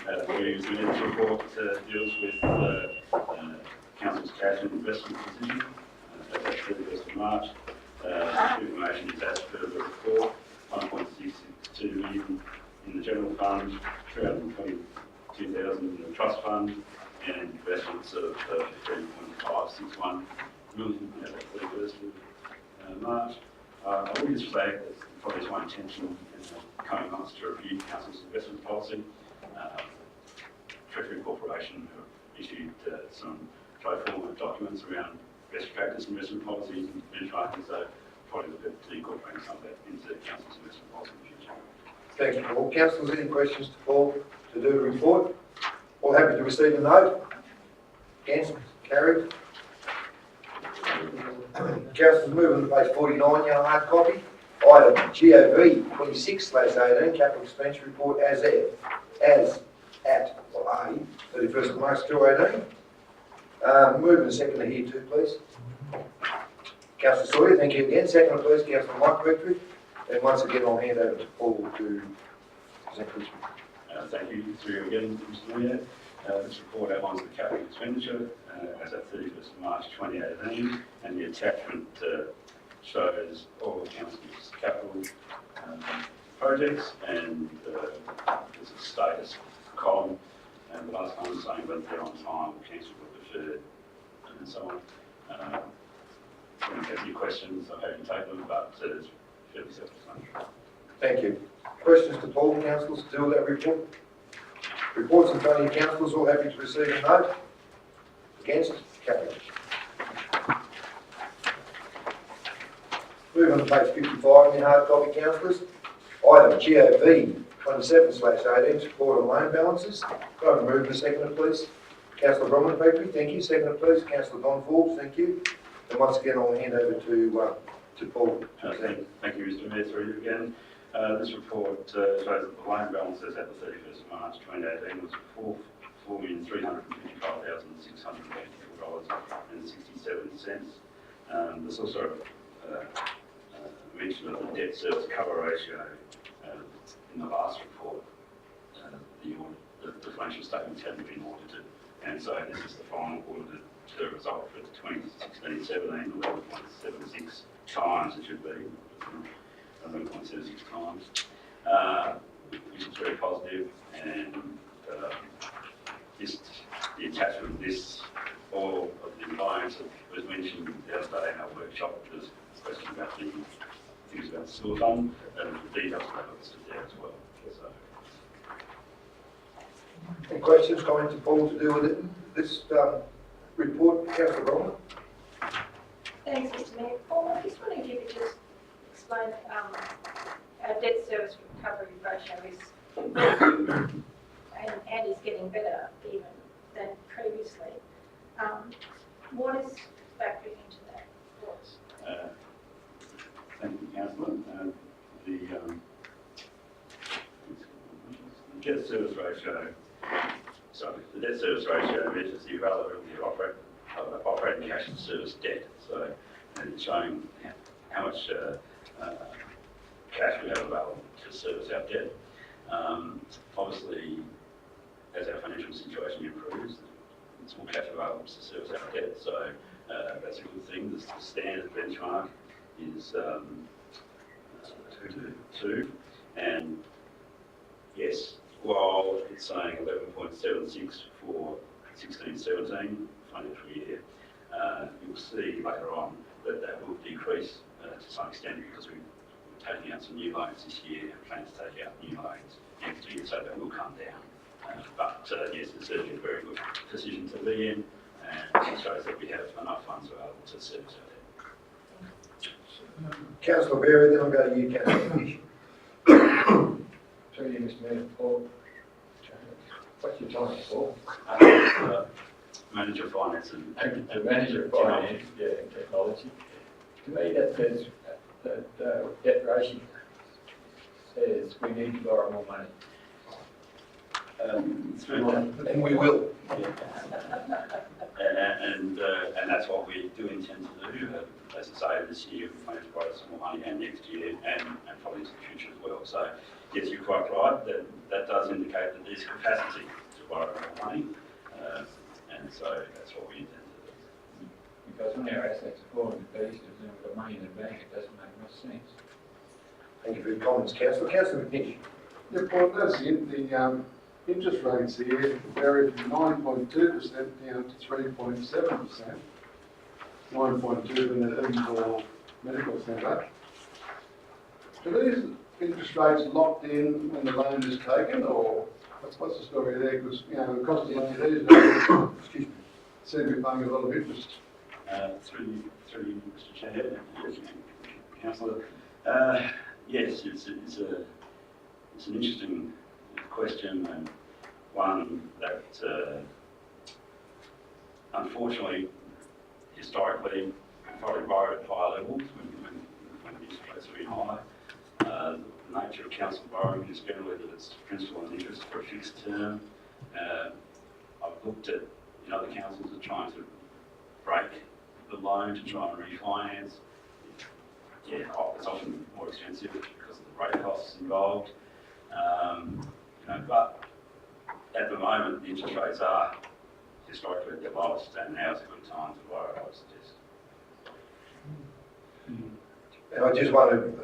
next report deals with Council's cash and investment position at the 31st of March. Information attached to the report, 1.662 million in the general fund, 322,000 in the trust fund, and investments of 15.561 million at the 31st of March. I will just flag that probably is my intention in the coming months to review Council's investment policy. Treasury Corporation have issued some pro forma documents around best practice investment policies and benchmarking, so probably look at incorporating some of that into Council's investment policy in the future. Thank you, Paul. Councillors, any questions to Paul to do the report? All happy to receive a note? Against? Carried. Councillors, moving to page 49, your hard copy. Item GOV 26/18, capital expenditure report as at 31st of March 2018. Moving a second to here too, please. Councillor Sawyer, thank you again. Second, please, Councillor Mike Victory. And once again, I'll hand over to Paul to present this report. Thank you through you again, Mr. Mayor. This report outlines the capital expenditure as at 31st of March 2018, and the attachment shows all the council's capital projects, and there's a status column, and the last time saying whether they're on time, cancelled or deferred, and so on. When you have any questions, I'm happy to take them, but it's fairly self-explanatory. Thank you. Questions to Paul, councillors, to deal with that report? Reports in front of you, councillors, all happy to receive a note? Against? Carried. Move on to page 55 in your hard copy, councillors. Item GOV 27/18, support of loan balances. Can I move the seconder, please? Councillor Bronwyn Petrie, thank you. Seconder, please. Councillor Don Forbes, thank you. And once again, I'll hand over to Paul. Thank you, Mr. Mayor, through you again. This report shows that the loan balances at the 31st of March 2018 was $4,355,654.67. There's also mention of the debt service cover ratio in the last report. The financial statements hadn't been audited, and so this is the final audited result for 2016-17, 11.76 times it should be, 11.76 times, which is very positive, and the attachment of this, all of the loans that was mentioned the other day in our workshop. There's a question about the things about the sewer fund, and the details of that are listed there as well. So. Any questions, comments to Paul to do with it? This report, Councillor Bronwyn. Thanks, Mr. Mayor. Paul, I just wondering if you could just explain our debt service recovery ratio is and is getting better even than previously. What is factoring into that? Thank you, Councillor. The debt service ratio, the debt service ratio measures the availability of operating cash and service debt. So, and it's showing how much cash we have available to service our debt. Obviously, as our financial situation improves, it's more cash available to service our debt. So that's a good thing. The standard benchmark is 2, and yes, while it's saying 11.76 for 16-17 financial year, you'll see later on that that will decrease to some extent because we're taking out some new loans this year and plan to take out new loans next year, so that will come down. But yes, it's certainly a very good position to be in, and it shows that we have enough funds available to service our debt. Councillor Berry, then I'll go to you, Councillor Fish. Through you, Mr. Mayor. Paul, what's your title, Paul? Manager of Finance and The Manager of Finance, yeah, and Technology. To me, that says that debt ratio says we need to borrow more money. And we will. Yeah. And that's what we do intend to do. As I say, this year we plan to borrow some more money, and next year, and probably into the future as well. So, yes, you're quite right. That does indicate that there's capacity to borrow more money, and so that's what we intend to do. Because when our assets are falling to pieces and we've got money in the bank, it doesn't make much sense. Thank you for your comments, Councillor. Councillor McNish. Yeah, Paul, that's it. The interest rates here vary from 9.2% down to 3.7%. 9.2 in the Edinburgh Medical Centre. Are these interest rates locked in when the loan is taken, or what's the story there? Because, you know, the cost of money these days, excuse me, seem to be paying a lot of interest. Through you, Mr. Chair, Councillor. Yes, it's an interesting question, and one that unfortunately, historically, probably borrowed at higher levels when the interest rates are really high. The nature of council borrowing is generally that it's principal and interest for a fixed term. I've looked at other councils that are trying to break the loan to try and refinance. Yeah, it's often more expensive because of the rate costs involved. But at the moment, the interest rates are historically at their lowest, and now is a good time to borrow, I would suggest. And I just wanted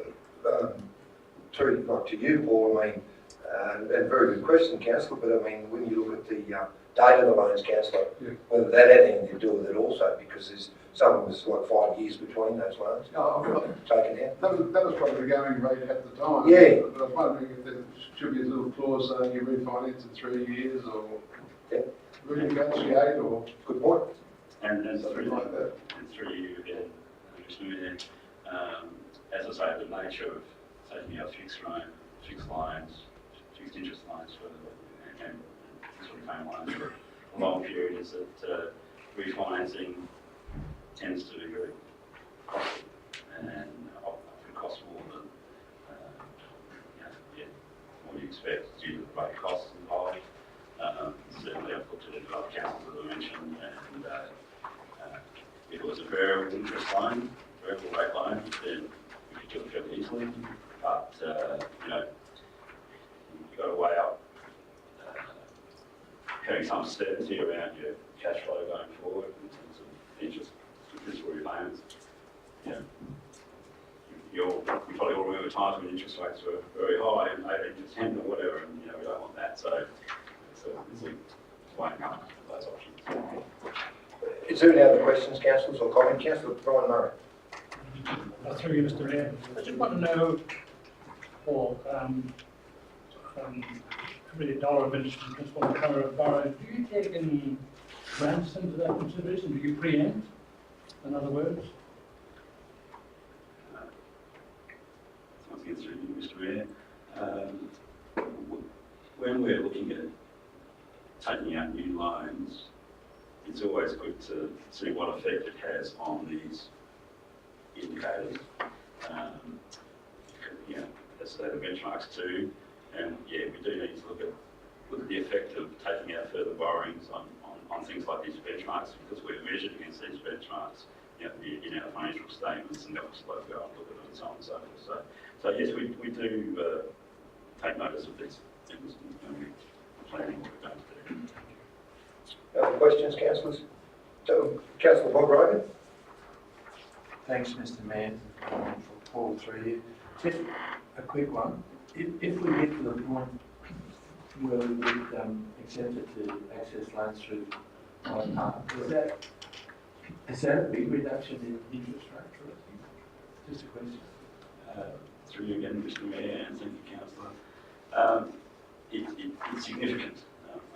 to you, Paul, I mean, and very good question, Councillor, but I mean, when you look at the date of the loans, Councillor, whether that had anything to do with it also, because there's some of us like 5 years between those loans taken out. That was probably the going rate at the time. Yeah. But I was wondering if there should be a little clause saying you refinance in 3 years, or renegotiate, or good point. And something like that. And through you again, Mr. Mayor, as I say, the nature of taking out fixed lines, fixed interest lines and sort of paying lines for a long period is that refinancing tends to be very costly and often costs more than what you expect due to the rate costs involved. Certainly I've looked at it with other councils, as I mentioned, and if it was a variable interest loan, variable rate loan, then we could do it fairly easily. But you've got to weigh up having some certainty around your cash flow going forward in terms of interest, principal repayments. You probably all remember times when interest rates were very high, and 8% or whatever, and we don't want that. So it's a weighing up those options. Is there any other questions, councillors, or comment? Councillor Brian Murray. Through you, Mr. Mayor. I just want to know, for really dollar administration principal in the borough, do you take any grants into that consideration? Do you preempt, in other words? Once again, through you, Mr. Mayor. When we're looking at taking out new loans, it's always good to see what effect it has on these indicators. As the benchmarks too, and we do need to look at the effect of taking out further borrowings on things like these benchmarks, because we're measured against these benchmarks in our financial statements, and obviously we'll go and look at it and so on and so forth. So yes, we do take notice of these things when we're planning what we're going to do. Other questions, councillors? Councillor Bob Rogan. Thanks, Mr. Mayor, for Paul through you. Just a quick one. If we get to the point where we would accept it to access loans through Hyde Park, is that a big reduction in interest rate for us? Just a question. Through you again, Mr. Mayor, and thank you, Councillor. It's significant.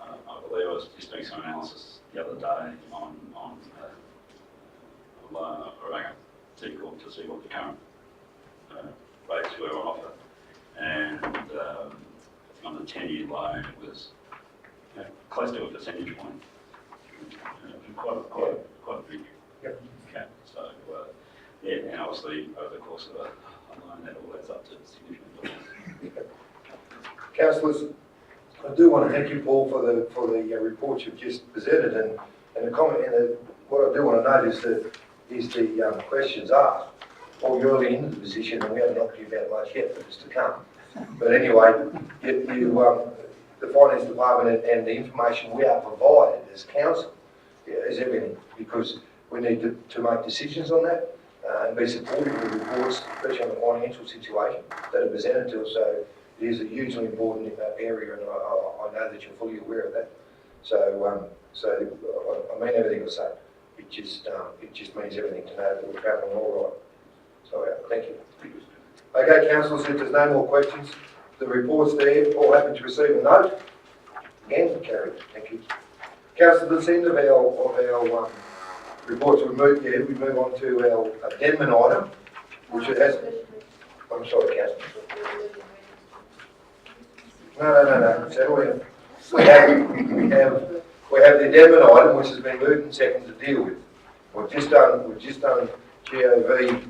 I believe I was just doing some analysis the other day on a loan or a T-Corp to see what the current rates were on offer. And on the 10-year loan, it was close to a percentage point. Quite a big cap. So, and obviously over the course of a loan, that all adds up to significant dollars. Councillors, I do want to thank you, Paul, for the report you've just presented, and the comment. What I do want to note is the questions asked. Well, you're early into the position, and we haven't talked to you about much yet, but it's to come. But anyway, the finance department and the information we are provided as council is everything, because we need to make decisions on that and be supportive of the reports, especially on the financial situation that are presented to us. So it is a hugely important area, and I know that you're fully aware of that. So I mean everything I say. It just means everything to know that we're travelling all right. So thank you. Okay, councillors, if there's no more questions, the report's there. All happy to receive a note. Again, carried. Thank you. Councillor, that's the end of our reports. We move on to our addendum item, which it has. I'm sorry, Councillor. No. Settle in. We have the addendum item, which has been moved and seconded to deal with. We've just done GOV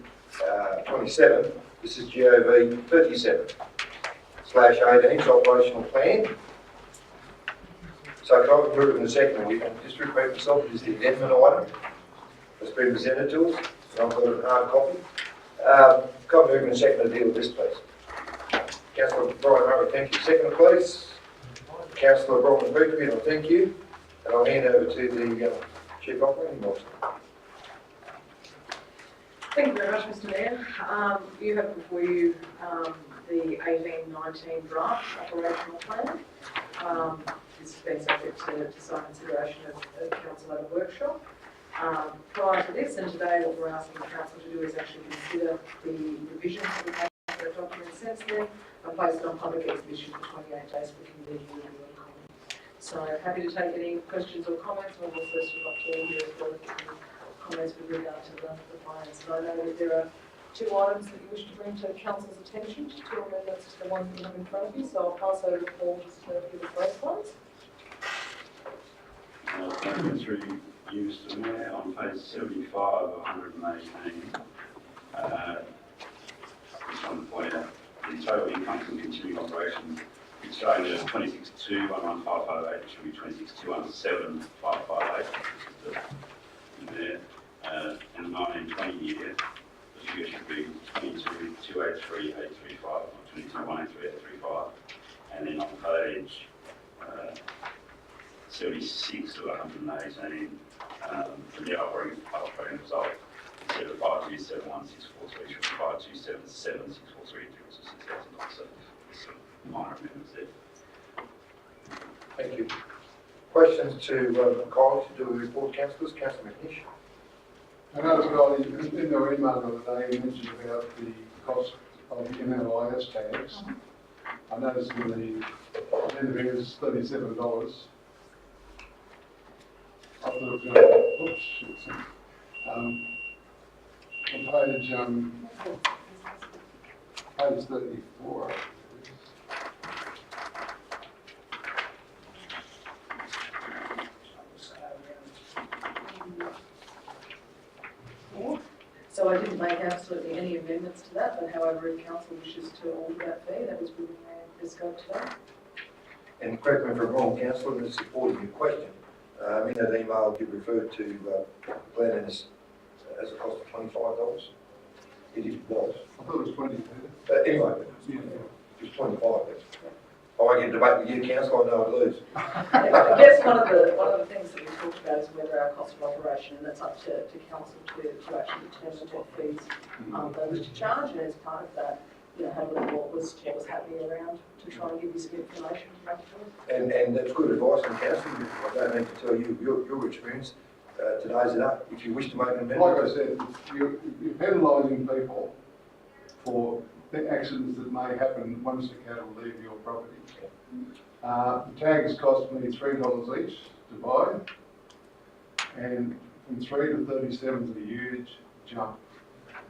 27. This is GOV 37/18, operational plan. So can I approve in a second? We can just repeat myself. It is the addendum item that's been presented to us. And I've got a hard copy. Can I move in a second to deal with this, please? Councillor Brian Murray, thank you. Second, please. Councillor Bronwyn Beatrice, thank you. And I'll hand over to the Chief Operating Officer. Thank you very much, Mr. Mayor. You have before you the 18-19 draft operational plan. This has been subject to some consideration of council at a workshop. Prior to this and today, what we're asking the council to do is actually consider the revisions to the paper document since then and place it on public exhibition for 28 days for community review and comment. So happy to take any questions or comments. We'll also sort of up to all here as well if you have comments with regard to the finance. So I know that there are two items that you wish to bring to council's attention, two amendments to the one you have in front of you, so I'll pass over the floor just to give the first ones. Going through you, Mr. Mayor, on page 75 of 118. Just want to point out the total income from continuing operations is showing as 26,211,558, it should be 26,217,558, there. And the 1920 year, the figure should be 22,283,835 or 22,183,835. And then on page 76 of 118, for the operating result, instead of 5271643, should be 5277643, which is $6,000. So there's some minor amendments there. Thank you. Questions to Kylie to do with report, councillors? Councillor McNish. I noticed, Kylie, in your email the other day, you mentioned about the cost of the MLIS tags. I noticed in the agenda here is $37. I thought it was going to, oops, shit. On page 34. So I didn't make absolutely any amendments to that, but however, if council wishes to alter that fee, that was within their scope today. And correct me if I'm wrong, councillor, in support of your question, in that email you referred to planning as a cost of $25. It was. I thought it was 20. Anyway, it's 25. I won't get a debate with you, councillor, I know I'd lose. I guess one of the things that we talked about is whether our cost of operation, and that's up to council to actually determine what fees they wish to charge, and as part of that, have a look at what was happening around to try and give you some information to make sure. And that's good advice from council. I don't need to tell you your experience. Today's it up. If you wish to make an amendment. Like I said, you're penalising people for the accidents that may happen once the cattle leave your property. The tags cost me $3 each to buy, and from 3 to 37 is a huge jump.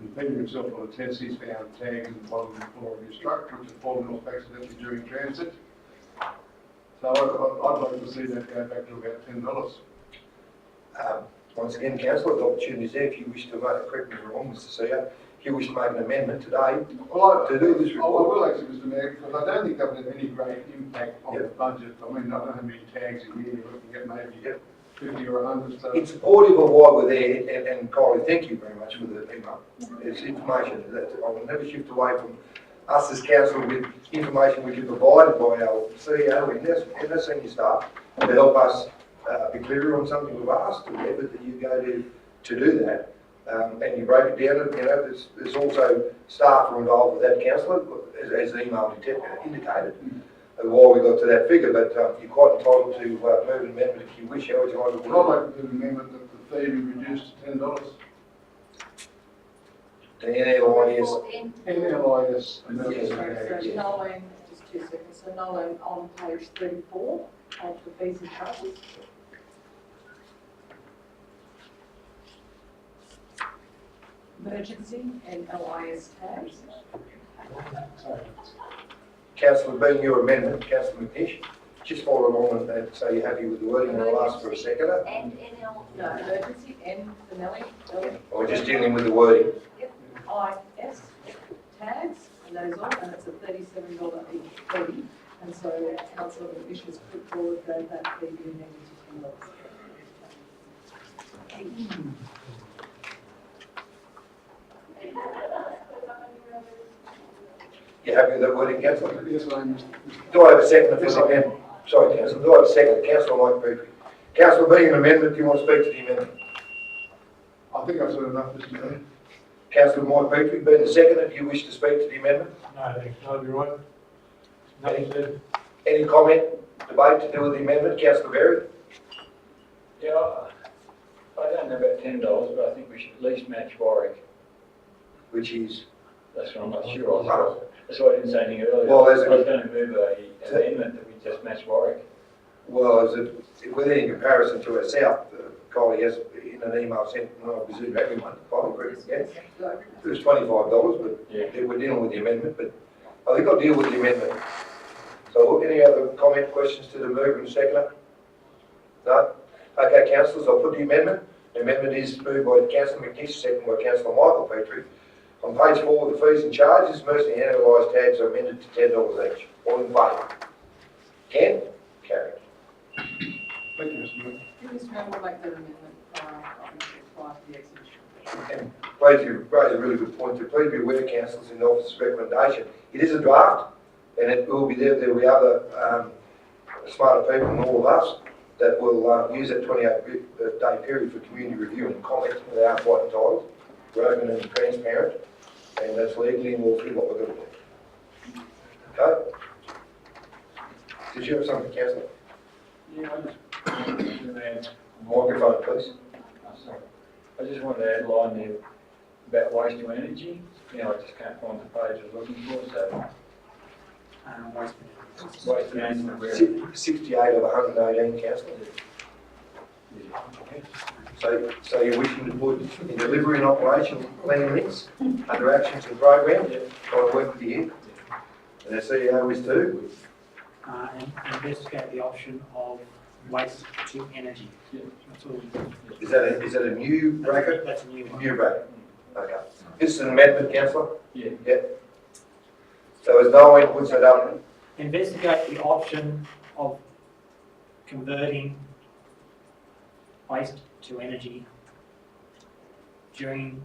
And Peter himself on a test, he's found tags in the bottom of the floor of his truck, which have fallen off accidentally during transit. So I'd like to see that go back to about $10. Once again, councillor, the opportunity is there. If you wish to make, correct me if I'm wrong, Mr. CEO, if you wish to make an amendment today to do this report. I will actually, Mr. Mayor, because I don't think that would have any great impact on the budget. I mean, I don't know how many tags a year you're looking at, maybe 50 or 100. So. It's supportive of why we're there, and Kylie, thank you very much for the email. It's information that I will never shift away from us as council with information we get provided by our CEO and our senior staff to help us be clearer on something we've asked, and the effort that you go to do that. And you break it down, and there's also staff who are involved with that, councillor, as the email indicated, why we got to that figure, but you're quite entitled to move an amendment if you wish. How would you like to do it? I'd like to do an amendment that the fee be reduced to $10. The NLIS. NLIS. So Nolan, just 2 seconds, so Nolan on page 34 of the fees and charges. Emergency and LIS tags. Councillor, being your amendment, Councillor McNish, just follow along and say you're happy with the wording, and I'll ask for a seconder. And NL. No, emergency and the Nelly. We're just dealing with the wording. Yep, IS tags, and that is all, and it's a $37 each fee. And so councillor McNish has put forward that fee be amended to $10. You happy with that wording, councillor? Yes, I am. Do I have a second for the amendment? Sorry, councillor, do I have a second? Councillor Mike Petrie. Councillor, being an amendment, do you want to speak to the amendment? I think I've said enough, Mr. Mayor. Councillor Mike Petrie, being the seconder, do you wish to speak to the amendment? No, thanks, no, you're right. Nothing said. Any comment, debate to do with the amendment? Councillor Berry? Yeah, I don't know about $10, but I think we should at least match Warwick. Which is? That's what I'm not sure of. That's why I didn't say anything earlier. Well, I was going to move an amendment that we just match Warwick. Well, with any comparison to ourselves, Kylie has in an email sent, and I presume everyone, probably correct, yes? It was $25, but we're dealing with the amendment, but I think I'll deal with the amendment. So any other comment, questions to the mover and seconder? No? Okay, councillors, I'll put the amendment. The amendment is moved by Councillor McNish, seconded by Councillor Michael Petrie. On page 4, the fees and charges, Mercy analysed tags are amended to $10 each. All in favour? Ken? Carried. Thank you, Mr. Mayor. Mr. Mayor, we'll make that amendment, prior to the exhibition. And please, you raise a really good point. Please be aware, councillors, in the office's recommendation. It is a draft, and it will be there. There will be other smarter people than all of us that will use that 28-day period for community review and comment. They are quite entitled. We're open and transparent, and that's legally, and we'll see what we're going to do. Okay? Did you have something, councillor? Yeah, I just wanted to add, Microphone, please. I just wanted to add a line there about waste to energy. You know, I just can't find the page I was looking for, so. Waste management. 68 of 118 councillors. So you're wishing to put in delivery and operational planning mix under actions and programs, trying to work with you. And the CEO is too. And investigate the option of waste to energy. That's all. Is that a new bracket? That's a new one. New bracket. Okay. This is an amendment, councillor? Yeah. Yep. So as no one puts that up, Investigate the option of converting waste to energy during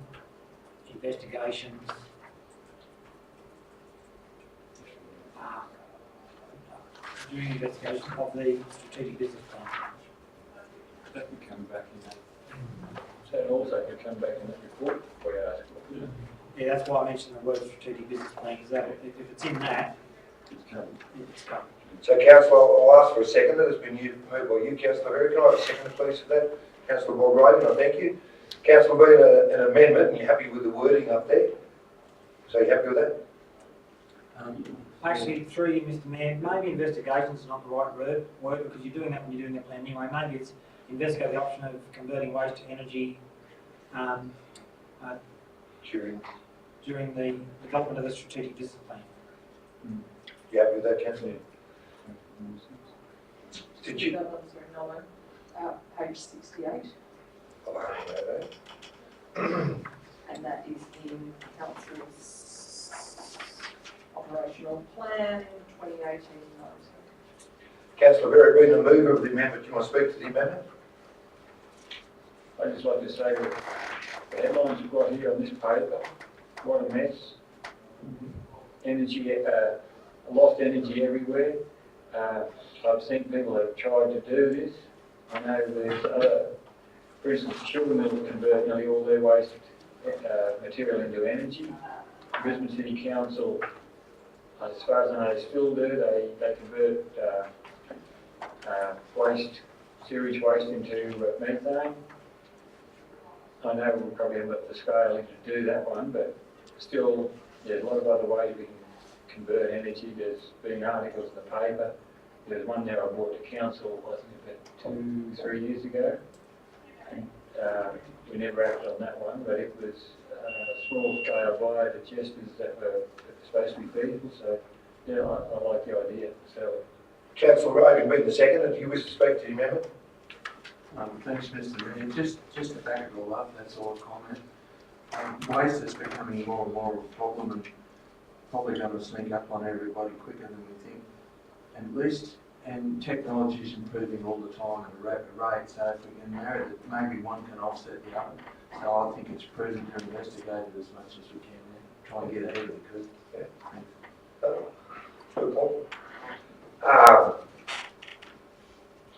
investigations of the strategic business plan. That can come back in that. So it also could come back in that report we asked for. Yeah, that's why I mentioned the word strategic business plan, because that, if it's in that, It's coming. it's covered. so councillor, I'll ask for a seconder. That's been moved by you, councillor Berry. Can I have a seconder, please, for that? Councillor Bob Raven, I thank you. Councillor, being an amendment, and you're happy with the wording up there? So you happy with that? Actually, through you, Mr. Mayor, maybe investigation is not the right word, because you're doing that when you're doing the plan anyway. Maybe it's investigate the option of converting waste to energy during the development of the strategic business plan. You happy with that, councillor? Did you? That one's very novel. Page 68, Oh, I don't know that. and that is in Council's operational plan 2018-19. Councillor Berry, being the mover of the amendment, do you want to speak to the amendment? I'd just like to say that the headlines you've got here on this paper, what a mess. Energy, lost energy everywhere. I've seen people that have tried to do this. I know there's for instance, sugar mills convert nearly all their waste material into energy. Brisbane City Council, as far as I know, still do. They convert sewage waste into methane. I know we probably haven't got the scaling to do that one, but still, there's a lot of other ways we can convert energy. There's been articles in the paper. There's one there I brought to council, I think about 2-3 years ago. And, we never acted on that one, but it was small scale biodigesters that were supposed to be feasible. So, yeah, I like the idea. So, Councillor Raven, being the seconder, do you wish to speak to the amendment? Thanks, Mr. Mayor. Just to back it all up, that's all a comment. Waste is becoming more and more of a problem and probably going to sneak up on everybody quicker than we think. And technology is improving all the time at a rapid rate, so if we can narrow it, maybe one can offset the other. So I think it's prudent to investigate it as much as we can and try and get ahead of the curve. Yeah. Good point.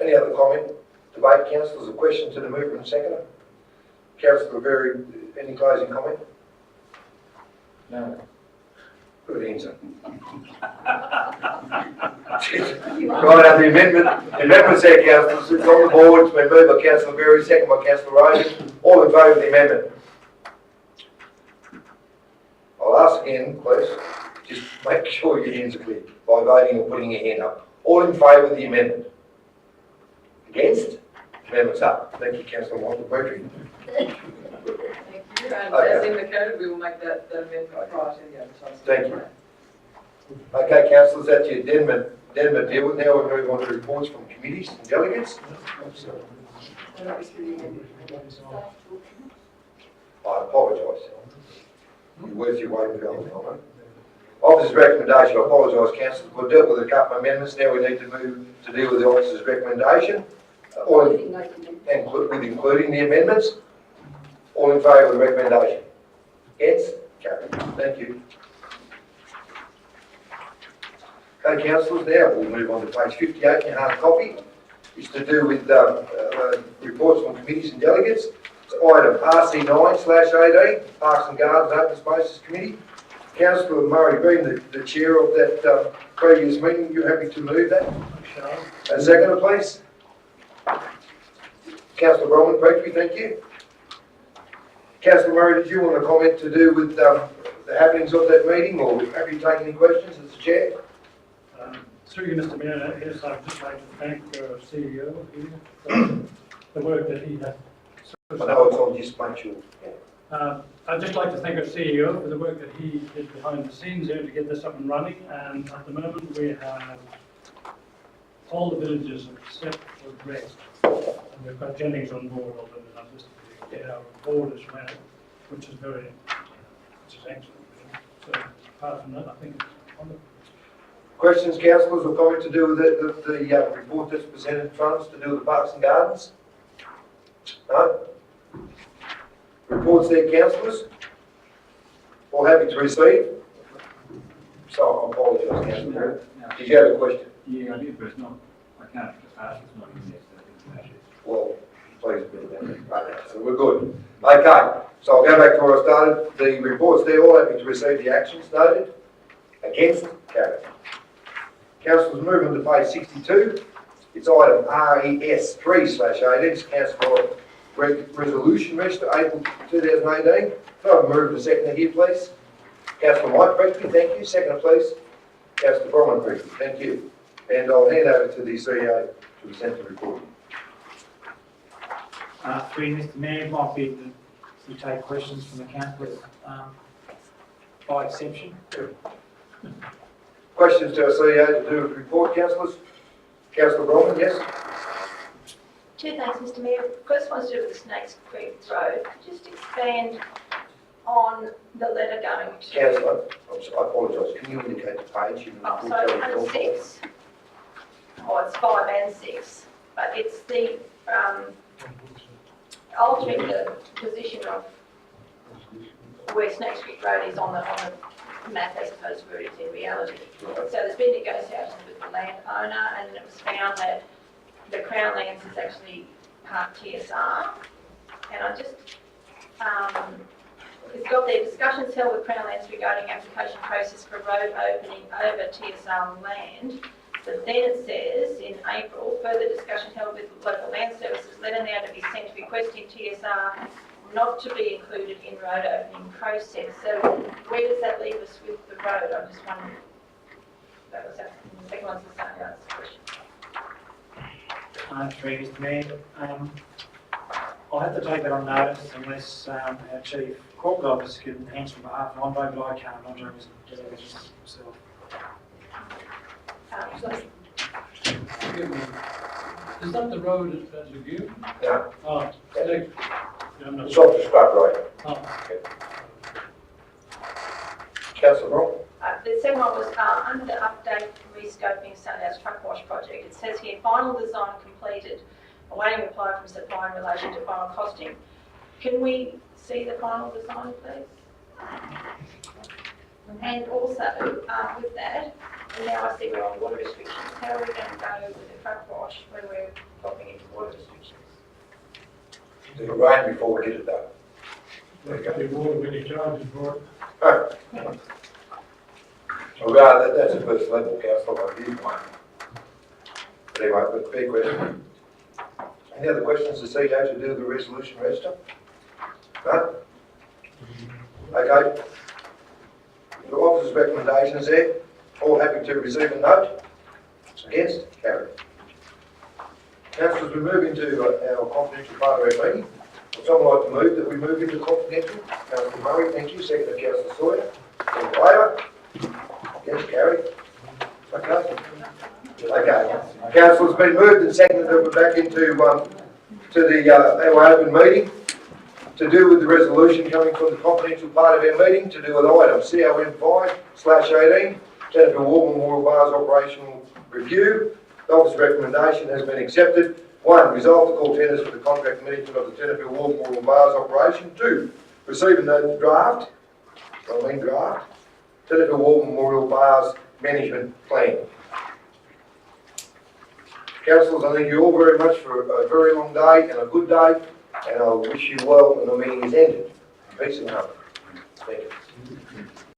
Any other comment? Debate, councillors, a question to the mover and seconder? Councillor Berry, any closing comment? no. Good answer. Right, the amendment's there, councillors. It's on the board. It's been moved by Councillor Berry, second by Councillor Raven. All in favour of the amendment? I'll ask again, please. Just make sure your hands are clear by voting or putting your hand up. All in favour of the amendment? Against? Amendments up. Thank you, councillor Michael Petrie. Thank you, and Okay. as indicated, we will make that amendment prior to the advertising. Thank you. Okay, councillors, that's your addendum deal with. Now we'll move on to reports from committees and delegates. I apologise. You're worth your weight in gold. Officer's recommendation, I apologise, councillors, we've dealt with a couple of amendments, now we need to move to deal with the officer's recommendation. Including the amendments. All in favour of the recommendation? Against? Carried. Thank you. Okay, councillors, now we'll move on to page 58 in your hard copy. It's to do with reports from committees and delegates. It's item RC9/18, Parks and Gardens Open Spaces Committee. Councillor Murray, being the chair of that previous meeting, you happy to move that? And second, please. Councillor Bronwyn Petrie, thank you. Councillor Murray, did you want to comment to do with the happenings of that meeting, or have you taken any questions as the chair? Through you, Mr. Mayor, yes, I'd just like to thank our CEO here for the work that he has. I know it's on just make sure. I'd just like to thank our CEO for the work that he did behind the scenes here to get this up and running. And at the moment, we have all the villages except for Grace. And we've got Jennings on board, although they're not listed to get our board as well, which is excellent. So apart from that, I think it's wonderful. Questions, councillors, or comment to do with the report that's presented in front of us to do with the Parks and Gardens? No? Reports there, councillors? All happy to receive? So I apologise, councillor. Did you have a question? Yeah, I did, but it's not, I can't ask, it's not in this. Well, please be that. So we're good. Okay, so I'll go back to where I started. The reports there, all happy to receive the actions noted. Against? Carried. Councillors, moving to page 62. It's item RES 3/18. It's council resolution register, April 2018. Can I move to second here, please? Councillor Mike Petrie, thank you. Second, please. Councillor Bronwyn Petrie, thank you. And I'll hand over to the CEO to present the report. Through Mr. Mayor, might be to take questions from the councillors by exception. Questions to our CEO to do with the report, councillors? Councillor Bronwyn, yes? Two thanks, Mr. Mayor. First one's to do with the Snakes Creek Road. Could you just expand on the letter going to... Councillor, I apologise. Can you indicate the page? Oh, sorry, 106. Oh, it's 5 and 6. But it's the altering the position of where Snakes Creek Road is on the map as opposed to where it is in reality. So there's been negotiations with the landowner, and it was found that the Crown Lands is actually part TSR. And I just, it's got their discussions held with Crown Lands regarding application process for road opening over TSR land. But then it says in April, further discussion held with local land services, letter now to be sent requesting TSR not to be included in road opening process. So where does that leave us with the road? I'm just wondering. That was that. The second one's the same. That's the question. Through Mr. Mayor, I'll have to take that on notice unless our Chief Corporate Officer can answer on behalf of Andre, but I can't. Andre was a delegate himself. Is that the road at Lagoon? Yeah. Oh, it's It's off the scrap road. Oh. Okay. Councillor Bronwyn? The second one was under the update rescoping Sunhouse Truck Wash project. It says here, final design completed, awaiting reply from supplier in relation to final costing. Can we see the final design, please? And also, with that, and now I see we're on water restrictions. How are we going to go with the truck wash when we're dropping into water restrictions? It'll rain before we get it done. There you go. the water when you charge it for it. Oh. Well, that's the first level, councillor, I did one. But anyway, but fair question. Any other questions to CEO to do with the resolution register? No? Okay. The officer's recommendations there. All happy to receive a note? Against? Carried. Councillors, we move into our confidential part of our meeting. Would someone like to move that we move into confidential? Councillor Murray, thank you. Second to Councillor Sawyer. All in favour? Yes, carried. Okay. Okay. Councillors, been moved and seconded that we're back into our open meeting to do with the resolution coming from the confidential part of our meeting to do with item COM 5/18, Tenterville War Memorial Bars operational review. The officer's recommendation has been accepted. 1. Resolve to call tenders for the contract management of the Tenterville War Memorial Bars operation. 2. Receive and note the draft, Tenterville War Memorial Bars management plan. Councillors, I thank you all very much for a very long day and a good day, and I wish you well when the meeting is ended. Peace and harmony. Thank you.